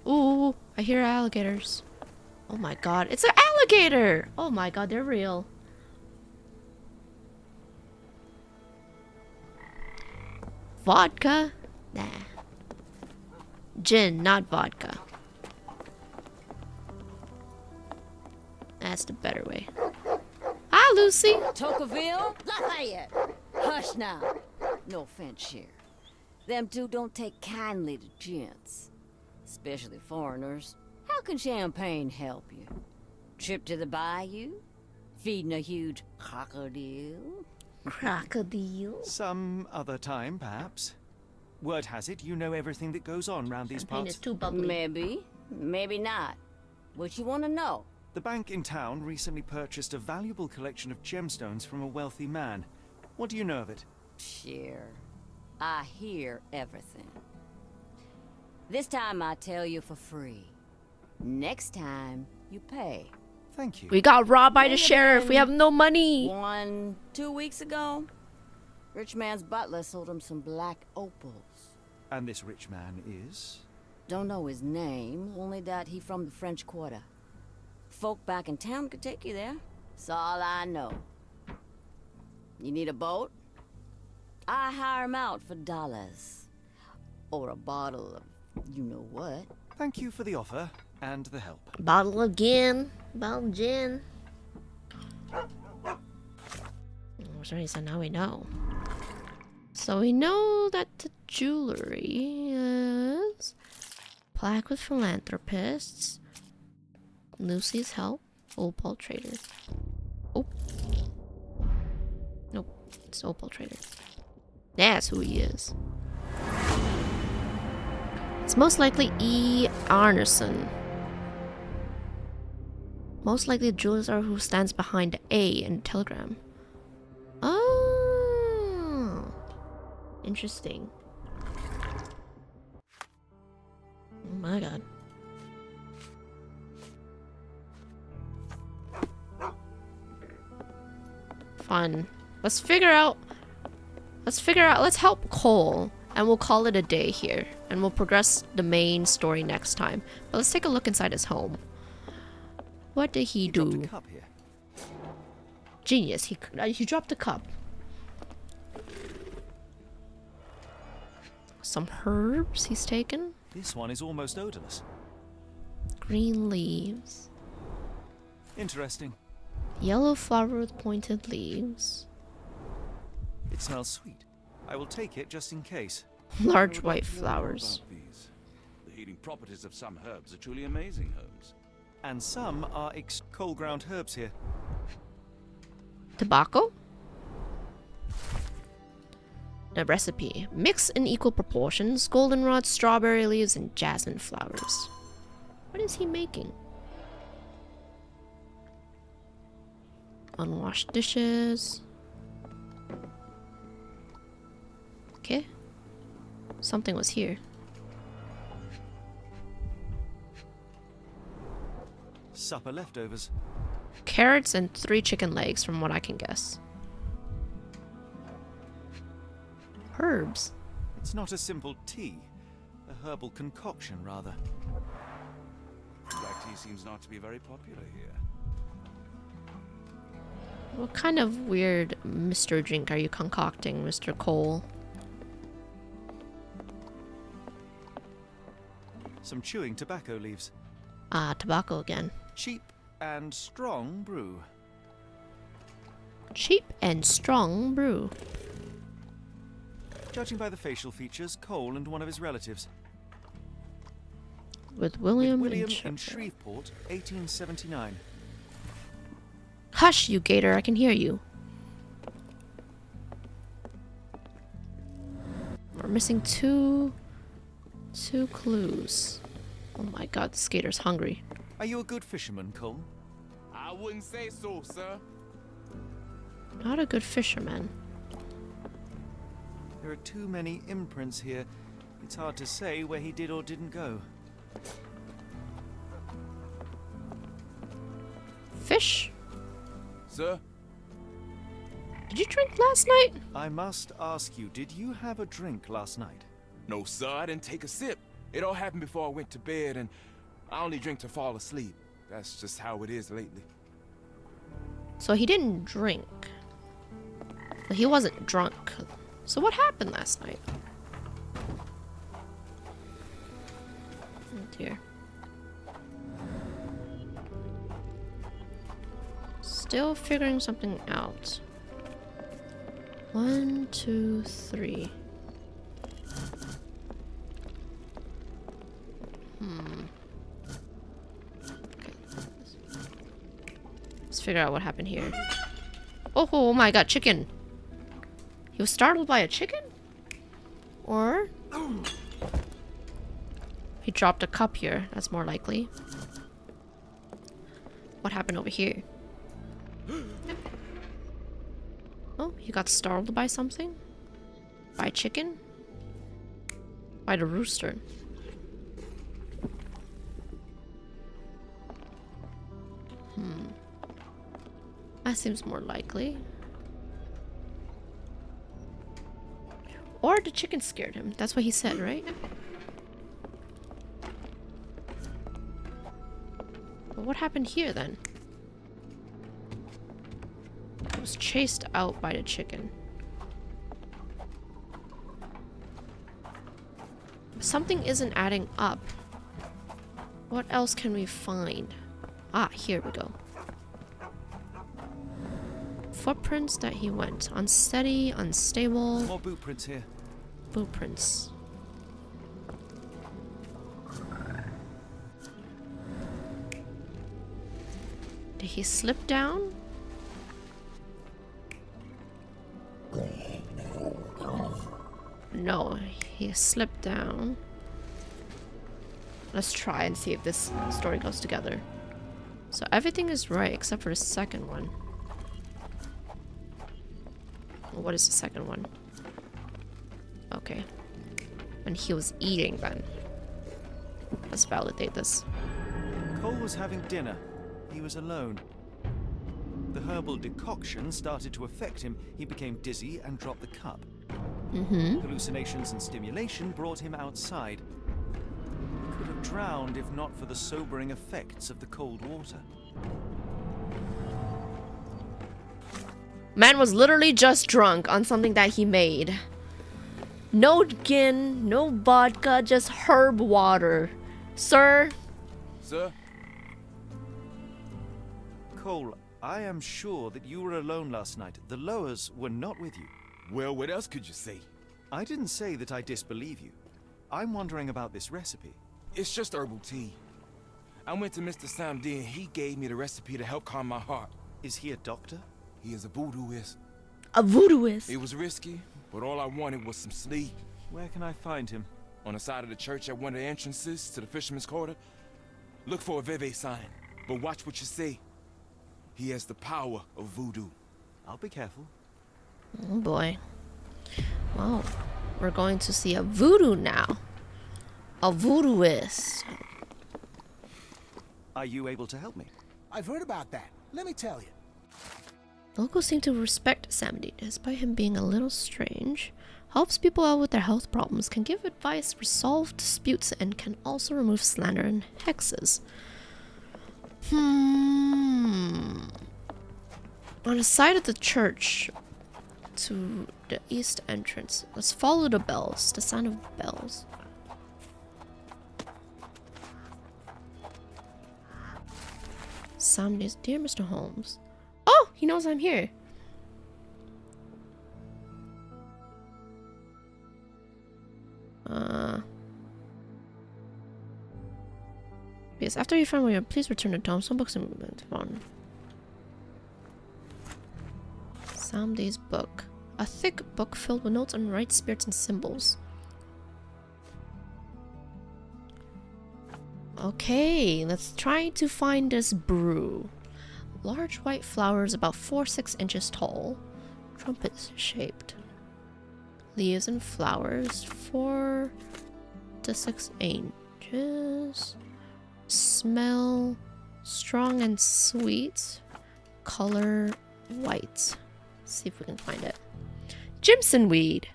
Ooh, I hear alligators. Oh my god, it's an alligator! Oh my god, they're real. Vodka? Nah. Gin, not vodka. That's the better way. Hi, Lucy. Tocqueville? Lafayette. Hush now. No offense, Sheriff. Them two don't take kindly to gents. Especially foreigners. How can champagne help you? Trip to the bayou? Feeding a huge crocodile? Crocodile? Some other time, perhaps. Word has it, you know everything that goes on round these Champagne parts. is too bubbly. Maybe. Maybe not. What you want to know? The bank in town recently purchased a valuable collection of gemstones from a wealthy man. What do you know of it? Sure. I hear everything. This time I tell you for free. Next time, you pay. Thank you. We got robbed by the sheriff. We have no money. 2 weeks ago, rich man's butler sold him some black opals. And this rich man is? Don't know his name, only that he from the French Quarter. Folk back in town could take you there. That's all I know. You need a boat? I hire him out for dollars. Or a bottle of you-know-what. Thank you for the offer and the help. Bottle of gin. Bottle of gin. Sorry, so now we know. So we know that the jewelry is plaque with philanthropists, Lucy's help, opal trader. Oh, nope, it's opal trader. That's who he is. It's most likely E. Arneson. Most likely the jewelers are who stands behind the A in the telegram. Oh, interesting. Oh my god. Fun. Let's figure out. Let's help Cole. And we'll call it a day here. And we'll progress the main story next time. But let's take a look inside his home. What did he do? Dropped a cup here. Genius. He dropped a cup. Some herbs he's taken. This one is almost odorless. Green leaves. Interesting. Yellow flower with pointed leaves. It smells sweet. I will take it just in case. Large white flowers. The healing properties of some herbs are truly amazing, Holmes. And some are cold ground herbs here. Tobacco? The recipe. Mix in equal proportions goldenrod, strawberry leaves, and jasmine flowers. What is he making? Unwashed dishes. Okay. Something was here. Supper leftovers. Carrots and 3 chicken legs, from what I can guess. Herbs. It's not a simple tea. A herbal concoction, rather. Black tea seems not to be very popular here. What kind of weird Mr. drink are you concocting, Mr. Cole? Some chewing tobacco leaves. Ah, tobacco again. Cheap and strong brew. Cheap and strong brew. Judging by the facial features, Cole and one of his relatives. With William in and Shreveport, 1879. Hush, you gator, I can hear you. We're missing two clues. Oh my god, the skater's hungry. Are you a good fisherman, Cole? I wouldn't say so, sir. Not a good fisherman. There are too many imprints here. It's hard to say where he did or didn't go. Fish? Sir? Did you drink last night? I must ask you, did you have a drink last night? No, sir, I didn't take a sip. It all happened before I went to bed, and I only drink to fall asleep. That's just how it is lately. So he didn't drink. But he wasn't drunk. So what happened last night? Oh dear. Still figuring something out. 1, 2, 3. Okay. Let's figure out what happened here. Oh my god, chicken! He was startled by a chicken? Or he dropped a cup here. That's more likely. What happened over here? Oh, he got startled by something? By a chicken? By the rooster. That seems more likely. Or the chicken scared him. That's what he said, right? But what happened here then? He was chased out by the chicken. Something isn't adding up. What else can we find? Ah, here we go. Footprints that he went. Unsteady, unstable. More boot prints here. Boot prints. Did he slip down? No, he slipped down. Let's try and see if this story goes together. So everything is right except for the second one. What is the second one? Okay. And he was eating then. Let's validate this. Cole was having dinner. He was alone. The herbal decoction started to affect him. He became dizzy and dropped the cup. Hallucinations and stimulation brought him outside. He could have drowned if not for the sobering effects of the cold water. Man was literally just drunk on something that he made. No gin, no vodka, just herb water. Sir? Sir? Cole, I am sure that you were alone last night. The Lowers were not with you. Well, what else could you say? I didn't say that I disbelieve you. I'm wondering about this recipe. It's just herbal tea. I went to Mr. Samdi and he gave me the recipe to help calm my heart. Is he a doctor? He is a voodooist. A voodooist? It was risky, but all I wanted was some sleep. Where can I find him? On the side of the church at one of the entrances to the Fisherman's Quarter. Look for a Veve sign, but watch what you say. He has the power of voodoo. I'll be careful. Oh boy. Well, we're going to see a voodoo now. A voodooist. Are you able to help me? I've heard about that. Let me tell you. Locals seem to respect Samdi, despite him being a little strange. Helps people out with their health problems, can give advice, resolve disputes, and can also remove slander and hexes. On the side of the church to the east entrance. Let's follow the bells, the sound of bells. Samdi's dear Mr. Holmes. Oh, he knows I'm here. Yes, after you find where you're, please return to Tom. Some books and movement on. Samdi's book. A thick book filled with notes on right spirits and symbols. Okay, let's try to find this brew. Large white flowers about 4-6 inches tall. Trumpet shaped. Leaves and flowers 4 to 6 inches. Smell strong and sweet. Color white. See if we can find it. Jimson weed,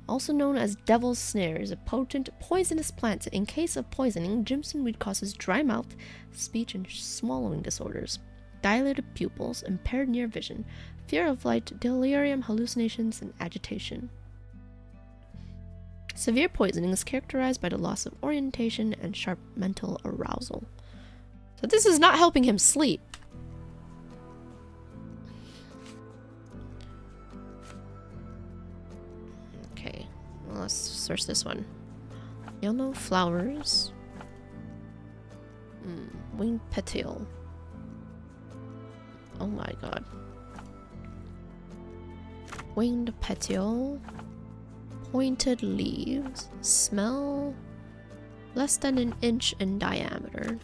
also known as devil's snare, is a potent poisonous plant. In case of poisoning, Jimson weed causes dry mouth, speech and swallowing disorders, dilated pupils, impaired near vision, fear of light, delirium, hallucinations, and agitation. Severe poisoning is characterized by the loss of orientation and sharp mental arousal. So this is not helping him sleep. Okay, well, let's search this one. Yellow flowers. Winged petiole. Oh my god. Winged petiole. Pointed leaves. Smell less than an inch in diameter.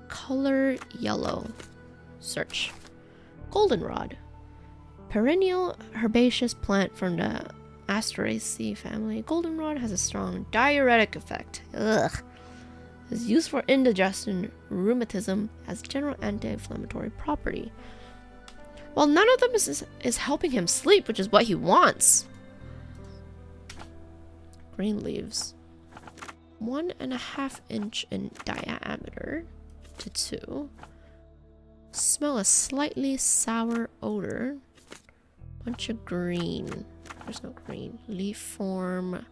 Color yellow. Search. Goldenrod. Perennial herbaceous plant from the Asteraceae family. Goldenrod has a strong diuretic effect. Ugh. Is used for indigestion, rheumatism, as general anti-inflammatory property. Well, none of them is helping him sleep, which is what he wants. Green leaves. 1.5 inch in diameter to 2. Smell a slightly sour odor. Bunch of green. There's no green. Leaf form.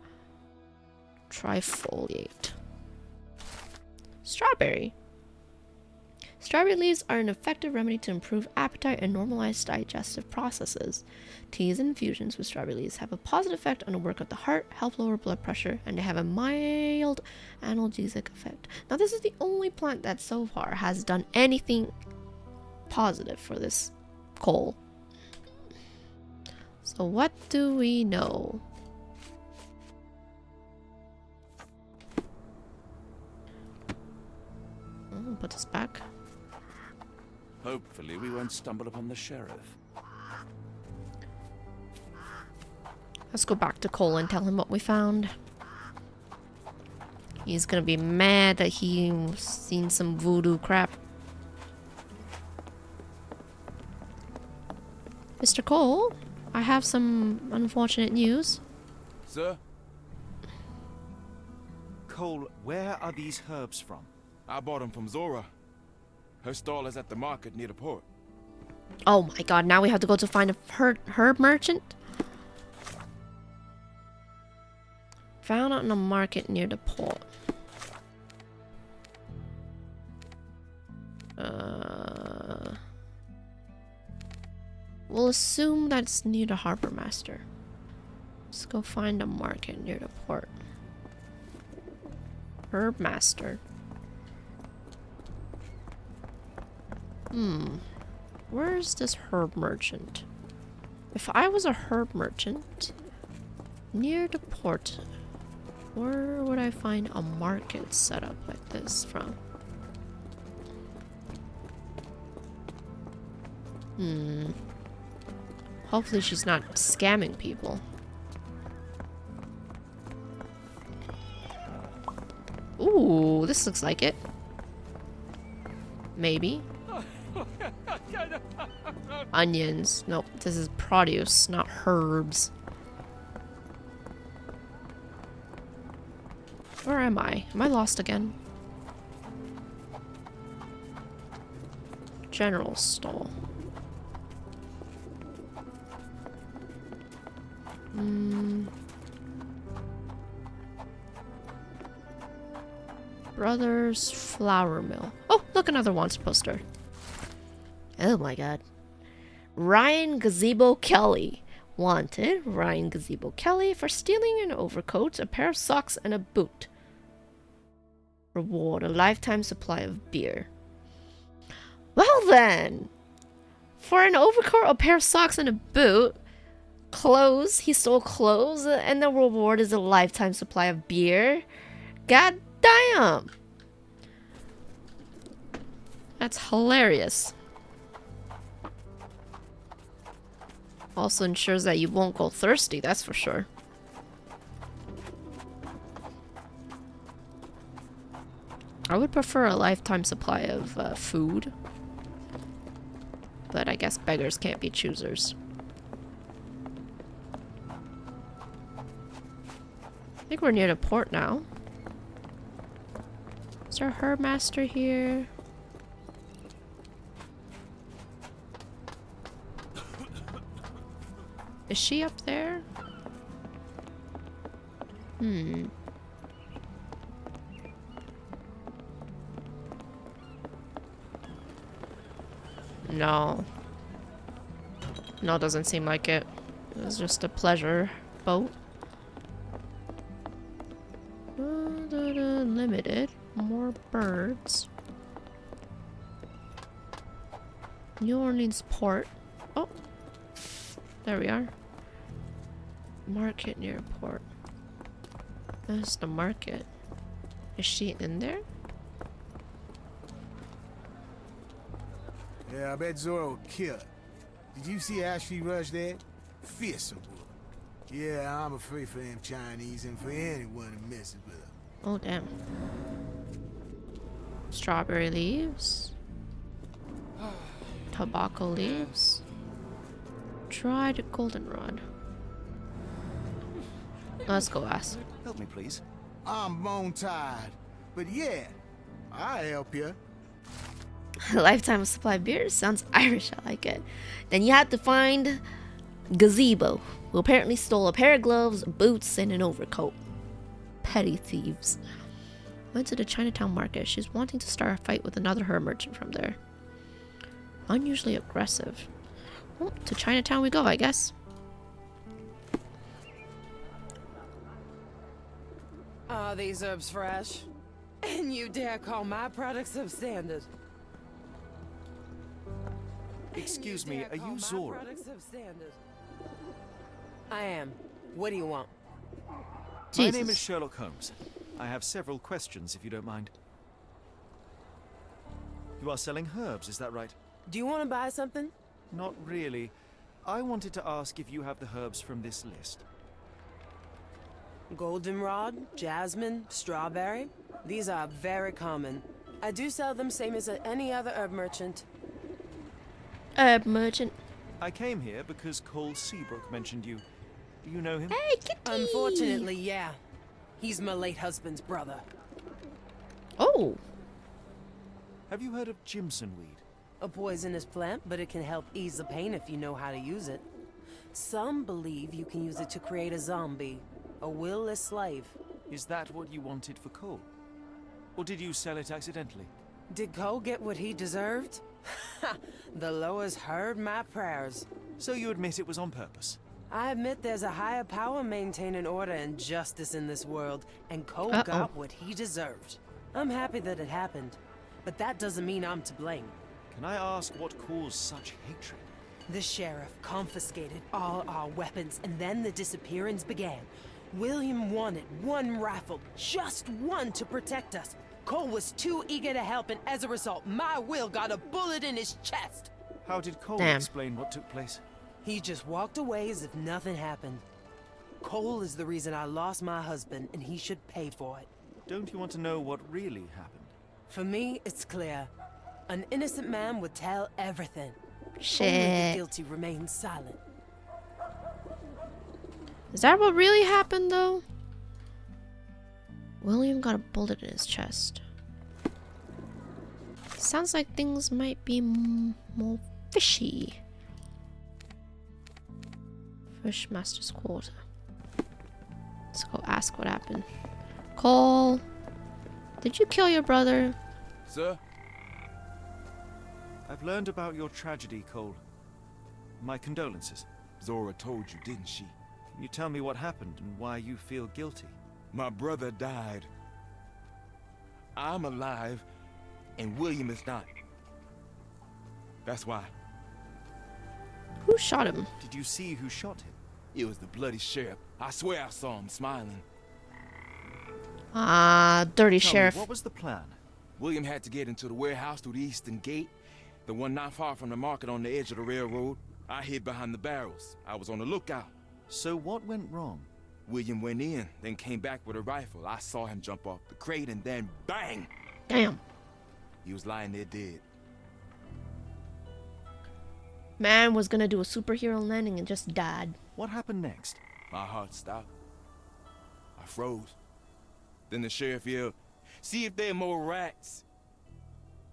Trifoliate. Strawberry. Strawberry leaves are an effective remedy to improve appetite and normalize digestive processes. Teas and infusions with strawberry leaves have a positive effect on the work of the heart, help lower blood pressure, and they have a mild analgesic effect. Now, this is the only plant that so far has done anything positive for this Cole. So what do we know? Put this back. Hopefully we won't stumble upon the sheriff. Let's go back to Cole and tell him what we found. He's gonna be mad that he's seen some voodoo crap. Mr. Cole? I have some unfortunate news. Sir? Cole, where are these herbs from? I bought them from Zora. Her stall is at the market near the port. Oh my god, now we have to go to find a herb merchant? Found out in a market near the port. We'll assume that's near the harbor master. Let's go find a market near the port. Herb master. Where's this herb merchant? If I was a herb merchant near the port, where would I find a market set up like this from? Hopefully she's not scamming people. Ooh, this looks like it. Maybe. Onions. Nope, this is produce, not herbs. Where am I? Am I lost again? General stall. Brothers Flour Mill. Oh, look, another wanted poster. Oh my god. Ryan Gazebo Kelly. Wanted, Ryan Gazebo Kelly, for stealing an overcoat, a pair of socks, and a boot. Reward, a lifetime supply of beer. Well then! For an overcoat, a pair of socks, and a boot, clothes, he stole clothes, and the reward is a lifetime supply of beer. God damn! That's hilarious. Also ensures that you won't go thirsty, that's for sure. I would prefer a lifetime supply of food. But I guess beggars can't be choosers. I think we're near the port now. Is there a herb master here? Is she up there? No. No, doesn't seem like it. It was just a pleasure boat. Limited. More birds. New Orleans port. Oh. There we are. Market near port. There's the market. Is she in there? Yeah, I bet Zora would kill her. Did you see how she rushed there? Fearsome woman. Yeah, I'm afraid for them Chinese and for anyone who messes with her. Oh, damn. Strawberry leaves. Tobacco leaves. Dried goldenrod. Let's go ask. Help me, please. I'm bone tired, but yeah, I'll help you. Lifetime supply of beer sounds Irish. I like it. Then you have to find Gazebo, who apparently stole a pair of gloves, boots, and an overcoat. Petty thieves. Went to the Chinatown market. She's wanting to start a fight with another herb merchant from there. Unusually aggressive. Well, to Chinatown we go, I guess. Are these herbs fresh? And you dare call my products substandard? Excuse me, are you Zora? I am. What do you want? My name is Sherlock Holmes. I have several questions, if you don't mind. You are selling herbs, is that right? Do you want to buy something? Not really. I wanted to ask if you have the herbs from this list. Goldenrod, jasmine, strawberry. These are very common. I do sell them same as any other herb merchant. Herb merchant. I came here because Cole Seabrook mentioned you. Do you know him? Hey, kitty! Unfortunately, yeah. He's my late husband's brother. Oh. Have you heard of Jimson weed? A poisonous plant, but it can help ease the pain if you know how to use it. Some believe you can use it to create a zombie, a will-less slave. Is that what you wanted for Cole? Or did you sell it accidentally? Did Cole get what he deserved? The Loas heard my prayers. So you admit it was on purpose? I admit there's a higher power maintaining order and justice in this world, and Cole got what he deserved. I'm happy that it happened, but that doesn't mean I'm to blame. Can I ask what caused such hatred? The sheriff confiscated all our weapons, and then the disappearance began. William wanted one rifle, just one to protect us. Cole was too eager to help, and as a result, my Will got a bullet in his chest. How did Cole explain what took place? He just walked away as if nothing happened. Cole is the reason I lost my husband, and he should pay for it. Don't you want to know what really happened? For me, it's clear. An innocent man would tell everything. Shit. Only the guilty remain silent. Is that what really happened, though? William got a bullet in his chest. Sounds like things might be more fishy. Fishmaster's quarter. Let's go ask what happened. Cole, did you kill your brother? Sir? I've learned about your tragedy, Cole. My condolences. Zora told you, didn't she? Can you tell me what happened and why you feel guilty? My brother died. I'm alive, and William is not. That's why. Who shot him? Did you see who shot him? It was the bloody sheriff. I swear I saw him smiling. Ah, dirty sheriff. What was the plan? William had to get into the warehouse through the eastern gate, the one not far from the market on the edge of the railroad. I hid behind the barrels. I was on the lookout. So what went wrong? William went in, then came back with a rifle. I saw him jump off the crate, and then bang! Damn. He was lying there dead. Man was gonna do a superhero landing and just died. What happened next? My heart stopped. I froze. Then the sheriff yelled, "See if there are more rats."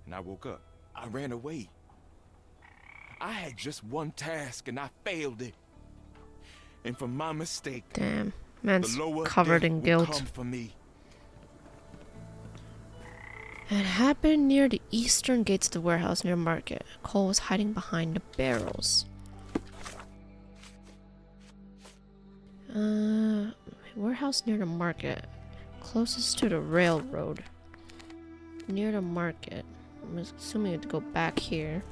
And I woke up. I ran away. I had just one task and I failed it. And for my mistake, damn, man's the lower covered in guilt. come for me. It happened near the eastern gates of the warehouse near market. Cole was hiding behind the barrels. Warehouse near the market. Closest to the railroad. Near the market. I'm assuming you have to go back here.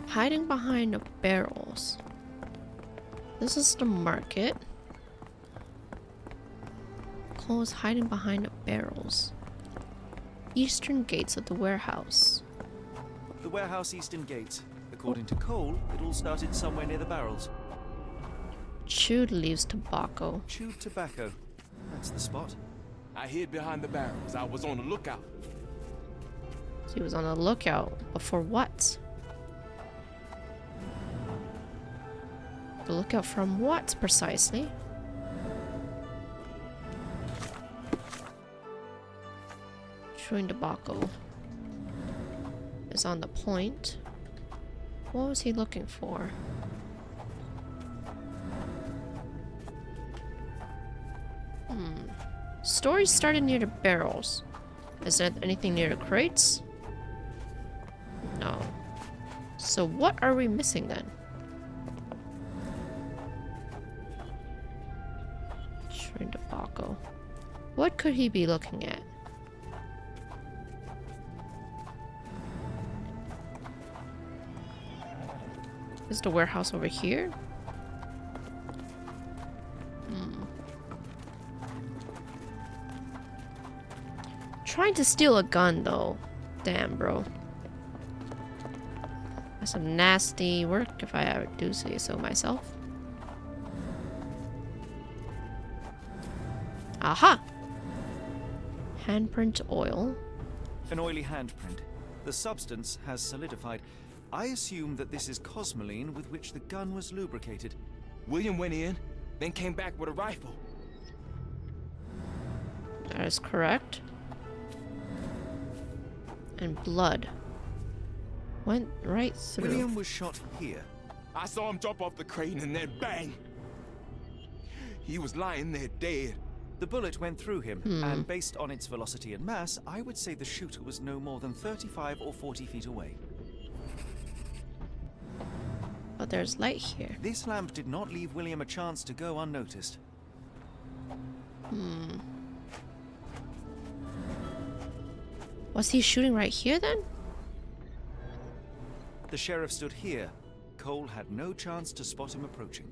Hiding behind the barrels. This is the market. Cole is hiding behind the barrels. Eastern gates of the warehouse. The warehouse eastern gate. According to Cole, it all started somewhere near the barrels. Chewed leaves tobacco. Chewed tobacco. That's the spot. I hid behind the barrels. I was on the lookout. So he was on the lookout. But for what? The lookout from what, precisely? Chewing tobacco is on the point. What was he looking for? Story started near the barrels. Is there anything near the crates? No. So what are we missing then? Chewing tobacco. What could he be looking at? Is the warehouse over here? Trying to steal a gun though. Damn, bro. That's some nasty work if I ever do say so myself. Aha! Handprint oil. An oily handprint. The substance has solidified. I assume that this is cosmoline with which the gun was lubricated. William went in, then came back with a rifle. That is correct. And blood went right through. William was shot here. I saw him jump off the crane and then bang! He was lying there dead. The bullet went through him, and based on its velocity and mass, I would say the shooter was no more than 35 or 40 feet away. But there's light here. This lamp did not leave William a chance to go unnoticed. Was he shooting right here then? The sheriff stood here. Cole had no chance to spot him approaching.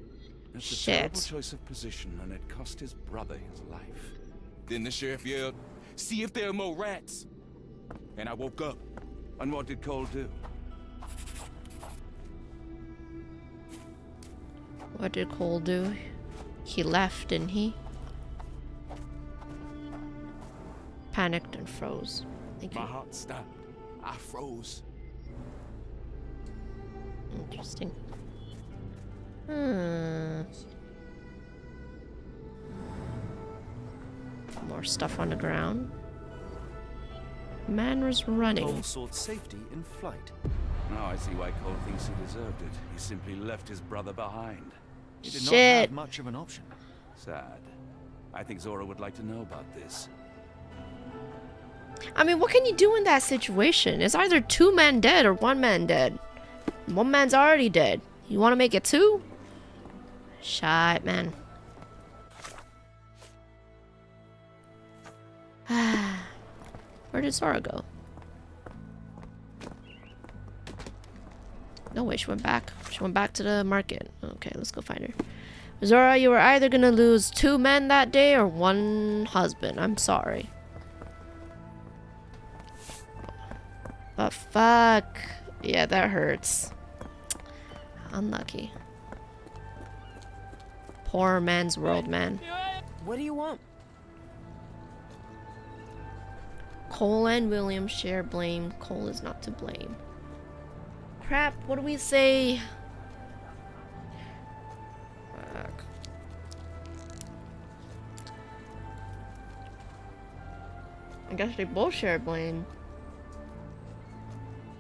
It's a terrible choice of position, and it cost his brother his life. Then the sheriff yelled, "See if there are more rats!" And I woke up. And what did Cole do? What did Cole do? He left, didn't he? Panicked and froze. Thank you. My heart stopped. I froze. Interesting. More stuff on the ground. Man was running. Cole sought safety in flight. Now I see why Cole thinks he deserved it. He simply left his brother behind. He did not have much of an option. Sad. I think Zora would like to know about this. I mean, what can you do in that situation? It's either 2 men dead or 1 man dead. 1 man's already dead. You want to make it 2? Shite, man. Where did Zora go? No way, she went back. She went back to the market. Okay, let's go find her. Zora, you were either gonna lose 2 men that day or 1 husband. I'm sorry. But fuck. Yeah, that hurts. Unlucky. Poor man's world, man. What do you want? Cole and William share blame. Cole is not to blame. Crap, what do we say? Fuck. I guess they both share blame.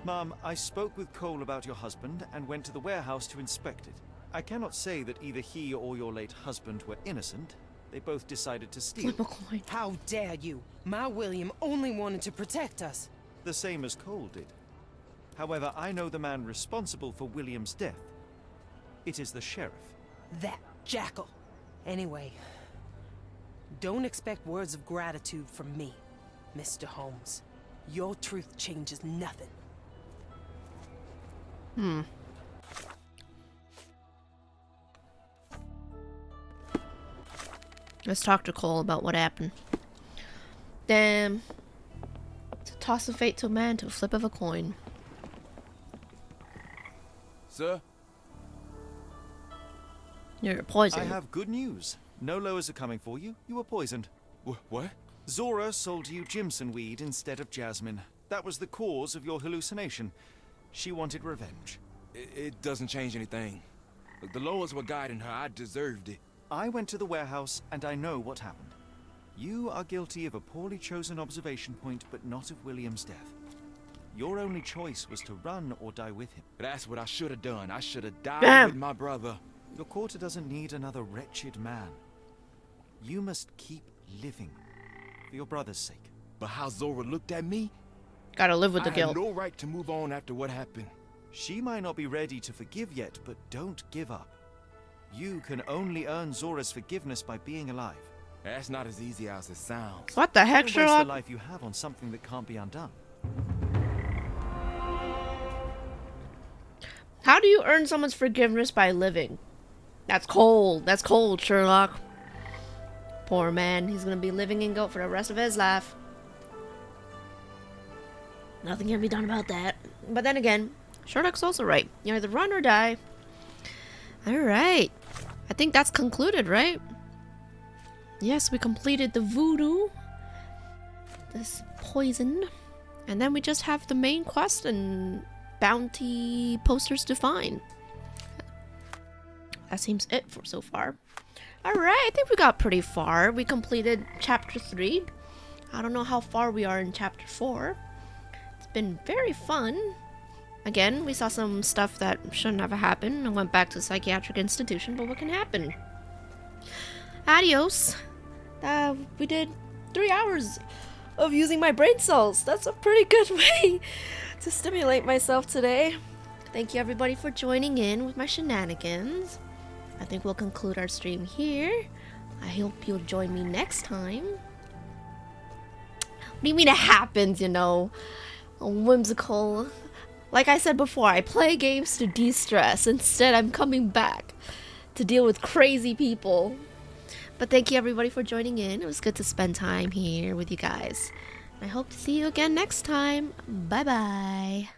Mom, I spoke with Cole about your husband and went to the warehouse to inspect it. I cannot say that either he or your late husband were innocent. They both decided to steal. Flip a coin. How dare you? My William only wanted to protect us. The same as Cole did. However, I know the man responsible for William's death. It is the sheriff. That jackal. Anyway, don't expect words of gratitude from me, Mr. Holmes. Your truth changes nothing. Let's talk to Cole about what happened. Damn. To toss a fate to a man to a flip of a coin. Sir? You're poisoned. I have good news. No lowers are coming for you. You were poisoned. What? Zora sold you Jimson weed instead of jasmine. That was the cause of your hallucination. She wanted revenge. It doesn't change anything. The lowers were guiding her. I deserved it. I went to the warehouse and I know what happened. You are guilty of a poorly chosen observation point, but not of William's death. Your only choice was to run or die with him. That's what I should have done. I should have died with my brother. Your quarter doesn't need another wretched man. You must keep living. For your brother's sake. But how Zora looked at me? Gotta live with the guilt. I had no right to move on after what happened. She might not be ready to forgive yet, but don't give up. You can only earn Zora's forgiveness by being alive. That's not as easy as it sounds. What the heck, Don't Sherlock? waste the life you have on something that can't be undone. How do you earn someone's forgiveness by living? That's cold. That's cold, Sherlock. Poor man. He's gonna be living in guilt for the rest of his life. Nothing can be done about that. But then again, Sherlock's also right. You either run or die. Alright. I think that's concluded, right? Yes, we completed the voodoo. This poison. And then we just have the main quest and bounty posters to find. That seems it for so far. Alright, I think we got pretty far. We completed chapter 3. I don't know how far we are in chapter 4. It's been very fun. Again, we saw some stuff that shouldn't have happened and went back to the psychiatric institution, but what can happen? Adios. We did 3 hours of using my brain cells. That's a pretty good way to stimulate myself today. Thank you everybody for joining in with my shenanigans. I think we'll conclude our stream here. I hope you'll join me next time. What do you mean it happens, you know? Whimsical. Like I said before, I play games to de-stress. Instead, I'm coming back to deal with crazy people. But thank you everybody for joining in. It was good to spend time here with you guys. I hope to see you again next time. Bye-bye.